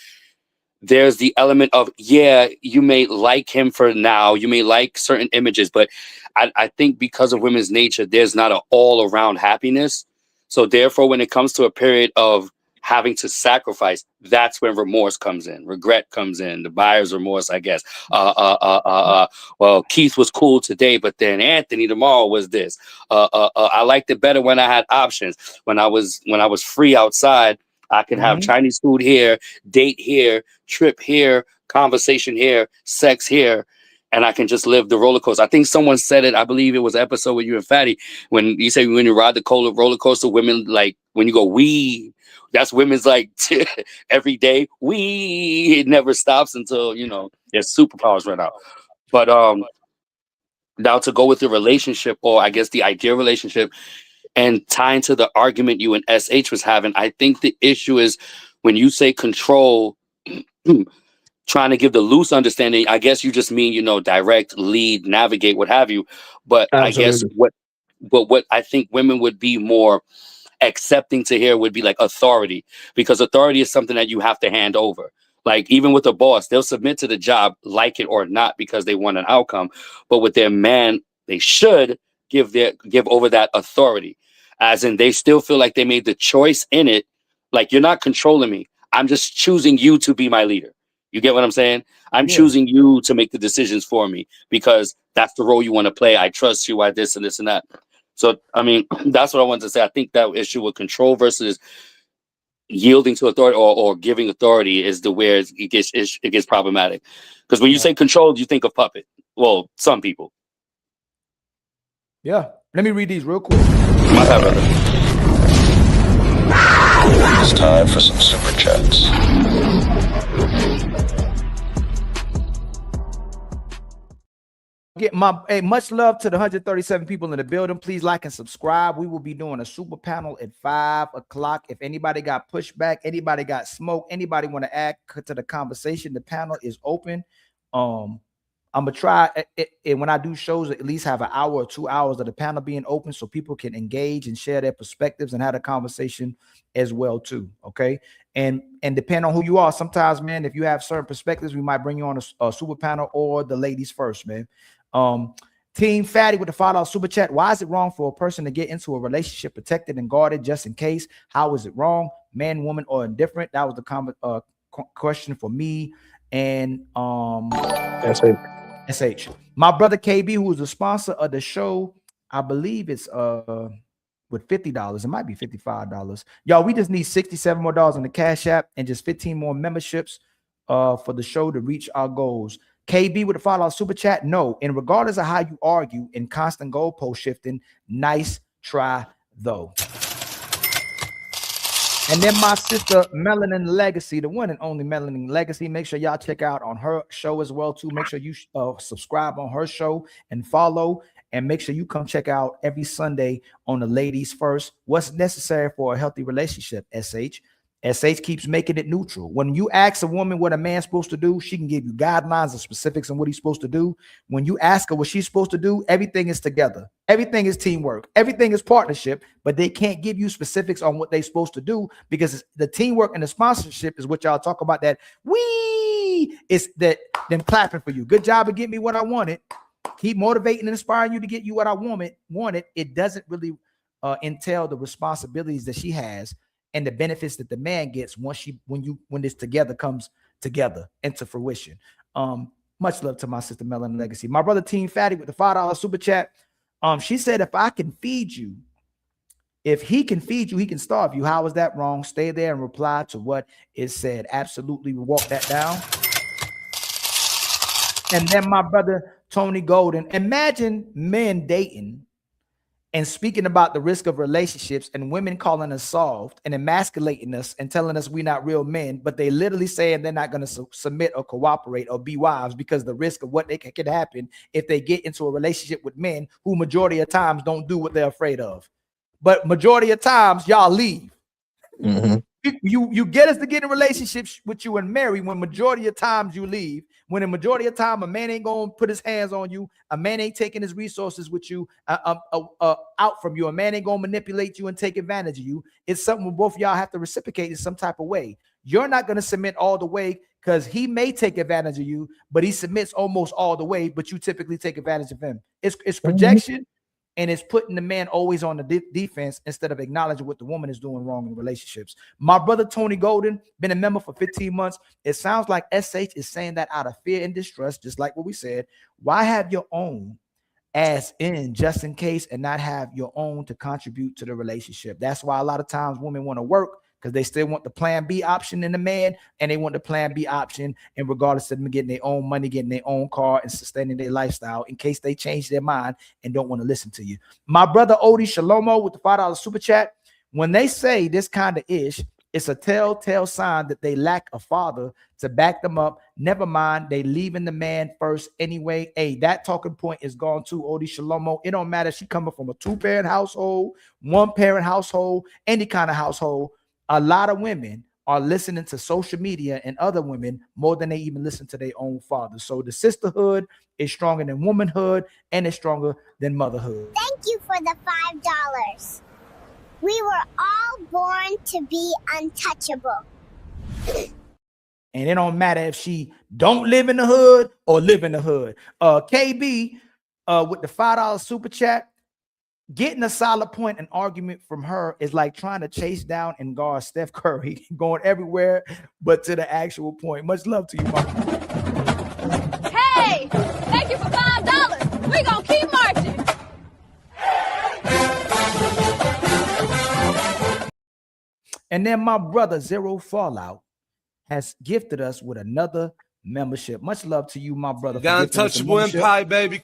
S3: there's the element of, yeah, you may like him for now, you may like certain images, but I think because of women's nature, there's not an all-around happiness. So therefore, when it comes to a period of having to sacrifice, that's when remorse comes in, regret comes in, the buyer's remorse, I guess. Well, Keith was cool today, but then Anthony tomorrow was this. I liked it better when I had options. When I was free outside, I could have Chinese food here, date here, trip here, conversation here, sex here, and I can just live the roller coaster. I think someone said it, I believe it was an episode with you and Fatty, when you say when you ride the roller coaster, women, like, when you go, we, that's women's, like, every day, it never stops until, you know, their superpowers run out. But now to go with the relationship, or I guess the ideal relationship, and tying to the argument you and SH was having, I think the issue is when you say control, trying to give the loose understanding, I guess you just mean, you know, direct, lead, navigate, what have you. But absolutely. I guess what I think women would be more accepting to hear would be like authority, because authority is something that you have to hand over. Like, even with a boss, they'll submit to the job, like it or not, because they want an outcome. But with their man, they should give over that authority, as in they still feel like they made the choice in it. Like, you're not controlling me. I'm just choosing you to be my leader. You get what I'm saying? I'm choosing you to make the decisions for me because that's the role you want to play. I trust you. I this and this and that. So, I mean, that's what I wanted to say. I think that issue with control versus yielding to authority or giving authority is the where it gets problematic. Because when you say control, you think of puppet. Well, some people.
S5: Yeah. Let me read these real quick.
S3: My bad, brother.
S13: It's time for some super chats.
S5: Get my much love to the 137 people in the building. Please like and subscribe. We will be doing a super panel at 5 o'clock. If anybody got pushback, anybody got smoke, anybody want to add to the conversation, the panel is open. I'm gonna try it, and when I do shows, at least have an hour or 2 hours of the panel being open so people can engage and share their perspectives and have a conversation as well too. Okay, and depending on who you are, sometimes, man, if you have certain perspectives, we might bring you on a super panel or the ladies first, man. Team Fatty with the $5 super chat. Why is it wrong for a person to get into a relationship protected and guarded just in case? How is it wrong? Man, woman, or indifferent? That was the question for me. And SH. My brother KB, who is the sponsor of the show, I believe it's with $50. It might be $55. Y'all, we just need $67 more on the Cash App and just 15 more memberships for the show to reach our goals. KB with the $5 super chat. No, and regardless of how you argue in constant goalpost shifting, nice try though. And then my sister Melanin Legacy, the one and only Melanin Legacy. Make sure y'all check out on her show as well too. Make sure you subscribe on her show and follow, and make sure you come check out every Sunday on the Ladies First. What's necessary for a healthy relationship? SH keeps making it neutral. When you ask a woman what a man's supposed to do, she can give you guidelines and specifics on what he's supposed to do. When you ask her what she's supposed to do, everything is together. Everything is teamwork. Everything is partnership, but they can't give you specifics on what they're supposed to do because the teamwork and the sponsorship is what y'all talk about. That it's that them clapping for you. Good job of getting me what I wanted. Keep motivating and inspiring you to get you what I wanted. It doesn't really entail the responsibilities that she has and the benefits that the man gets when this together comes together into fruition. Much love to my sister Melanin Legacy. My brother Team Fatty with the $5 super chat. She said, if I can feed you, if he can feed you, he can starve you. How is that wrong? Stay there and reply to what is said. Absolutely, we walk that down. And then my brother Tony Golden. Imagine men dating and speaking about the risk of relationships and women calling us soft and emasculating us and telling us we're not real men, but they literally saying they're not going to submit or cooperate or be wives because the risk of what could happen if they get into a relationship with men who majority of times don't do what they're afraid of. But majority of times y'all leave.
S1: Mm-hmm.
S5: You get us to get in relationships with you and marry when majority of times you leave. When the majority of time a man ain't gonna put his hands on you, a man ain't taking his resources with you out from you, a man ain't gonna manipulate you and take advantage of you. It's something both of y'all have to reciprocate in some type of way. You're not gonna submit all the way because he may take advantage of you, but he submits almost all the way, but you typically take advantage of him. It's projection. And it's putting the man always on the defense instead of acknowledging what the woman is doing wrong in relationships. My brother Tony Golden, been a member for 15 months. It sounds like SH is saying that out of fear and distrust, just like what we said. Why have your own as in just in case and not have your own to contribute to the relationship? That's why a lot of times women want to work because they still want the plan B option in the man, and they want the plan B option, and regardless of them getting their own money, getting their own car, and sustaining their lifestyle in case they change their mind and don't want to listen to you. My brother Odie Shalomo with the $5 super chat. When they say this kind of ish, it's a telltale sign that they lack a father to back them up. Never mind, they leaving the man first anyway. Hey, that talking point is gone too, Odie Shalomo. It don't matter. She coming from a 2-parent household, 1-parent household, any kind of household. A lot of women are listening to social media and other women more than they even listen to their own father. So the sisterhood is stronger than womanhood, and it's stronger than motherhood.
S18: Thank you for the $5. We were all born to be untouchable.
S5: And it don't matter if she don't live in the hood or live in the hood. KB with the $5 super chat. Getting a solid point and argument from her is like trying to chase down and guard Steph Curry, going everywhere but to the actual point. Much love to you, Mom.
S17: Hey, thank you for $5. We gonna keep marching.
S5: And then my brother Zero Fallout has gifted us with another membership. Much love to you, my brother.
S14: The Untouchable Empire, baby.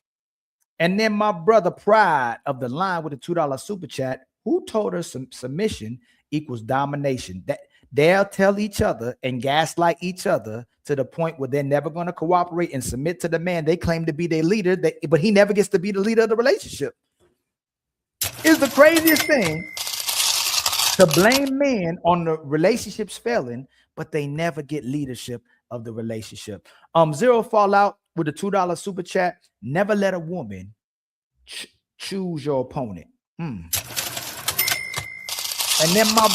S5: And then my brother Pride of the line with the $2 super chat, who told us submission equals domination. That they'll tell each other and gaslight each other to the point where they're never going to cooperate and submit to the man they claim to be their leader, but he never gets to be the leader of the relationship. It's the craziest thing to blame men on the relationships failing, but they never get leadership of the relationship. Zero Fallout with the $2 super chat. Never let a woman choose your opponent. And then my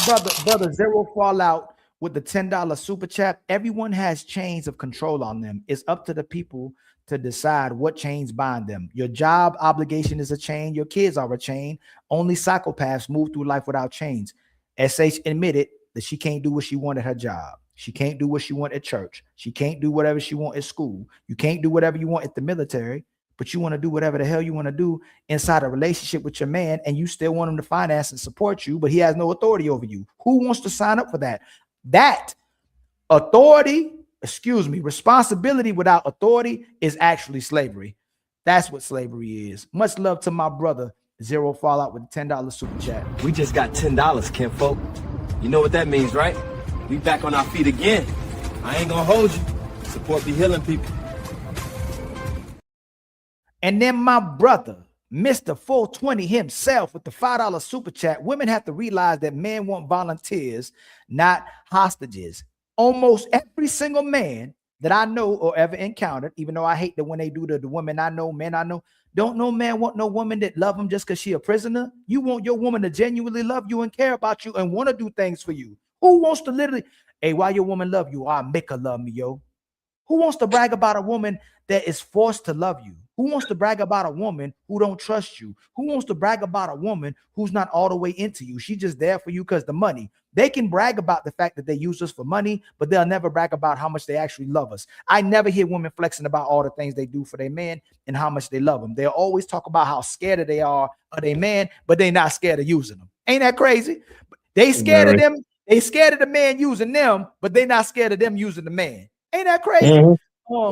S5: brother Zero Fallout with the $10 super chat. Everyone has chains of control on them. It's up to the people to decide what chains bind them. Your job obligation is a chain. Your kids are a chain. Only psychopaths move through life without chains. SH admitted that she can't do what she wanted at her job. She can't do what she want at church. She can't do whatever she want at school. You can't do whatever you want at the military, but you want to do whatever the hell you want to do inside a relationship with your man, and you still want him to finance and support you, but he has no authority over you. Who wants to sign up for that? That responsibility without authority is actually slavery. That's what slavery is. Much love to my brother Zero Fallout with the $10 super chat.
S16: We just got $10, kinfolk. You know what that means, right? We back on our feet again. I ain't gonna hold you. Support the healing people.
S5: And then my brother, Mr. 420 himself with the $5 super chat. Women have to realize that men want volunteers, not hostages. Almost every single man that I know or ever encountered, even though I hate that when they do the women I know, men I know, don't no man want no woman that love him just because she a prisoner. You want your woman to genuinely love you and care about you and want to do things for you. Who wants to literally, hey, why your woman love you? I'll make her love me, yo. Who wants to brag about a woman that is forced to love you? Who wants to brag about a woman who don't trust you? Who wants to brag about a woman who's not all the way into you? She's just there for you because the money. They can brag about the fact that they use us for money, but they'll never brag about how much they actually love us. I never hear women flexing about all the things they do for their man and how much they love them. They'll always talk about how scared they are of their man, but they're not scared of using them. Ain't that crazy? They scared of them. They scared of the man using them, but they're not scared of them using the man. Ain't that crazy?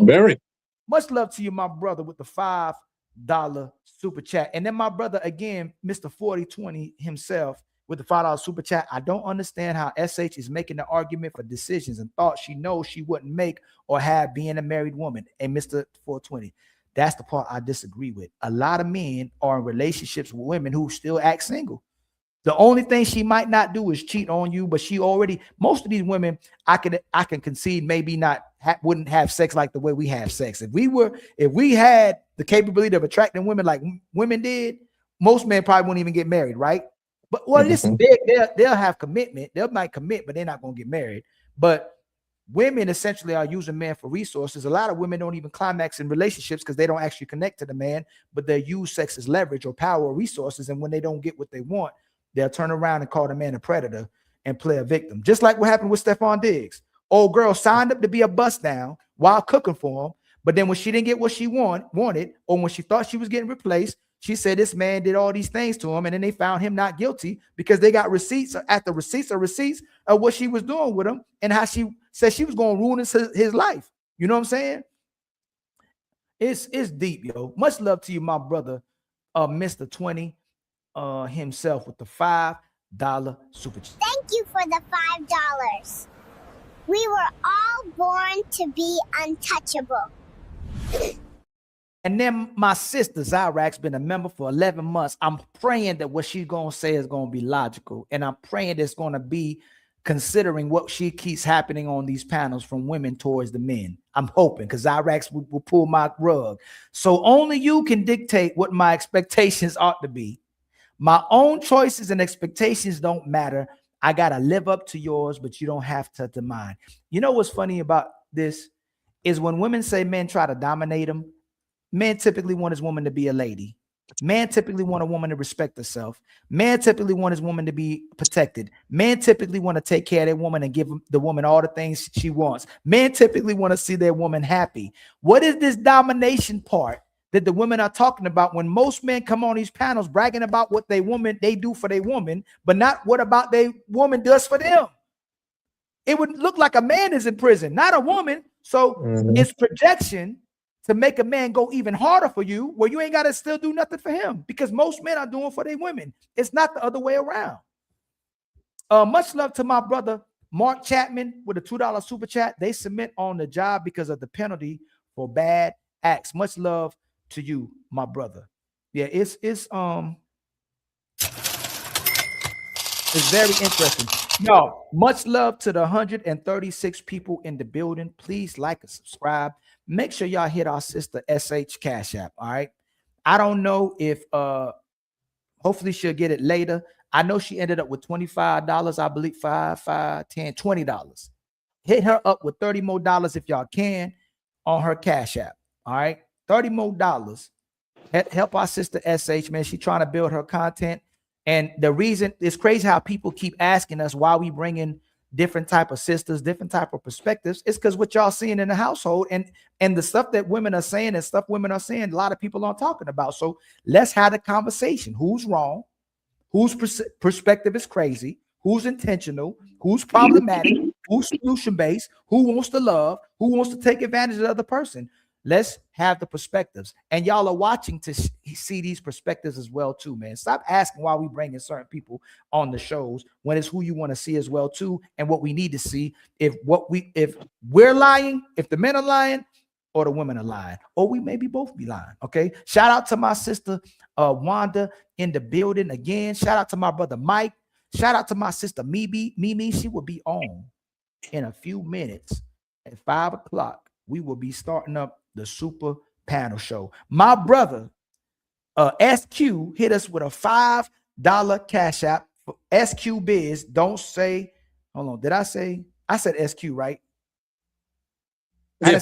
S1: Very.
S5: Much love to you, my brother, with the $5 super chat. And then my brother, again, Mr. 4020 himself with the $5 super chat. I don't understand how SH is making the argument for decisions and thoughts she knows she wouldn't make or have being a married woman. And Mr. 420, that's the part I disagree with. A lot of men are in relationships with women who still act single. The only thing she might not do is cheat on you, but she already, most of these women, I can concede maybe not wouldn't have sex like the way we have sex. If we had the capability of attracting women like women did, most men probably wouldn't even get married, right? But well, listen, they'll have commitment. They might commit, but they're not going to get married. But women essentially are using men for resources. A lot of women don't even climax in relationships because they don't actually connect to the man, but they use sex as leverage or power or resources. And when they don't get what they want, they'll turn around and call the man a predator and play a victim. Just like what happened with Stephon Diggs. Old girl signed up to be a bust down while cooking for him. But then when she didn't get what she wanted, or when she thought she was getting replaced, she said this man did all these things to him. And then they found him not guilty because they got receipts after receipts of what she was doing with him and how she said she was going to ruin his life. You know what I'm saying? It's deep, yo. Much love to you, my brother, Mr. 20. Himself with the $5 super chat.
S18: Thank you for the $5. We were all born to be untouchable.
S5: And then my sister Zyrax's been a member for 11 months. I'm praying that what she's going to say is going to be logical. And I'm praying it's going to be considering what she keeps happening on these panels from women towards the men. I'm hoping because Zyrax will pull my rug. So only you can dictate what my expectations ought to be. My own choices and expectations don't matter. I got to live up to yours, but you don't have to mine. You know what's funny about this is when women say men try to dominate them, men typically want his woman to be a lady. Men typically want a woman to respect herself. Men typically want his woman to be protected. Men typically want to take care of their woman and give the woman all the things she wants. Men typically want to see their woman happy. What is this domination part that the women are talking about when most men come on these panels bragging about what they do for their woman, but not what about their woman does for them? It would look like a man is in prison, not a woman. So it's projection to make a man go even harder for you, where you ain't got to still do nothing for him, because most men are doing for their women. It's not the other way around. Much love to my brother Mark Chapman with a $2 super chat. They submit on the job because of the penalty for bad acts. Much love to you, my brother. Yeah, it's very interesting. Y'all, much love to the 136 people in the building. Please like and subscribe. Make sure y'all hit our sister SH Cash App. All right. I don't know if hopefully she'll get it later. I know she ended up with $25, I believe, $5, $10, $20. Hit her up with $30 more if y'all can on her Cash App. All right. $30 more. Help our sister SH, man. She's trying to build her content. And the reason, it's crazy how people keep asking us why we bring in different type of sisters, different type of perspectives. It's because what y'all seeing in the household and the stuff that women are saying and stuff women are saying, a lot of people aren't talking about. So let's have the conversation. Who's wrong? Whose perspective is crazy? Who's intentional? Who's problematic? Who's solution-based? Who wants to love? Who wants to take advantage of the other person? Let's have the perspectives. And y'all are watching to see these perspectives as well, too, man. Stop asking why we bring in certain people on the shows when it's who you want to see as well, too, and what we need to see. If we're lying, if the men are lying, or the women are lying, or we maybe both be lying. Okay. Shout out to my sister Wanda in the building again. Shout out to my brother Mike. Shout out to my sister Mimi. She will be on in a few minutes at 5 o'clock. We will be starting up the super panel show. My brother SQ hit us with a $5 Cash App for SQ Biz. Don't say, hold on. Did I said SQ, right? Yeah.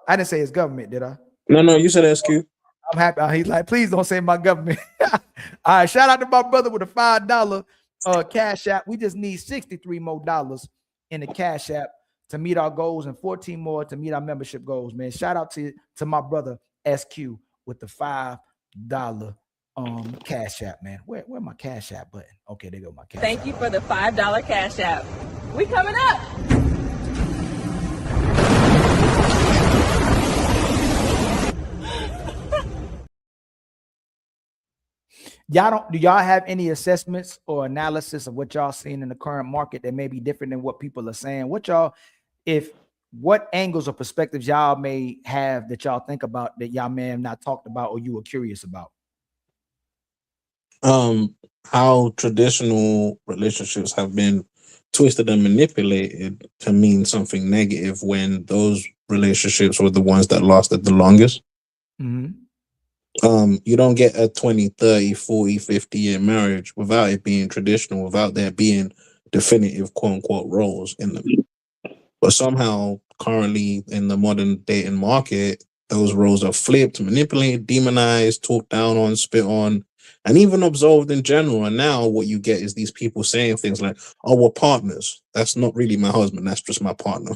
S5: I didn't say his government, did I?
S1: No, you said SQ.
S5: I'm happy. He's like, please don't say my government. All right, shout out to my brother with a $5 Cash App. We just need $63 more in the Cash App to meet our goals and 14 more to meet our membership goals, man. Shout out to my brother SQ with the $5 Cash App, man. Where my Cash App button? Okay, there go my Cash
S20: Thank
S5: App.
S20: you for the $5 Cash App. We coming up.
S5: Do y'all have any assessments or analysis of what y'all seeing in the current market that may be different than what people are saying? What angles or perspectives y'all may have that y'all think about that y'all may have not talked about or you were curious about?
S1: How traditional relationships have been twisted and manipulated to mean something negative when those relationships were the ones that lasted the longest.
S5: Mm-hmm.
S1: You don't get a 20, 30, 40, 50-year marriage without it being traditional, without there being definitive quote-unquote roles in them. But somehow, currently in the modern dating market, those roles are flipped, manipulated, demonized, talked down on, spit on, and even absolved in general. And now what you get is these people saying things like, oh, we're partners. That's not really my husband. That's just my partner.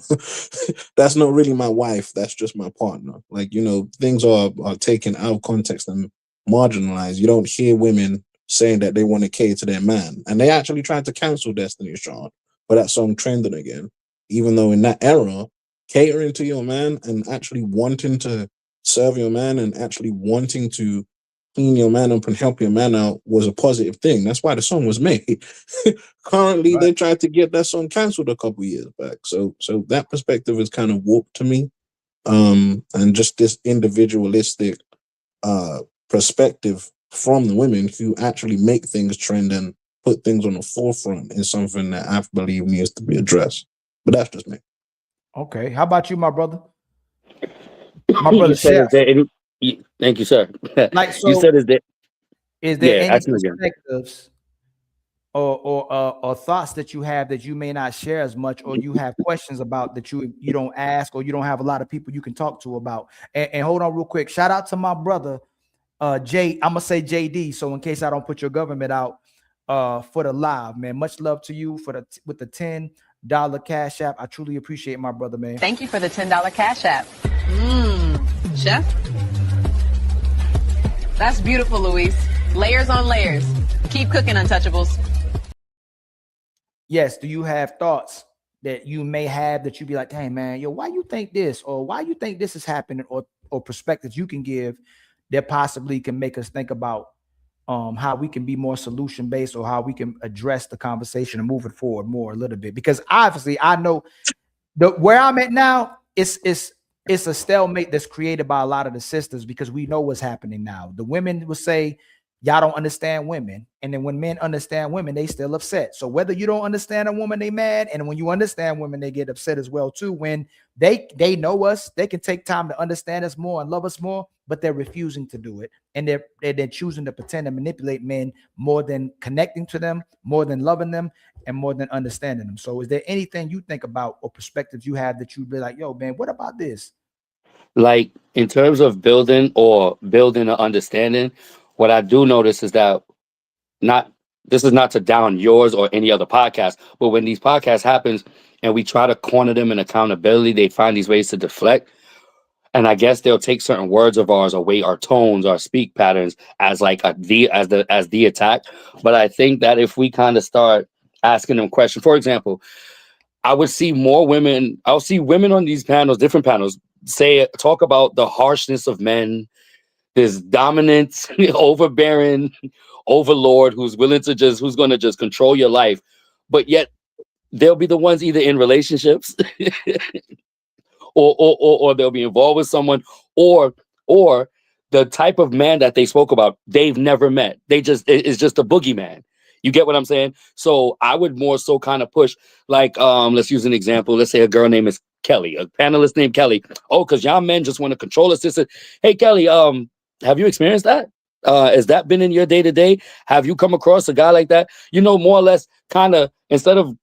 S1: That's not really my wife. That's just my partner. Like, things are taken out of context and marginalized. You don't hear women saying that they want to cater to their man. And they actually tried to cancel Destiny's Child for that song trending again. Even though in that era, catering to your man and actually wanting to serve your man and actually wanting to clean your man up and help your man out was a positive thing. That's why the song was made. Currently, They tried to get that song canceled a couple years back. So that perspective is kind of warped to me. And just this individualistic perspective from the women who actually make things trend and put things on the forefront is something that I believe needs to be addressed. But that's just me.
S5: Okay. How about you, my brother? My brother Chef.
S3: Thank you, sir.
S5: Like, so
S3: you said, is
S5: there any perspectives or thoughts that you have that you may not share as much, or you have questions about that you don't ask, or you don't have a lot of people you can talk to about? And hold on real quick. Shout out to my brother, Jay. I'm gonna say JD. So in case I don't put your government out for the live, man. Much love to you with the $10 Cash App. I truly appreciate my brother, man.
S20: Thank you for the $10 Cash App. Chef. That's beautiful, Luis. Layers on layers. Keep cooking, Untouchables.
S5: Yes. Do you have thoughts that you may have that you be like, hey, man, why you think this? Or why you think this is happening? Or or perspectives you can give that possibly can make us think about how we can be more solution based, or how we can address the conversation and move it forward more a little bit. Because obviously I know where I'm at now, it's a stalemate that's created by a lot of the sisters, because we know what's happening now. The women will say, y'all don't understand women. And then when men understand women, they still upset. So whether you don't understand a woman, they mad. And when you understand women, they get upset as well too. When they know us, they can take time to understand us more and love us more, but they're refusing to do it. And they're choosing to pretend and manipulate men more than connecting to them, more than loving them, and more than understanding them. So is there anything you think about or perspectives you have that you'd be like, yo, man, what about this?
S3: Like in terms of building an understanding, what I do notice is that this is not to down yours or any other podcast, but when these podcasts happens and we try to corner them in accountability, they find these ways to deflect. And I guess they'll take certain words of ours away, our tones, our speak patterns as like the attack. But I think that if we kind of start asking them questions, for example, I'll see women on these panels, different panels, talk about the harshness of men, this dominant, overbearing overlord who's going to just control your life. But yet they'll be the ones either in relationships or they'll be involved with someone, or the type of man that they spoke about, they've never met. It's just a boogeyman. You get what I'm saying? So I would more so kind of push, like, let's use an example. Let's say a girl name is Kelly, a panelist named Kelly. Oh, because y'all men just want to control us. Hey, Kelly, have you experienced that? Has that been in your day-to-day? Have you come across a guy like that? More or less kind of, instead of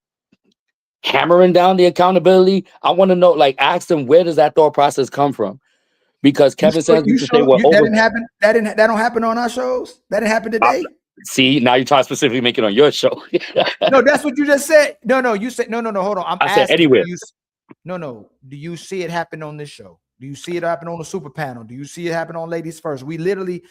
S3: hammering down the accountability, I want to know, like, ask them, where does that thought process come from? Because Kevin says
S5: that don't happen on our shows. That didn't happen today.
S3: See, now you're trying to specifically make it on your show.
S5: No, that's what you just said. No, you said no. Hold on.
S3: I said anywhere.
S5: Do you see it happen on this show? Do you see it happen on the super panel? Do you see it happen on Ladies First? We literally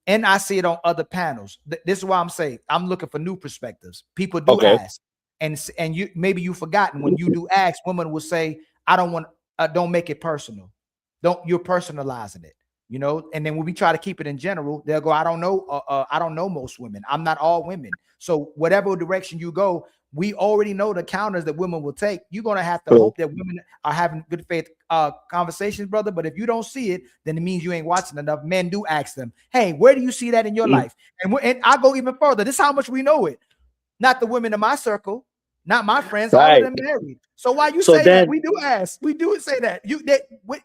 S5: and I see it on other panels. This is why I'm saying I'm looking for new perspectives. People do ask, and you maybe you've forgotten when you do ask, women will say, "I don't want. Don't make it personal. You're personalizing it." And then when we try to keep it in general, they'll go, I don't know most women. I'm not all women. So whatever direction you go, we already know the counters that women will take. You're going to have to hope that women are having good faith conversations, brother. But if you don't see it, then it means you ain't watching enough. Men do ask them, hey, where do you see that in your life? And I go even further. This is how much we know it. Not the women in my circle, not my friends, all of them married. So why you say that? We do ask. We do say that.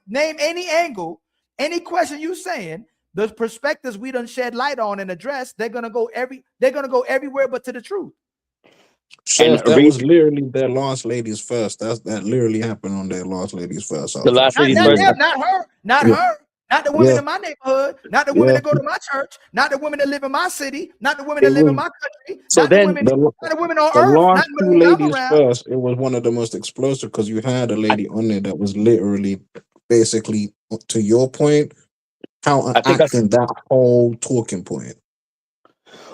S5: Name any angle. Any question you saying, the perspectives we done shed light on and address, they're gonna go everywhere but to the truth.
S1: Chef, that was literally their Lost Ladies First. That literally happened on their Lost Ladies First.
S3: The Lost Ladies First.
S5: Not her. Not the women in my neighborhood. Not the women that go to my church. Not the women that live in my city. Not the women that live in my country.
S3: So
S5: not
S3: then
S5: the women on
S1: the
S5: earth.
S1: Lost Two Ladies First. It was one of the most explosive because you had a lady on there that was literally basically, to your point, counteracting that whole talking point.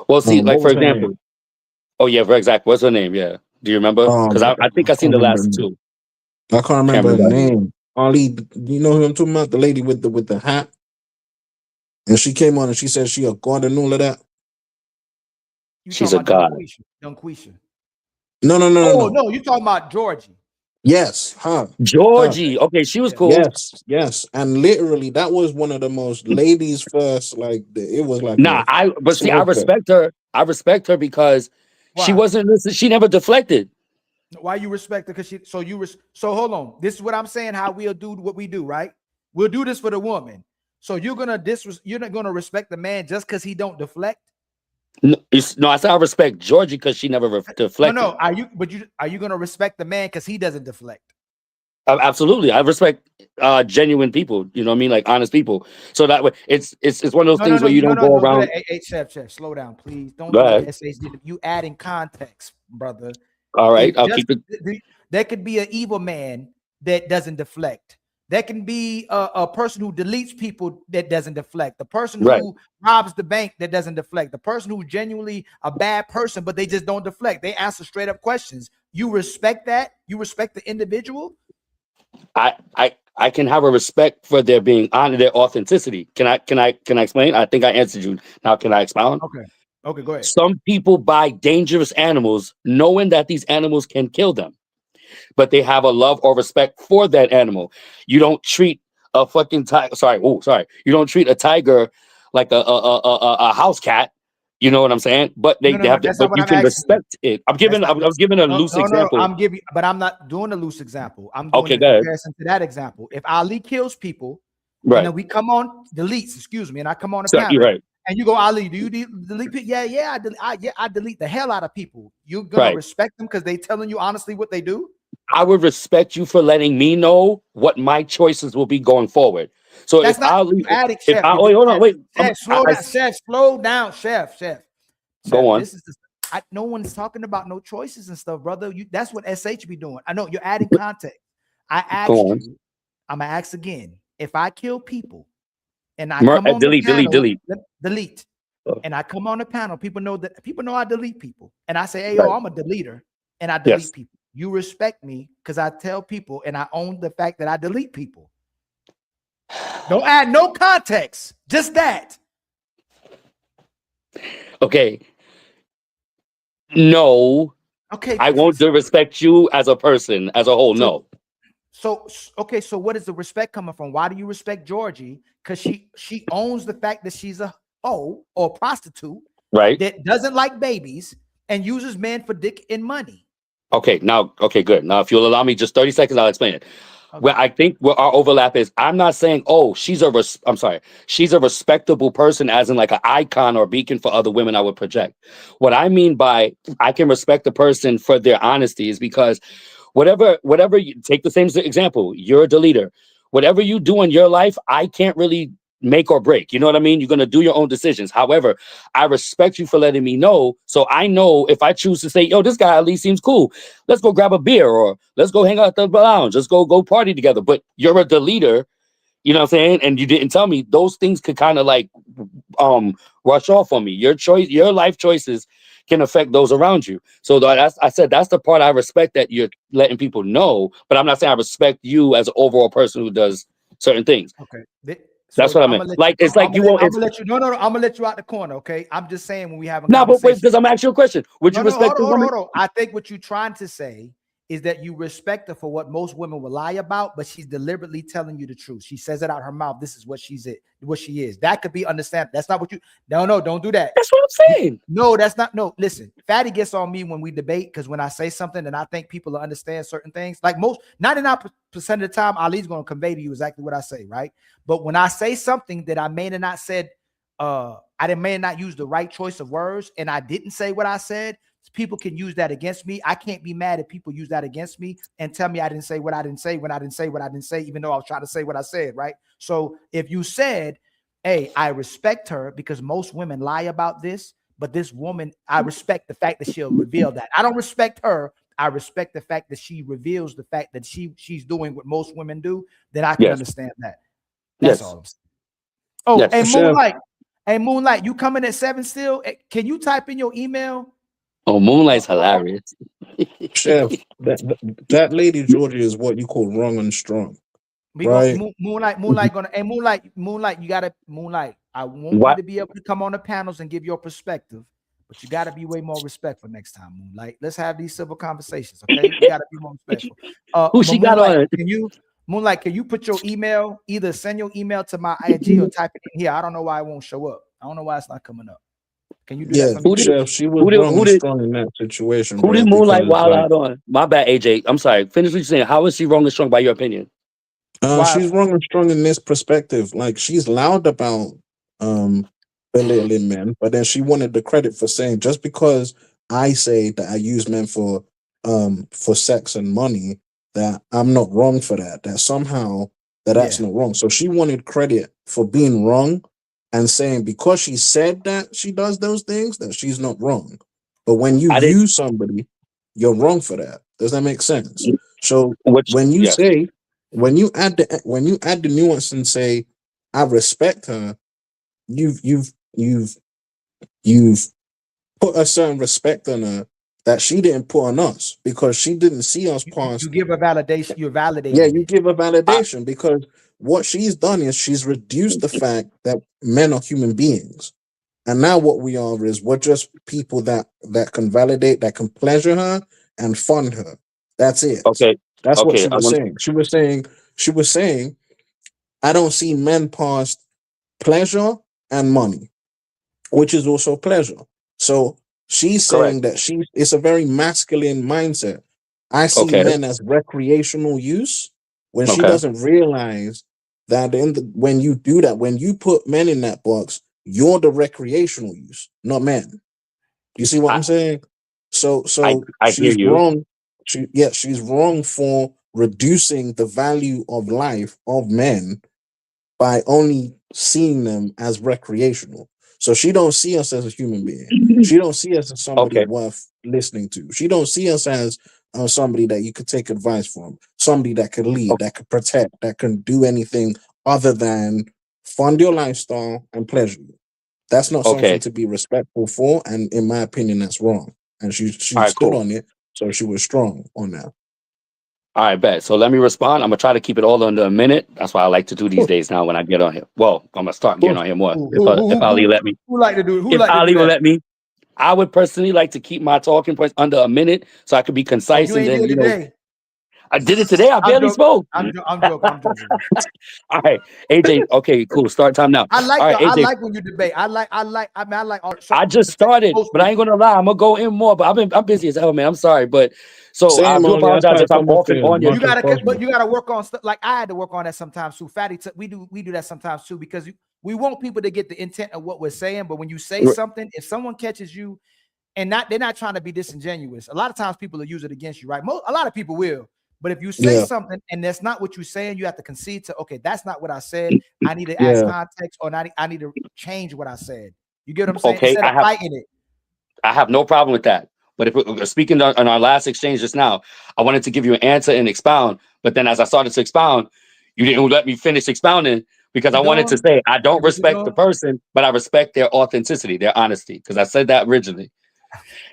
S3: Well, see, like for example, exactly. What's her name? Yeah, do you remember? Because I think I seen the last two.
S1: I can't remember her name. Ali, you know who I'm talking about? The lady with the hat, and she came on and she said she a god and all of that.
S3: She's a god.
S5: Young Quisha.
S1: No.
S5: No, you talking about Georgie?
S1: Yes, huh?
S3: Georgie. Okay, she was cool.
S1: Yes, and literally that was one of the most ladies first. Like it was like
S3: I respect her. I respect her because she wasn't. She never deflected.
S5: Why you respect her? Because so hold on. This is what I'm saying. How we'll do what we do, right? We'll do this for the woman. So you're not gonna respect the man just because he don't deflect.
S3: No, I said I respect Georgie because she never deflected.
S5: No, are you gonna respect the man because he doesn't deflect?
S3: Absolutely, I respect genuine people. You know what I mean, like honest people. So that way, it's one of those things where you don't go around.
S5: Hey, chef, slow down, please. Don't do that. You adding context, brother.
S3: All right, I'll keep it.
S5: There could be an evil man that doesn't deflect. There can be a person who deletes people that doesn't deflect. The person who robs the bank that doesn't deflect. The person who's genuinely a bad person, but they just don't deflect. They answer straight up questions. You respect that? You respect the individual?
S3: I can have a respect for their being honest, their authenticity. Can I explain? I think I answered you. Now can I expound?
S5: Okay, go ahead.
S3: Some people buy dangerous animals knowing that these animals can kill them, but they have a love or respect for that animal. You don't treat a fucking tiger. Sorry. You don't treat a tiger like a house cat. You know what I'm saying? But they have to. But you can respect it. I'm giving a loose example.
S5: But I'm not doing a loose example. I'm doing
S3: Okay,
S5: a
S3: go ahead.
S5: comparison to that example. If Ali kills people,
S3: Right.
S5: and then we come on deletes, excuse me, and I come on a
S3: So,
S5: panel,
S3: you're right.
S5: and you go, Ali, do you delete people? Yeah, I delete the hell out of people. You're gonna
S3: Right.
S5: respect them because they telling you honestly what they do.
S3: I would respect you for letting me know what my choices will be going forward. So
S5: That's
S3: if
S5: not
S3: I'll
S5: you adding,
S3: if
S5: Chef.
S3: I wait, hold on, wait.
S5: Chef, slow down, Chef.
S3: Go on.
S5: This is no one's talking about no choices and stuff, brother. That's what SH be doing. I know you're adding context. I asked you. I'm gonna ask again. If I kill people and I come on
S3: delete.
S5: and I come on the panel, people know I delete people, and I say, hey, yo, I'm a deleter, and I delete people. You respect me because I tell people and I own the fact that I delete people. Don't add no context, just that.
S3: Okay. No.
S5: Okay.
S3: I won't respect you as a person, as a whole. No.
S5: So what is the respect coming from? Why do you respect Georgie? Because she owns the fact that she's a hoe or prostitute,
S3: right?
S5: That doesn't like babies and uses men for dick and money.
S3: Okay, good. Now, if you'll allow me just 30 seconds, I'll explain it. Okay. Where I think where our overlap is, I'm not saying, oh, she's a respectable person, as in like an icon or beacon for other women I would project. What I mean by I can respect a person for their honesty is because whatever you take the same example, you're a deleter. Whatever you do in your life, I can't really make or break. You know what I mean? You're going to do your own decisions. However, I respect you for letting me know. So I know if I choose to say, yo, this guy at least seems cool. Let's go grab a beer or let's go hang out at the lounge. Let's go party together. But you're a deleter, you know what I'm saying? And you didn't tell me. Those things could kind of like rush off on me. Your life choices can affect those around you. So that's the part I respect, that you're letting people know, but I'm not saying I respect you as an overall person who does certain things.
S5: Okay.
S3: That's what I meant. Like it's like you won't.
S5: I'm gonna let you. No. I'm gonna let you out the corner. Okay. I'm just saying when we have a
S3: no, but wait, because I'm asking you a question. Would you respect the woman?
S5: Hold on. I think what you're trying to say is that you respect her for what most women will lie about, but she's deliberately telling you the truth. She says it out her mouth. This is what she is. That could be understandable. That's not what you. No, don't do that.
S3: That's what I'm saying.
S5: No, that's not. No, listen. Fatty gets on me when we debate because when I say something and I think people will understand certain things, like 99% of the time, Ali's going to convey to you exactly what I say, right? But when I say something that I may have not said, I may have not used the right choice of words, and I didn't say what I said. People can use that against me. I can't be mad if people use that against me and tell me I didn't say what I didn't say when I didn't say what I didn't say, even though I was trying to say what I said, right? So if you said, hey, I respect her because most women lie about this, but this woman, I respect the fact that she'll reveal that. I don't respect her. I respect the fact that she reveals the fact that she's doing what most women do, then I can understand that. That's all I'm saying. Oh, yes, Moonlight, you coming at 7 still? Can you type in your email?
S3: Oh, Moonlight's hilarious.
S1: Chef, that lady Georgia is what you call wrong and strong. Right?
S5: Moonlight, you gotta Moonlight. I want you to be able to come on the panels and give your perspective, but you gotta be way more respectful next time, Moonlight. Let's have these civil conversations, okay? You gotta be more respectful.
S3: Who she got on?
S5: Moonlight, can you put your email, either send your email to my IG or type it in here? I don't know why it won't show up. I don't know why it's not coming up. Can you do that?
S1: Chef, she was wrong and strong in that situation.
S3: Who did Moonlight wild out on? My bad, AJ. I'm sorry. Finish what you're saying. How is she wrong and strong by your opinion?
S1: She's wrong and strong in this perspective. Like, she's loud about belittling men, but then she wanted the credit for saying, just because I say that I use men for sex and money, that I'm not wrong for that. That somehow that's not wrong. So she wanted credit for being wrong and saying because she said that she does those things, that she's not wrong. But when you use somebody, you're wrong for that. Does that make sense? So when you say, when you add the nuance and say, I respect her, you've put a certain respect on her that she didn't put on us because she didn't see us past.
S5: You give a validation. You're validating.
S1: Yeah, you give a validation because what she's done is she's reduced the fact that men are human beings. And now what we are is we're just people that can validate, that can pleasure her and fund her. That's it.
S3: Okay.
S1: That's what she
S3: I
S1: was
S3: want-
S1: saying. She was saying, I don't see men past pleasure and money, which is also pleasure. So she's saying that it's a very masculine mindset. I see men as recreational use when she doesn't realize that when you do that, when you put men in that box, you're the recreational use, not men. You see what I'm saying? So
S3: I hear
S1: she's
S3: you.
S1: wrong. She's wrong for reducing the value of life of men by only seeing them as recreational. So she don't see us as a human being. She don't see us as somebody worth listening to. She don't see us as somebody that you could take advice from, somebody that could lead, that could protect, that can do anything other than fund your lifestyle and pleasure you. That's not something to be respectful for, and in my opinion, that's wrong. And she stood on it, so she was strong on that.
S3: All right, bet. So let me respond. I'm gonna try to keep it all under a minute. That's what I like to do these days now when I get on here. Well, I'm gonna start getting on here more if Ali let me.
S5: Who like to do?
S3: If Ali will let me, I would personally like to keep my talking points under a minute so I could be concise.
S5: You ain't
S3: and then,
S5: did it today.
S3: I did it today. I barely spoke.
S5: I'm joking.
S3: All right, AJ. Okay, cool. Start time now.
S5: I like
S3: all right,
S5: I
S3: AJ.
S5: like when you debate. I like.
S3: I just started, but I ain't gonna lie. I'm gonna go in more, but I'm busy as hell, man. I'm sorry, but I do apologize if I'm off and on you.
S5: You gotta work on stuff. Like I had to work on that sometimes too. Fatty, we do that sometimes too because we want people to get the intent of what we're saying. But when you say something, if someone catches you, and they're not trying to be disingenuous. A lot of times people will use it against you, right? A lot of people will. But if you say something and that's not what you're saying, you have to concede to, okay, that's not what I said. I need to add context, or I need to change what I said. You get what I'm saying?
S3: Okay,
S5: Instead of fighting it.
S3: I have no problem with that. But if we're speaking on our last exchange just now, I wanted to give you an answer and expound. But then as I started to expound, you didn't let me finish expounding because I wanted to say I don't respect the person, but I respect their authenticity, their honesty, because I said that originally.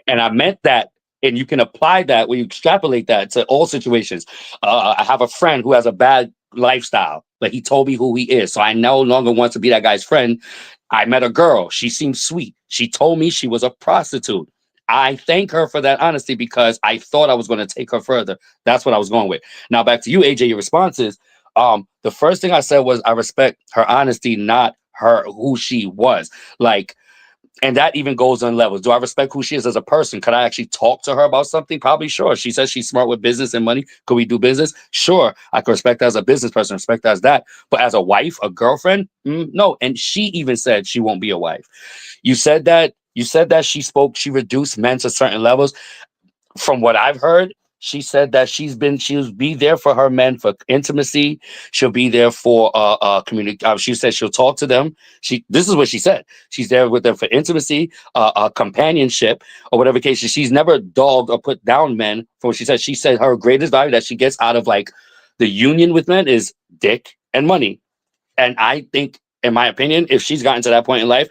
S3: And I meant that. And you can apply that when you extrapolate that to all situations. I have a friend who has a bad lifestyle, but he told me who he is. So I no longer want to be that guy's friend. I met a girl. She seemed sweet. She told me she was a prostitute. I thank her for that honesty because I thought I was going to take her further. That's what I was going with. Now back to you, AJ, your responses. The first thing I said was I respect her honesty, not who she was. And that even goes on levels. Do I respect who she is as a person? Could I actually talk to her about something? Probably, sure. She says she's smart with business and money. Could we do business? Sure. I could respect her as a business person, respect her as that. But as a wife, a girlfriend? No. And she even said she won't be a wife. You said that she reduced men to certain levels. From what I've heard, she said that she'll be there for her men for intimacy. She'll be there for community. She said she'll talk to them. This is what she said. She's there with them for intimacy, companionship, or whatever case. She's never dogged or put down men for what she said. She said her greatest value that she gets out of the union with men is dick and money. And I think, in my opinion, if she's gotten to that point in life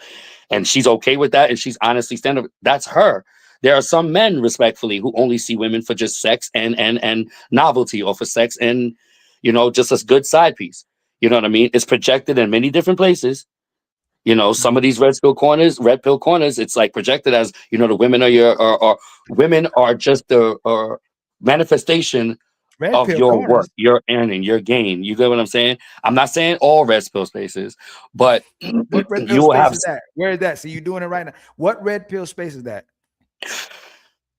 S3: and she's okay with that and she's honestly standing up, that's her. There are some men, respectfully, who only see women for just sex and novelty, or for sex and, just a good side piece. You know what I mean? It's projected in many different places. Some of these red pill corners, it's projected as, the women are women are just the manifestation of your work, your earning, your gain. You get what I'm saying? I'm not saying all red pill spaces, but
S5: what red pill space is that? Where is that? So you're doing it right now. What red pill space is that?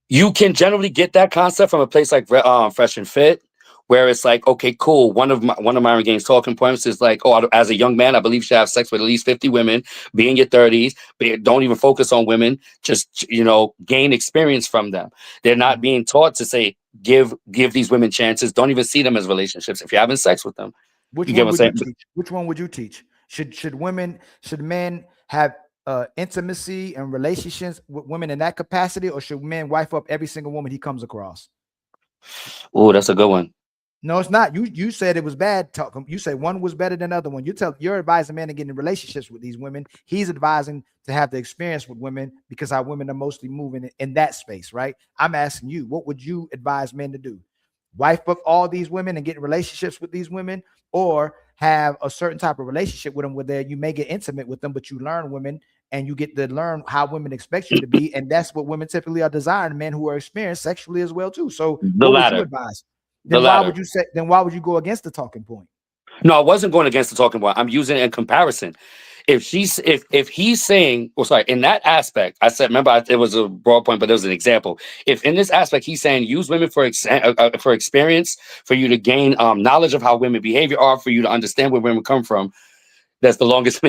S3: You can generally get that concept from a place like Fresh and Fit, where it's okay, cool. One of Myron Gaines' talking points is as a young man, I believe you should have sex with at least 50 women, be in your 30s, but don't even focus on women, just, gain experience from them. They're not being taught to say, give these women chances. Don't even see them as relationships if you're having sex with them.
S5: Which one would you teach? Should men have intimacy and relationships with women in that capacity, or should men wife up every single woman he comes across?
S3: Oh, that's a good one.
S5: No, it's not. You said it was bad talking. You say one was better than the other one. You're advising men to get in relationships with these women. He's advising to have the experience with women because our women are mostly moving in that space, right? I'm asking you, what would you advise men to do? Wife up all these women and get in relationships with these women, or have a certain type of relationship with them where you may get intimate with them, but you learn women and you get to learn how women expect you to be. And that's what women typically are desiring, men who are experienced sexually as well too. So what would you advise? Then why would you say? Then why would you go against the talking point?
S3: No, I wasn't going against the talking point. I'm using it in comparison. If he's saying, in that aspect, I said, remember, it was a broad point, but it was an example. If in this aspect he's saying use women for experience, for you to gain knowledge of how women behavior are, for you to understand where women come from, that's the longest.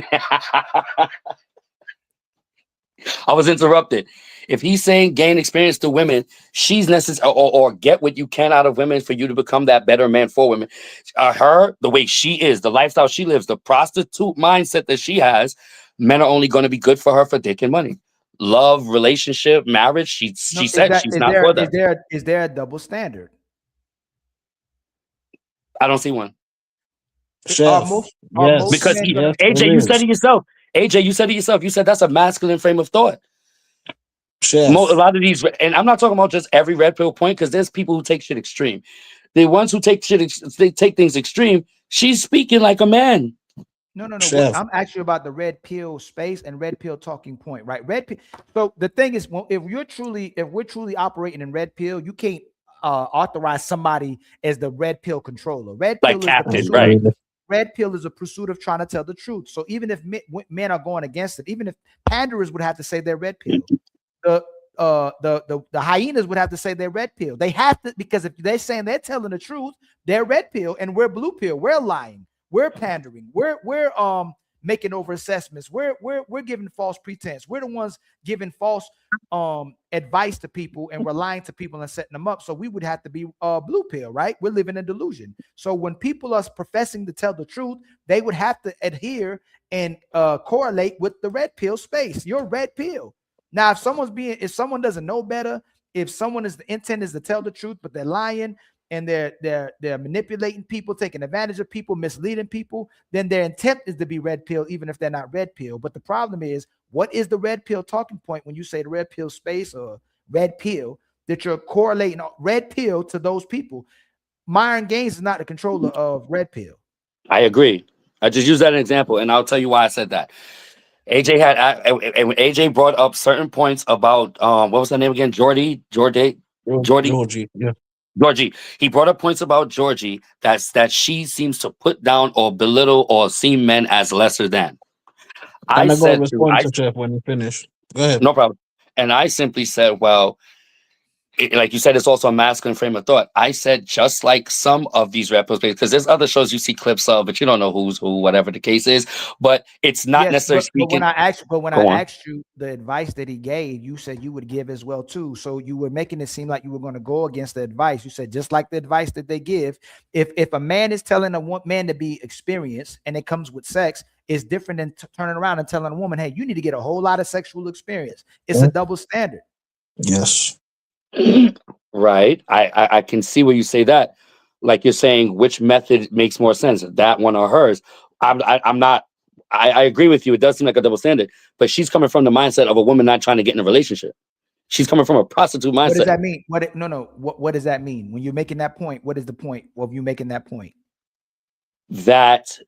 S3: I was interrupted. If he's saying gain experience to women, she's necessary, or get what you can out of women for you to become that better man for women. Her, the way she is, the lifestyle she lives, the prostitute mindset that she has, men are only going to be good for her for dick and money. Love, relationship, marriage. She said she's not for that.
S5: Is there a double standard?
S3: I don't see one.
S5: Yes.
S3: Because AJ, you said it yourself. AJ, you said it yourself. You said that's a masculine frame of thought. A lot of these, and I'm not talking about just every red pill point, because there's people who take shit extreme. The ones who take things extreme, she's speaking like a man.
S5: No. I'm actually about the red pill space and red pill talking point, right? Red pill. So the thing is, if we're truly operating in red pill, you can't authorize somebody as the red pill controller. Red pill is captain, right? Red pill is a pursuit of trying to tell the truth. So even if men are going against it, even if panderers would have to say they're red pill, the hyenas would have to say they're red pill. They have to, because if they're saying they're telling the truth, they're red pill and we're blue pill. We're lying. We're pandering. We're making over assessments. We're giving false pretense. We're the ones giving false advice to people, and we're lying to people and setting them up. So we would have to be blue pill, right? We're living in delusion. So when people are professing to tell the truth, they would have to adhere and correlate with the red pill space. You're red pill. Now, if someone doesn't know better, if someone is the intent is to tell the truth, but they're lying and they're manipulating people, taking advantage of people, misleading people, then their intent is to be red pill, even if they're not red pill. But the problem is, what is the red pill talking point when you say the red pill space or red pill, that you're correlating red pill to those people? Myron Gaines is not the controller of red pill.
S3: I agree. I just use that as an example, and I'll tell you why I said that. AJ had, and when AJ brought up certain points about what was her name again? Georgie. Yeah. Georgie. He brought up points about Georgie that she seems to put down or belittle or see men as lesser than.
S1: I'm going to respond to Jeff when you finish. Go ahead.
S3: No problem. And I simply said, well, like you said, it's also a masculine frame of thought. I said, just like some of these rappers, because there's other shows you see clips of, but you don't know who's who, whatever the case is. But it's not necessarily speaking.
S5: But when I asked you the advice that he gave, you said you would give as well too. So you were making it seem like you were going to go against the advice. You said just like the advice that they give, if a man is telling a man to be experienced and it comes with sex, it's different than turning around and telling a woman, hey, you need to get a whole lot of sexual experience. It's a double standard.
S1: Yes.
S3: Right. I can see where you say that. Like you're saying, which method makes more sense, that one or hers? I'm not. I agree with you. It does seem like a double standard, but she's coming from the mindset of a woman not trying to get in a relationship. She's coming from a prostitute mindset.
S5: What does that mean? What does that mean when you're making that point? What is the point of you making that point?
S3: That,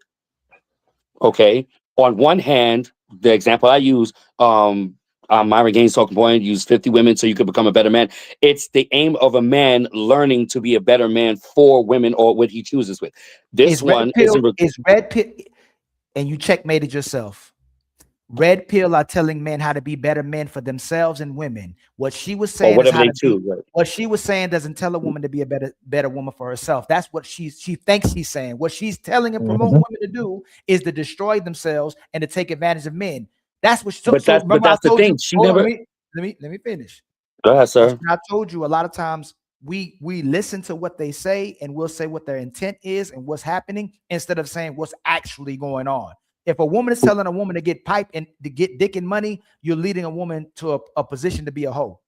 S3: okay. On one hand, the example I use, Myron Gaines talking point, use 50 women so you could become a better man. It's the aim of a man learning to be a better man for women or what he chooses with. This one
S5: is red pill, and you checkmated yourself. Red pill are telling men how to be better men for themselves and women. What she was saying is how to be, what she was saying doesn't tell a woman to be a better woman for herself. That's what she thinks she's saying. What she's telling and promoting women to do is to destroy themselves and to take advantage of men. That's what. But that's the thing. She never. Let me finish.
S3: Go ahead, sir.
S5: I told you a lot of times we listen to what they say and we'll say what their intent is and what's happening instead of saying what's actually going on. If a woman is telling a woman to get pipe and to get dick and money, you're leading a woman to a position to be a hoe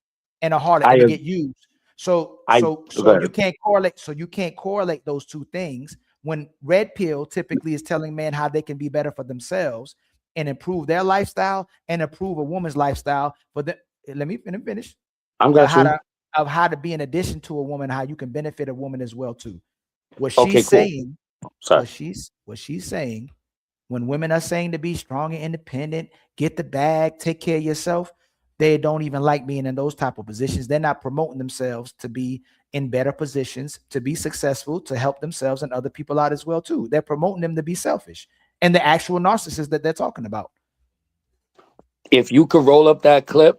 S5: and a harlot and to get used. So you can't correlate. So you can't correlate those two things when red pill typically is telling men how they can be better for themselves and improve their lifestyle and improve a woman's lifestyle. But let me finish.
S3: I'm got
S5: how to be in addition to a woman, how you can benefit a woman as well too. What she's saying, what she's saying, when women are saying to be strong and independent, get the bag, take care of yourself, they don't even like being in those type of positions. They're not promoting themselves to be in better positions, to be successful, to help themselves and other people out as well too. They're promoting them to be selfish and the actual narcissists that they're talking about.
S3: If you could roll up that clip,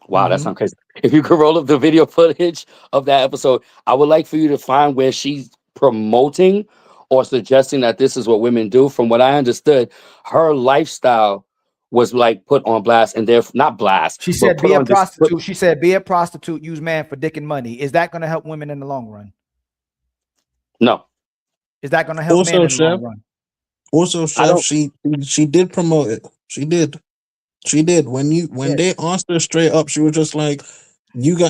S3: wow, that sounds crazy. If you could roll up the video footage of that episode, I would like for you to find where she's promoting or suggesting that this is what women do. From what I understood, her lifestyle was like put on blast, and therefore not blast.
S5: She said, "Be a prostitute." She said, "Be a prostitute. Use man for dick and money." Is that going to help women in the long run?
S3: No.
S5: Is that going to help men in the long run?
S1: Also, Chef, she did promote it. She did. When they asked her straight up, she was just like,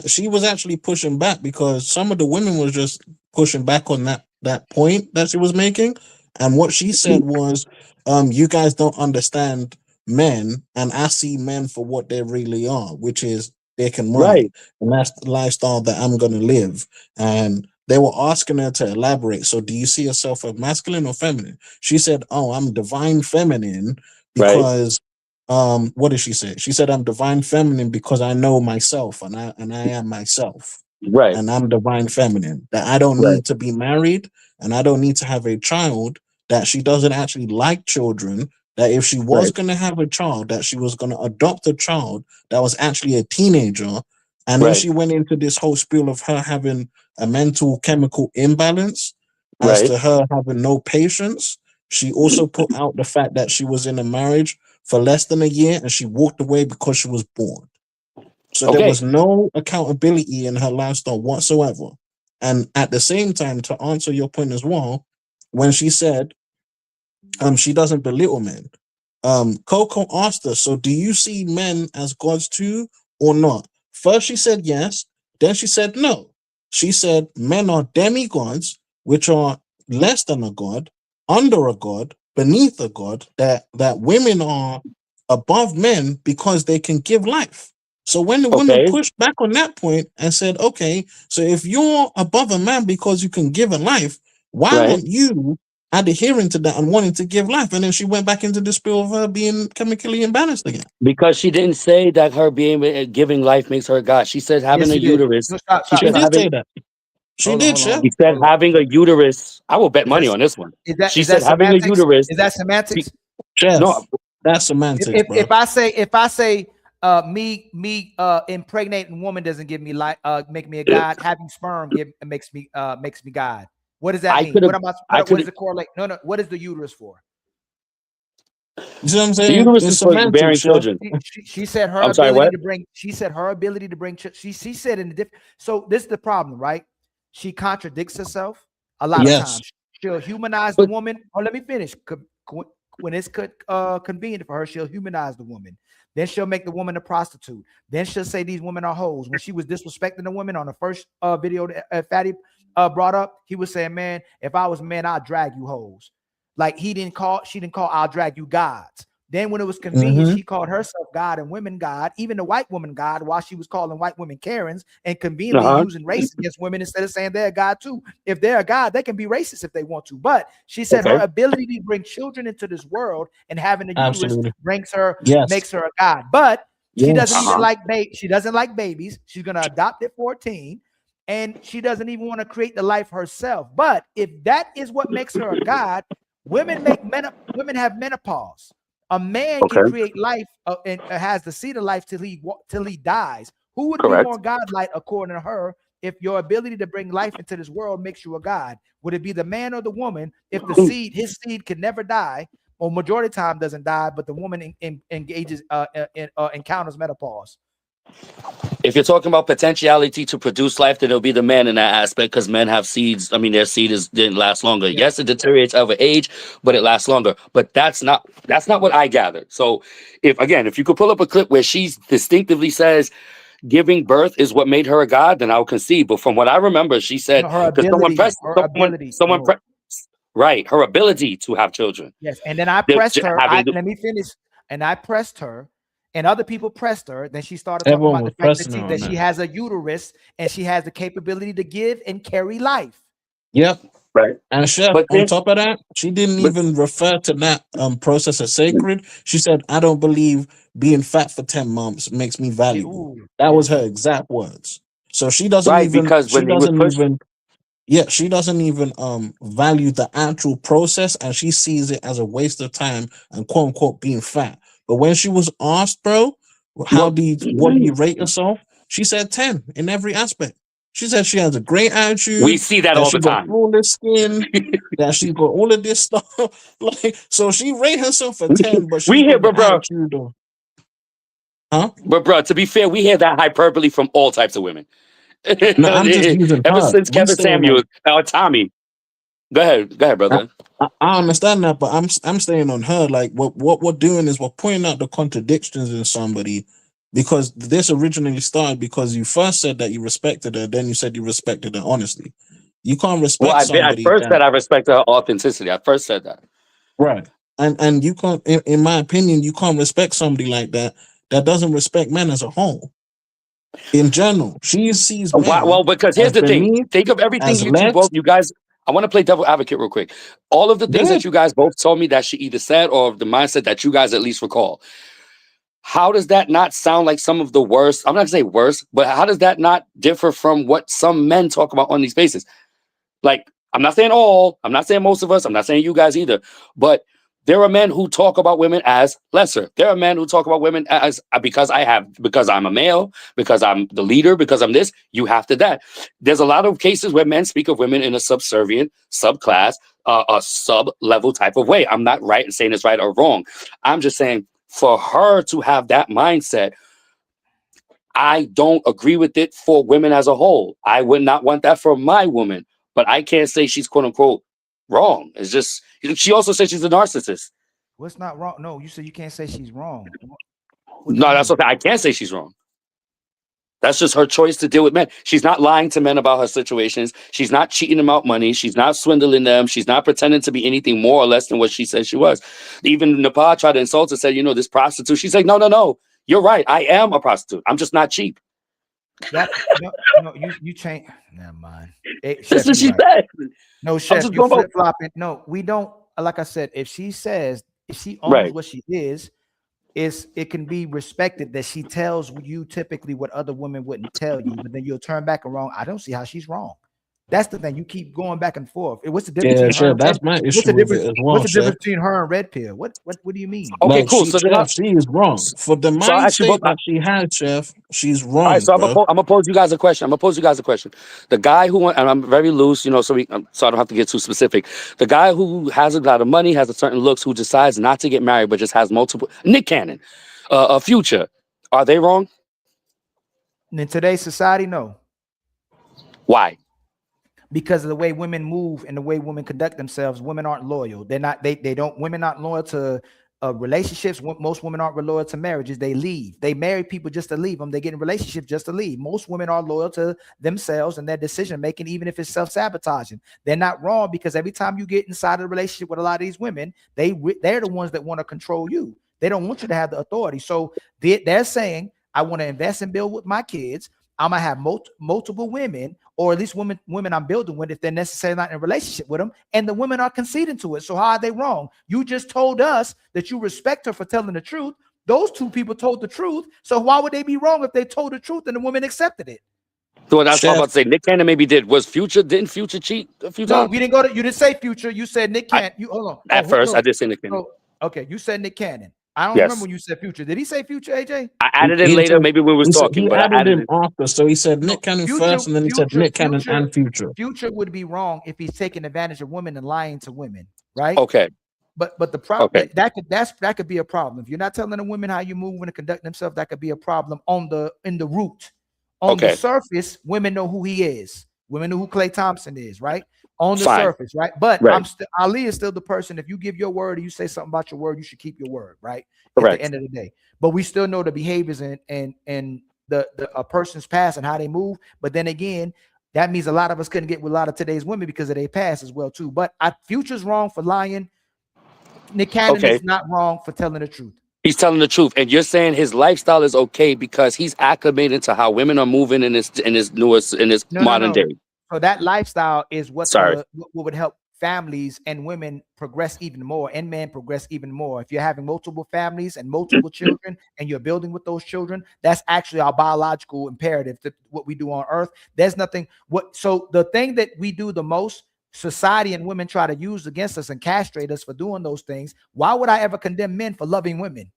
S1: she was actually pushing back because some of the women was just pushing back on that point that she was making. And what she said was, you guys don't understand men, and I see men for what they really are, which is dick and money. Right. And that's the lifestyle that I'm gonna live. And they were asking her to elaborate. So do you see yourself as masculine or feminine? She said, "Oh, I'm divine feminine because what did she say? She said, I'm divine feminine because I know myself and I am myself.
S3: Right.
S1: And I'm divine feminine. That I don't need to be married and I don't need to have a child, that she doesn't actually like children, that if she was going to have a child, that she was going to adopt a child that was actually a teenager. And then she went into this whole spiel of her having a mental chemical imbalance as to her having no patience. She also put out the fact that she was in a marriage for less than a year and she walked away because she was bored. So there was no accountability in her lifestyle whatsoever. And at the same time, to answer your point as well, when she said she doesn't belittle men, Coco asked her, so do you see men as gods too or not? First she said yes, then she said no. She said men are demigods, which are less than a god, under a god, beneath a god, that women are above men because they can give life. So when the woman pushed back on that point and said, okay, so if you're above a man because you can give a life, why aren't you adhering to that and wanting to give life? And then she went back into the spiel of her being chemically imbalanced again.
S3: Because she didn't say that her giving life makes her a god. She said having a uterus.
S1: She did say that. She did, Chef.
S3: She said having a uterus. I will bet money on this one. She said having a uterus.
S5: Is that semantics?
S1: Chef, no, that's semantics.
S5: If I say me impregnating woman doesn't give me life, make me a god. Having sperm makes me God. What does that mean? What is the correlate? No. What is the uterus for?
S1: You see what I'm saying?
S3: The uterus is for bearing children.
S5: She said her ability to bring. She said her ability to bring. She said in the different. So this is the problem, right? She contradicts herself a lot of times. She'll humanize the woman. Oh, let me finish. When it's convenient for her, she'll humanize the woman. Then she'll make the woman a prostitute. Then she'll say these women are hoes. When she was disrespecting the women on the first video that Fatty brought up, he was saying, man, if I was a man, I'd drag you hoes. Like she didn't call, I'll drag you gods. Then when it was convenient, she called herself God and women God, even the white woman God, while she was calling white women Karens and conveniently using race against women instead of saying they're a God too. If they're a God, they can be racist if they want to. But she said her ability to bring children into this world and having a uterus makes her a God. But she doesn't even she doesn't like babies. She's gonna adopt at 14, and she doesn't even want to create the life herself. But if that is what makes her a God, women have menopause. A man can create life and has the seed of life till he dies. Who would be more godlike according to her? If your ability to bring life into this world makes you a god, would it be the man or the woman? If the seed, his seed can never die, or majority of the time doesn't die, but the woman engages encounters menopause.
S3: If you're talking about potentiality to produce life, then it'll be the man in that aspect, because men have seeds. I mean, their seed didn't last longer. Yes, it deteriorates over age, but it lasts longer. But that's not what I gathered. So if you could pull up a clip where she distinctively says, giving birth is what made her a god, then I'll concede. But from what I remember, she said,
S5: No, her
S3: because someone
S5: ability,
S3: pressed,
S5: her
S3: someone,
S5: ability.
S3: someone
S5: No.
S3: pre- right, her ability to have children.
S5: Yes, and then I
S3: The-
S5: pressed
S3: j-
S5: her.
S3: having the-
S5: Let me finish. And I pressed her, and other people pressed her. Then she started talking
S1: Everyone
S5: about
S1: was
S5: the fact
S1: pressing
S5: that
S1: her
S5: she,
S1: on
S5: that she
S1: that.
S5: has a uterus and she has the capability to give and carry life.
S1: Yep.
S3: Right.
S1: And Chef,
S3: But
S1: on
S3: then,
S1: top of that, she didn't
S3: but
S1: even refer to that process as sacred. She said, I don't believe being fat for 10 months makes me valuable.
S5: Ooh,
S1: That was
S5: yeah.
S1: her exact words. So she doesn't
S3: right,
S1: even
S3: because when he was pushed,
S1: she doesn't even value the actual process, and she sees it as a waste of time and quote unquote being fat. But when she was asked, bro, what do you rate yourself? She said 10 in every aspect. She said she has a great attitude.
S3: we see that all
S1: she
S3: the
S1: got
S3: time.
S1: flawless skin. That she got all of this stuff. Like, so she rate herself a 10, but
S3: We
S1: she's
S3: hear,
S1: got the
S3: but bro,
S1: attitude of, huh?
S3: but bro, to be fair, we hear that hyperbole from all types of women.
S1: No, I'm just using
S3: Ever
S1: her.
S3: since
S1: We
S3: Kevin
S1: staying
S3: Samuels
S1: on.
S3: or Tommy. Go ahead, brother.
S1: I understand that, but I'm staying on her. Like what we're doing is we're pointing out the contradictions in somebody, because this originally started because you first said that you respected her, then you said you respected her honestly. You can't respect
S3: Well, I
S1: somebody
S3: first
S1: that
S3: said I respect her authenticity. I first said that.
S1: right, and you can't, in my opinion, you can't respect somebody like that doesn't respect men as a whole. In general, she sees men
S3: Well, because here's
S1: as
S3: the thing.
S1: beneath,
S3: Think of everything
S1: as
S3: you guys. I want to play devil advocate real quick. All of the things
S1: Yeah.
S3: that you guys both told me that she either said or the mindset that you guys at least recall. How does that not sound like some of the worst? I'm not gonna say worst, but how does that not differ from what some men talk about on these spaces? Like, I'm not saying all, I'm not saying most of us, I'm not saying you guys either, but there are men who talk about women as lesser. There are men who talk about women as because I'm a male, because I'm the leader, because I'm this, you have to that. There's a lot of cases where men speak of women in a subservient, subclass, a sub-level type of way. I'm not right in saying it's right or wrong. I'm just saying for her to have that mindset, I don't agree with it for women as a whole. I would not want that for my woman, but I can't say she's quote unquote wrong. It's just, she also said she's a narcissist.
S5: What's not wrong? No, you said you can't say she's wrong.
S3: No, that's okay. I can't say she's wrong. That's just her choice to deal with men. She's not lying to men about her situations. She's not cheating them out money. She's not swindling them. She's not pretending to be anything more or less than what she said she was. Even Nepal tried to insult her, said, you know, this prostitute. She's like, no. You're right. I am a prostitute. I'm just not cheap.
S5: That, no, you change. Never mind. Hey,
S3: That's
S5: Chef,
S3: what she
S5: you right.
S3: said.
S5: No, Chef,
S3: just
S5: you
S3: going about-
S5: flip flopping. No, we don't. Like I said, if she owns
S3: Right.
S5: what she is, it can be respected that she tells you typically what other women wouldn't tell you, but then you'll turn back around. I don't see how she's wrong. That's the thing. You keep going back and forth. What's the difference?
S1: Yeah,
S5: between her
S1: sure.
S5: and
S1: That's
S5: Red-
S1: my
S5: what's
S1: issue
S5: the
S1: with
S5: difference?
S1: it as well,
S5: What's the difference
S1: Chef.
S5: between her and Red Pill? What do you mean?
S3: Okay,
S1: Like,
S3: cool.
S1: She,
S3: So then
S1: Chef, she is wrong for the
S3: So I
S1: mind
S3: actually
S1: state
S3: both-
S1: that she has, Chef. She's wrong.
S3: all right, so I'm
S1: bro.
S3: gonna pose you guys a question. The guy who went, and I'm very loose, you know, so I don't have to get too specific. The guy who has a lot of money, has a certain looks, who decides not to get married, but just has multiple. Nick Cannon, a Future. Are they wrong?
S5: In today's society, no.
S3: Why?
S5: Because of the way women move and the way women conduct themselves, women aren't loyal. Women aren't loyal to relationships. Most women aren't loyal to marriages. They leave. They marry people just to leave them. They get in relationships just to leave. Most women are loyal to themselves and their decision making, even if it's self-sabotaging. They're not wrong, because every time you get inside of a relationship with a lot of these women, they're the ones that want to control you. They don't want you to have the authority. So they're saying, I want to invest and build with my kids. I'm gonna have multiple women, or at least women I'm building with, if they're necessarily not in a relationship with them, and the women are conceding to it. So how are they wrong? You just told us that you respect her for telling the truth. Those two people told the truth. So why would they be wrong if they told the truth and the women accepted it?
S3: So that's what I'm about to say. Nick Cannon maybe did. Didn't Future cheat a few
S5: No,
S3: times?
S5: you didn't say Future. You said Nick Cannon. Hold on.
S3: At first, I did say Nick Cannon.
S5: Okay, you said Nick Cannon. I don't
S3: Yes.
S5: remember when you said Future. Did he say Future, AJ?
S3: I added it later, maybe we was talking,
S1: He
S3: but I
S1: added
S3: added
S1: him
S3: it.
S1: after, so he said Nick Cannon first, and then he said Nick Cannon and Future.
S5: Future would be wrong if he's taking advantage of women and lying to women, right?
S3: Okay.
S5: But the problem
S3: Okay.
S5: that could be a problem. If you're not telling the women how you move and conduct themselves, that could be a problem in the root. On the
S3: Okay.
S5: surface, women know who he is. Women know who Klay Thompson is, right? On the
S3: Fine.
S5: surface, right? But
S3: Right.
S5: Ali is still the person. If you give your word or you say something about your word, you should keep your word, right? At
S3: Correct.
S5: the end of the day. But we still know the behaviors and a person's past and how they move. But then again, that means a lot of us couldn't get with a lot of today's women because of their past as well too. But Future's wrong for lying. Nick Cannon is not wrong for telling the truth.
S3: He's telling the truth, and you're saying his lifestyle is okay because he's acclimated to how women are moving in this modern day.
S5: So that lifestyle is what what would help families and women progress even more, and men progress even more. If you're having multiple families and multiple children, and you're building with those children, that's actually our biological imperative to what we do on Earth. There's nothing. So the thing that we do the most, society and women try to use against us and castrate us for doing those things. Why would I ever condemn men for loving women?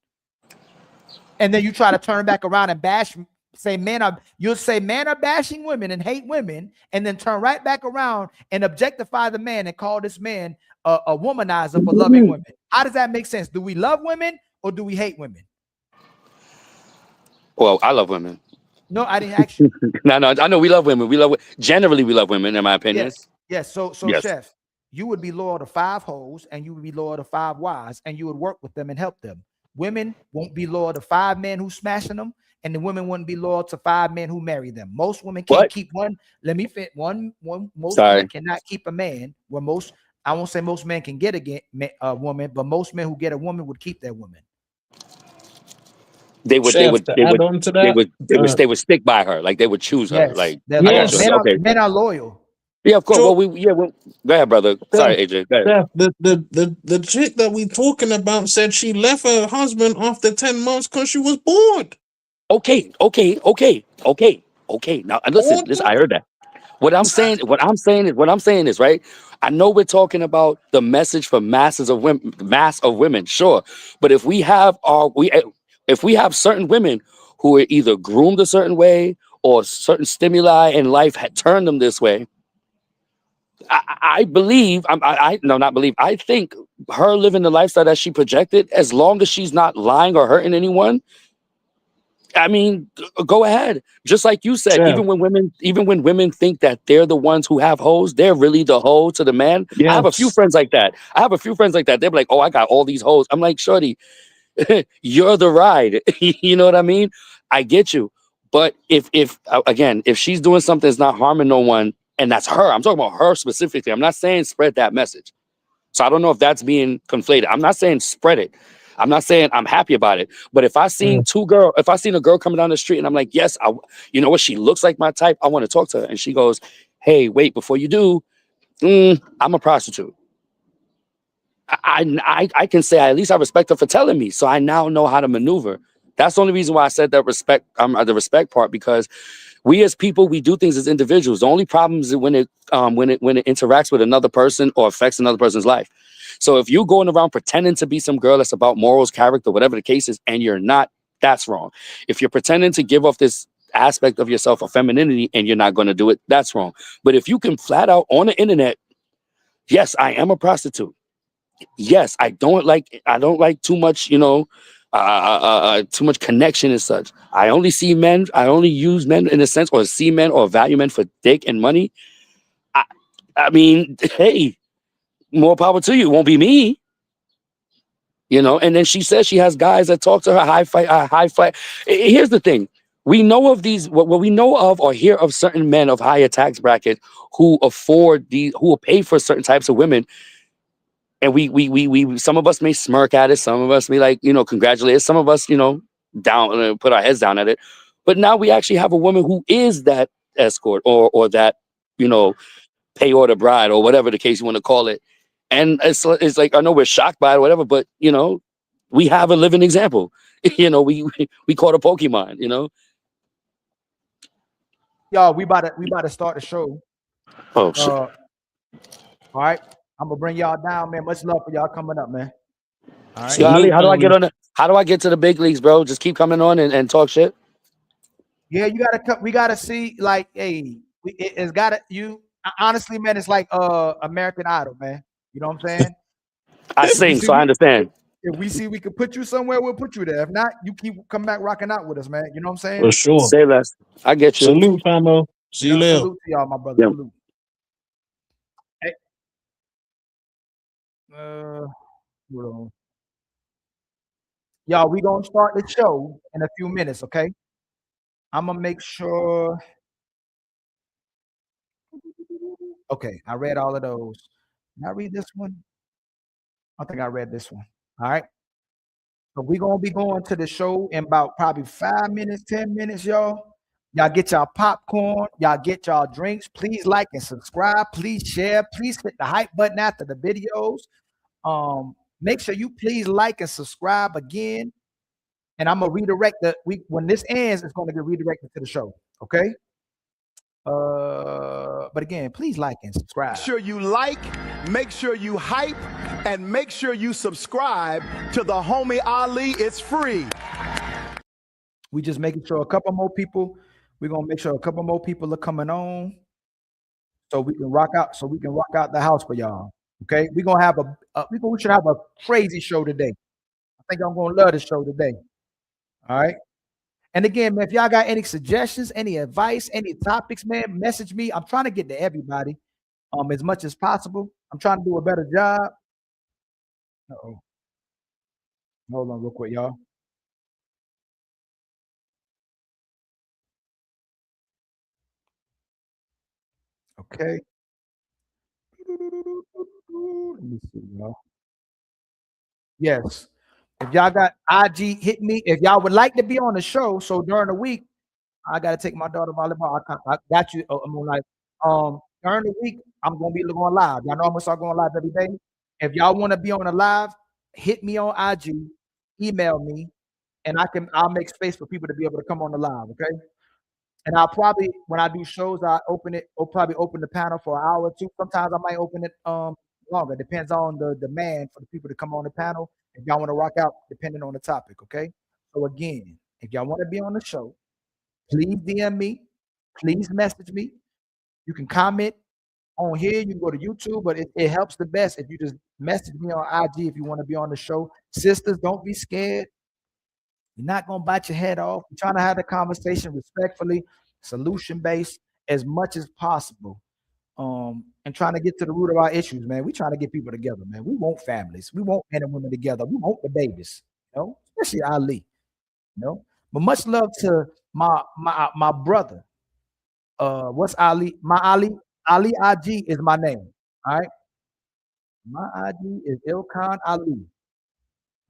S5: And then you try to turn back around and bash, you'll say men are bashing women and hate women, and then turn right back around and objectify the man and call this man a womanizer for loving women. How does that make sense? Do we love women or do we hate women?
S3: Well, I love women.
S5: No, I didn't ask you.
S3: No, I know we love women. Generally, we love women, in my opinion.
S5: Yes. So Chef, you would be loyal to 5 hoes and you would be loyal to 5 wives, and you would work with them and help them. Women won't be loyal to 5 men who smashing them, and the women wouldn't be loyal to 5 men who marry them. Most women can't keep one. Let me fit one. Most men cannot keep a man. Where I won't say most men can get a woman, but most men who get a woman would keep their woman.
S3: They would stick by her, like they would choose her. Like
S5: men are loyal.
S3: Yeah, of course. Go ahead, brother. Sorry, AJ. Go ahead.
S1: The chick that we talking about said she left her husband after 10 months because she was bored.
S3: Okay. Now, listen. I heard that. What I'm saying is right. I know we're talking about the message for mass of women, sure. But if we have certain women who are either groomed a certain way or certain stimuli in life had turned them this way, I think her living the lifestyle that she projected, as long as she's not lying or hurting anyone, I mean, go ahead. Just like you said, even when women think that they're the ones who have hoes, they're really the hoe to the man. Yes. I have a few friends like that. They're like, oh, I got all these hoes. I'm like, shorty, you're the ride. You know what I mean? I get you. But if she's doing something that's not harming no one, and that's her, I'm talking about her specifically. I'm not saying spread that message. So I don't know if that's being conflated. I'm not saying spread it. I'm not saying I'm happy about it. But if I seen a girl coming down the street and I'm like, yes, you know what? She looks like my type. I want to talk to her. And she goes, hey, wait, before you do, I'm a prostitute. I can say at least I respect her for telling me. So I now know how to maneuver. That's the only reason why I said that respect, the respect part, because we as people, we do things as individuals. The only problem is when it interacts with another person or affects another person's life. So if you're going around pretending to be some girl that's about morals, character, whatever the case is, and you're not, that's wrong. If you're pretending to give off this aspect of yourself of femininity and you're not going to do it, that's wrong. But if you can flat out on the internet, yes, I am a prostitute. Yes, I don't like too much, too much connection and such. I only use men in a sense, or see men or value men for dick and money. I mean, hey, more power to you. It won't be me. And then she says she has guys that talk to her high flight. Here's the thing. We know of these, what we know of or hear of certain men of higher tax bracket who will pay for certain types of women. And we some of us may smirk at it. Some of us may congratulate it. Some of us, down, put our heads down at it. But now we actually have a woman who is that escort or that, pay order bride or whatever the case you want to call it. And it's like, I know we're shocked by it or whatever, but, we have a living example. We caught a Pokemon,
S5: Y'all, we about to start the show.
S3: Oh, shit.
S5: All right. I'm gonna bring y'all down, man. Much love for y'all coming up, man. All right.
S3: So, Ali, how do I get to the big leagues, bro? Just keep coming on and talk shit.
S5: Yeah, you gotta come. We gotta see, like, hey, it's gotta honestly, man, it's like American Idol, man. You know what I'm saying?
S3: I sing, so I understand.
S5: If we see we could put you somewhere, we'll put you there. If not, you keep come back rocking out with us, man. You know what I'm saying?
S1: For sure.
S3: Say less. I get you.
S1: Salute, Famo. See you later.
S5: Salute to y'all, my brother.
S3: Yep.
S5: Salute. Hey. Hold on. Y'all, we gonna start the show in a few minutes, okay? I'm gonna make sure. Okay, I read all of those. Did I read this one? I think I read this one. All right. So we're gonna be going to the show in about probably 5 minutes, 10 minutes, y'all. Y'all get y'all popcorn, y'all get y'all drinks. Please like and subscribe. Please share. Please hit the hype button after the videos. Make sure you please like and subscribe again. And I'm gonna redirect when this ends, it's gonna get redirected to the show. Okay. But again, please like and subscribe.
S9: Make sure you like, make sure you hype, and make sure you subscribe to the homie Ali. It's free.
S5: We just making sure a couple more people. We're gonna make sure a couple more people are coming on, so we can rock out. So we can rock out the house for y'all. Okay, we're gonna have we should have a crazy show today. I think I'm gonna love the show today. All right. And again, man, if y'all got any suggestions, any advice, any topics, man, message me. I'm trying to get to everybody as much as possible. I'm trying to do a better job. Uh-oh. Hold on real quick, y'all. Okay. Let me see, y'all. Yes. If y'all got IG, hit me. If y'all would like to be on the show, so during the week, I gotta take my daughter volleyball. I got you. I'm like, during the week, I'm gonna be going live. Y'all know I'm gonna start going live every day. If y'all want to be on a live, hit me on IG, email me, and I'll make space for people to be able to come on the live. Okay. And I'll probably, when I do shows, I'll probably open the panel for an hour or two. Sometimes I might open it longer. Depends on the demand for the people to come on the panel. If y'all want to rock out, depending on the topic, okay? So again, if y'all want to be on the show, please DM me. Please message me. You can comment on here. You can go to YouTube, but it helps the best if you just message me on IG if you want to be on the show. Sisters, don't be scared. You're not going to bite your head off. We're trying to have the conversation respectfully, solution-based as much as possible. And trying to get to the root of our issues, man. We trying to get people together, man. We want families. We want men and women together. We want the babies, you know, especially Ali, you know. But much love to my brother. What's Ali? My Ali IG is my name. All right. My IG is Ilkan Ali.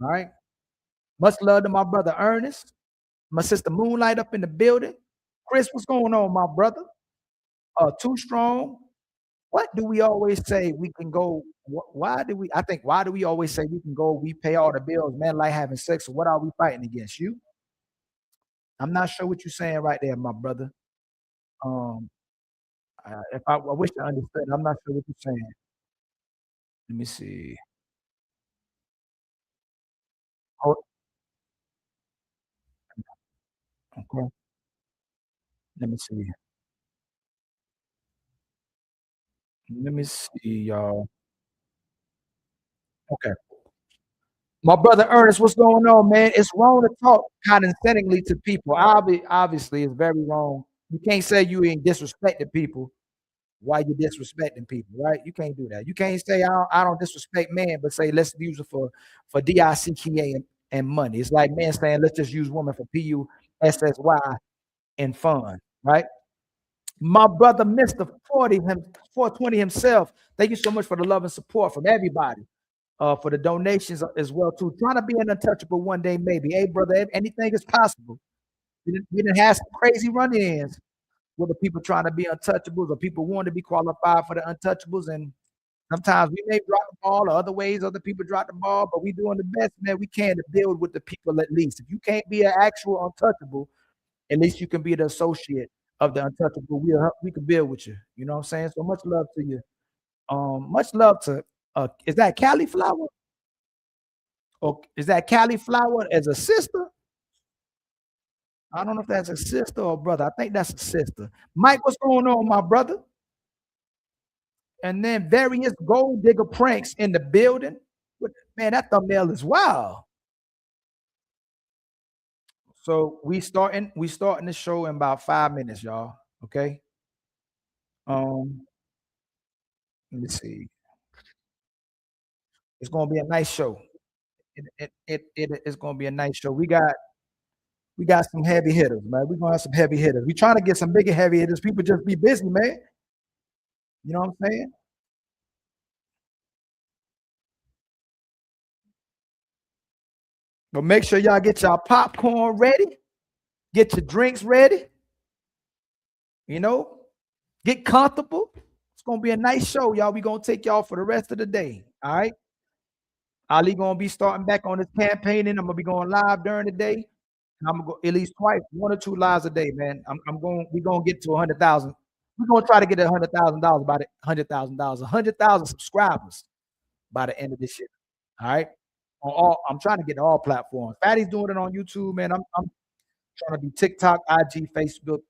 S5: All right. Much love to my brother Ernest, my sister Moonlight up in the building. Chris, what's going on, my brother? Too Strong. What do we always say? We can go. Why do we always say we can go? We pay all the bills. Men like having sex. So what are we fighting against? You? I'm not sure what you're saying right there, my brother. If I wish I understood. I'm not sure what you're saying. Let me see. Oh, okay. Let me see. Let me see, y'all. Okay. My brother Ernest, what's going on, man? It's wrong to talk condescendingly to people. Obviously, it's very wrong. You can't say you ain't disrespecting people while you're disrespecting people, right? You can't do that. You can't say I don't disrespect men, but say let's use it for DICKA and money. It's like men saying let's just use women for PUSSY and fun, right? My brother, Mr. 420 himself. Thank you so much for the love and support from everybody. For the donations as well too. Trying to be an untouchable one day, maybe. Hey, brother, anything is possible. We didn't have some crazy run-ins with the people trying to be untouchables, or people want to be qualified for the untouchables. And sometimes we may drop the ball, or other ways other people drop the ball, but we doing the best, man, we can to build with the people at least. If you can't be an actual untouchable, at least you can be the associate of the untouchable. We can build with you. You know what I'm saying? So much love to you. Much love to is that Cali Flower? Or is that Cali Flower as a sister? I don't know if that's a sister or brother. I think that's a sister. Mike, what's going on, my brother? And then various gold digger pranks in the building. Man, that thumbnail is wild. So we starting the show in about 5 minutes, y'all. Okay. Let me see. It's gonna be a nice show. It's gonna be a nice show. We got
S7: We got some heavy hitters, man. We're gonna have some heavy hitters. We trying to get some bigger heavy hitters. People just be busy, man. You know what I'm saying? But make sure y'all get y'all popcorn ready, get your drinks ready. You know, get comfortable. It's gonna be a nice show, y'all. We gonna take y'all for the rest of the day. All right. Ali gonna be starting back on his campaigning. I'm gonna be going live during the day. I'm gonna go at least twice, 1 or 2 lives a day, man. We're gonna get to 100,000. We're gonna try to get $100,000 by the $100,000, 100,000 subscribers by the end of this year. All right. I'm trying to get to all platforms. Fatty's doing it on YouTube, man. I'm trying to do TikTok, IG, Facebook,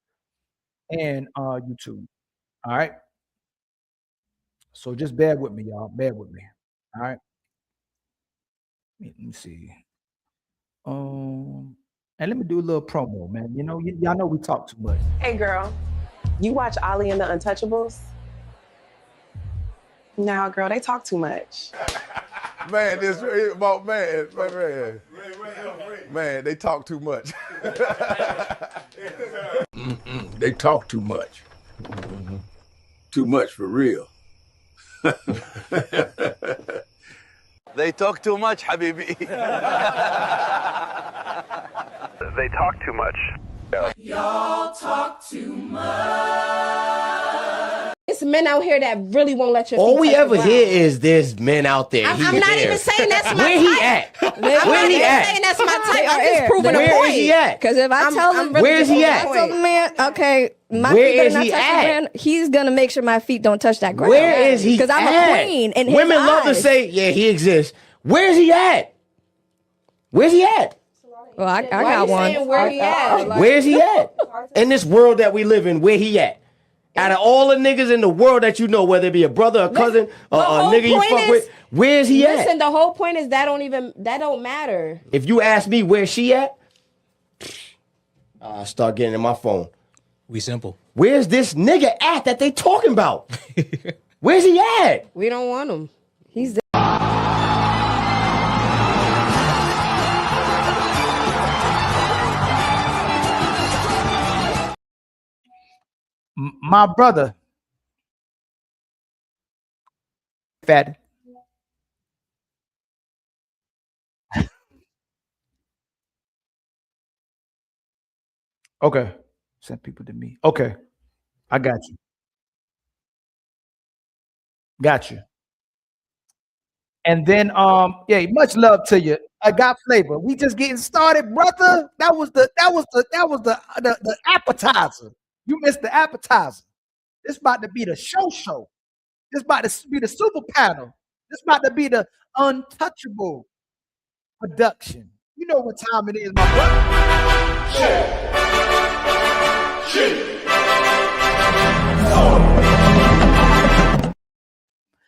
S7: and YouTube. All right. So just bear with me, y'all. Bear with me. All right. Let me see. And let me do a little promo, man. You know, y'all know we talk too much.
S20: Hey, girl, you watch Ali and the Untouchables? Nah, girl, they talk too much.
S22: Man, man, they talk too much.
S11: They talk too much. Too much for real.
S23: They talk too much, Habibi.
S24: They talk too much.
S25: Y'all talk too much. It's men out here that really won't let your
S26: All
S25: feet
S26: we
S25: touch
S26: ever
S25: the
S26: hear
S25: ground.
S26: is there's men out there.
S25: I'm not even saying that's my
S26: Where
S25: type.
S26: he at?
S25: I'm
S26: Where
S25: not
S26: he
S25: even
S26: at?
S25: saying that's my type. I'm just proving a point.
S26: Where is he at?
S27: Because if I tell him,
S26: Where is he at?
S27: I tell the man, okay, my
S26: Where
S27: feet better
S26: is
S27: not
S26: he
S27: touch the
S26: at?
S27: ground, he's gonna make sure my feet don't touch that ground.
S26: Where is he?
S27: Because I'm
S26: at?
S27: a queen in his
S26: Women love to
S27: eyes.
S26: say, "Yeah, he exists." Where's he at? Where's he at?
S27: Well, I got one.
S25: Where he at?
S26: Where's he at? In this world that we live in, where he at? Out of all the niggas in the world that you know, whether it be a brother, a cousin, or a nigga you fuck with, where's he at?
S25: Listen, the whole point is that don't matter.
S26: If you ask me where she at, I start getting in my phone.
S28: We simple.
S26: Where's this nigga at that they talking about? Where's he at?
S25: We don't want him. He's there.
S7: My brother, Fat. Okay. Send people to me. Okay. I got you. Got you. And then yeah, much love to you. I got flavor. We just getting started, brother. That was the appetizer. You missed the appetizer. This about to be the show. This about to be the super panel. This about to be the untouchable production. You know what time it is, my brother.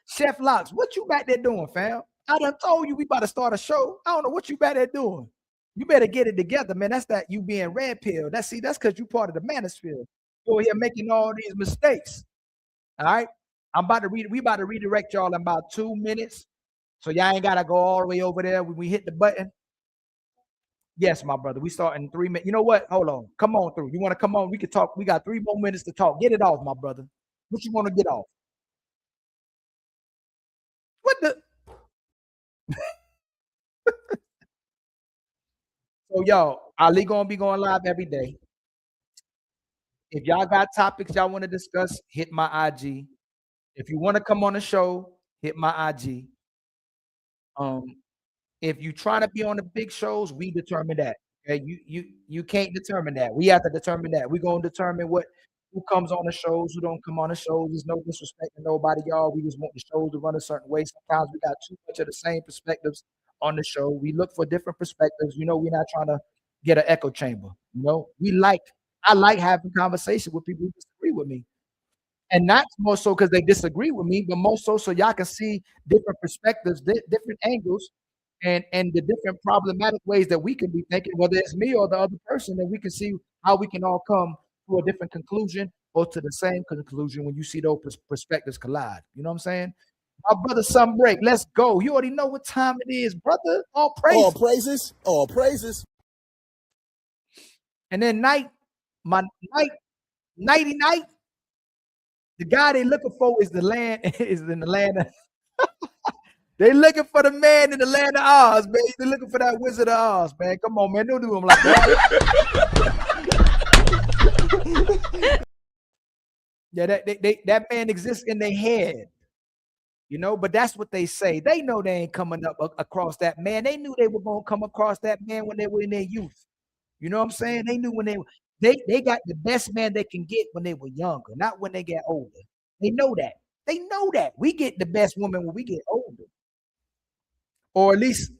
S7: Chef Locks, what you back there doing, fam? I done told you we about to start a show. I don't know what you back there doing. You better get it together, man. That's that you being red pill. That's because you part of the manosphere. You're here making all these mistakes. All right. We about to redirect y'all in about 2 minutes. So y'all ain't gotta go all the way over there when we hit the button. Yes, my brother. We start in 3 minutes. You know what? Hold on. Come on through. You want to come on? We can talk. We got 3 more minutes to talk. Get it off, my brother. What you want to get off? What the? So y'all, Ali gonna be going live every day. If y'all got topics y'all want to discuss, hit my IG. If you want to come on the show, hit my IG. If you trying to be on the big shows, we determine that. Okay, you can't determine that. We have to determine that. We're gonna determine who comes on the shows, who don't come on the shows. There's no disrespect to nobody, y'all. We just want the shows to run a certain way. Sometimes we got too much of the same perspectives on the show. We look for different perspectives. You know, we're not trying to get an echo chamber. You know, I like having conversation with people who disagree with me. And not more so because they disagree with me, but more so y'all can see different perspectives, different angles, and the different problematic ways that we can be thinking, whether it's me or the other person, and we can see how we can all come to a different conclusion or to the same conclusion when you see those perspectives collide. You know what I'm saying? My brother, some break. Let's go. You already know what time it is, brother. All praises.
S22: All praises. All praises.
S7: And then nighty night, the guy they looking for is the land, is in the land of they looking for the man in the land of Oz, man. They looking for that Wizard of Oz, man. Come on, man. Don't do him like that. Yeah, that man exists in their head, you know, but that's what they say. They know they ain't coming up across that man. They knew they were going to come across that man when they were in their youth. You know what I'm saying? They knew when they got the best man they can get when they were younger, not when they get older. They know that. They know that. We get the best woman when we get older. Or at least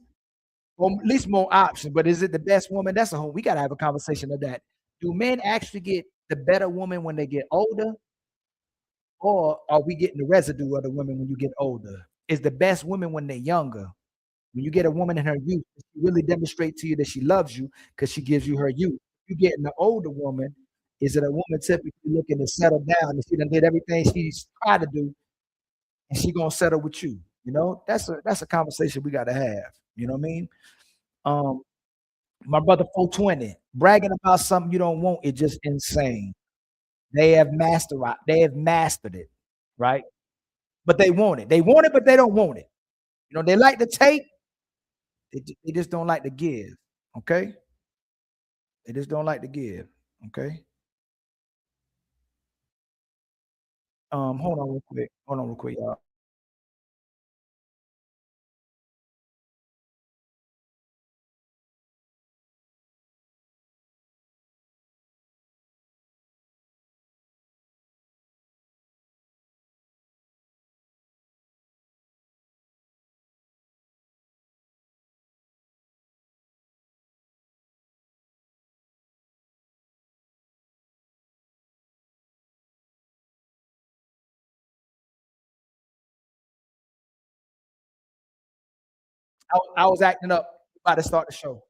S7: more options. But is it the best woman? That's a whole. We gotta have a conversation of that. Do men actually get the better woman when they get older, or are we getting the residue of the women when you get older? Is the best woman when they're younger? When you get a woman in her youth, she really demonstrate to you that she loves you because she gives you her youth. You getting an older woman, is it a woman typically looking to settle down and she done did everything she's tried to do, and she gonna settle with you? You know, that's a conversation we got to have. You know what I mean? My brother 420, bragging about something you don't want is just insane. They have mastered it, right? But they want it. They want it, but they don't want it. You know, they like to take, they just don't like to give. Okay? They just don't like to give. Okay? Hold on real quick. Hold on real quick, y'all. I was acting up, about to start the show.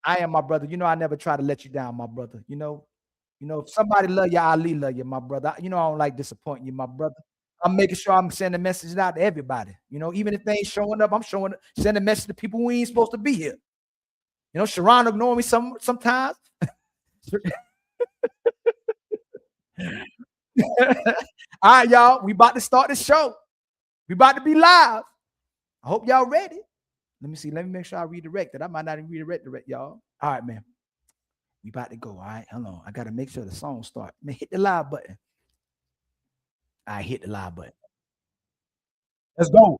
S7: I am, my brother. You know, I never try to let you down, my brother. You know, if somebody love you, Ali love you, my brother. You know, I don't like disappointing you, my brother. I'm making sure I'm sending messages out to everybody. You know, even if they ain't showing up, I'm sending a message to people who ain't supposed to be here. You know, Sharon ignore me sometimes. All right, y'all. We about to start the show. We about to be live. I hope y'all ready. Let me see. Let me make sure I redirect it. I might not even redirect y'all. All right, man. We about to go. All right. Hold on. I got to make sure the song starts. Man, hit the live button. I hit the live button. Let's go.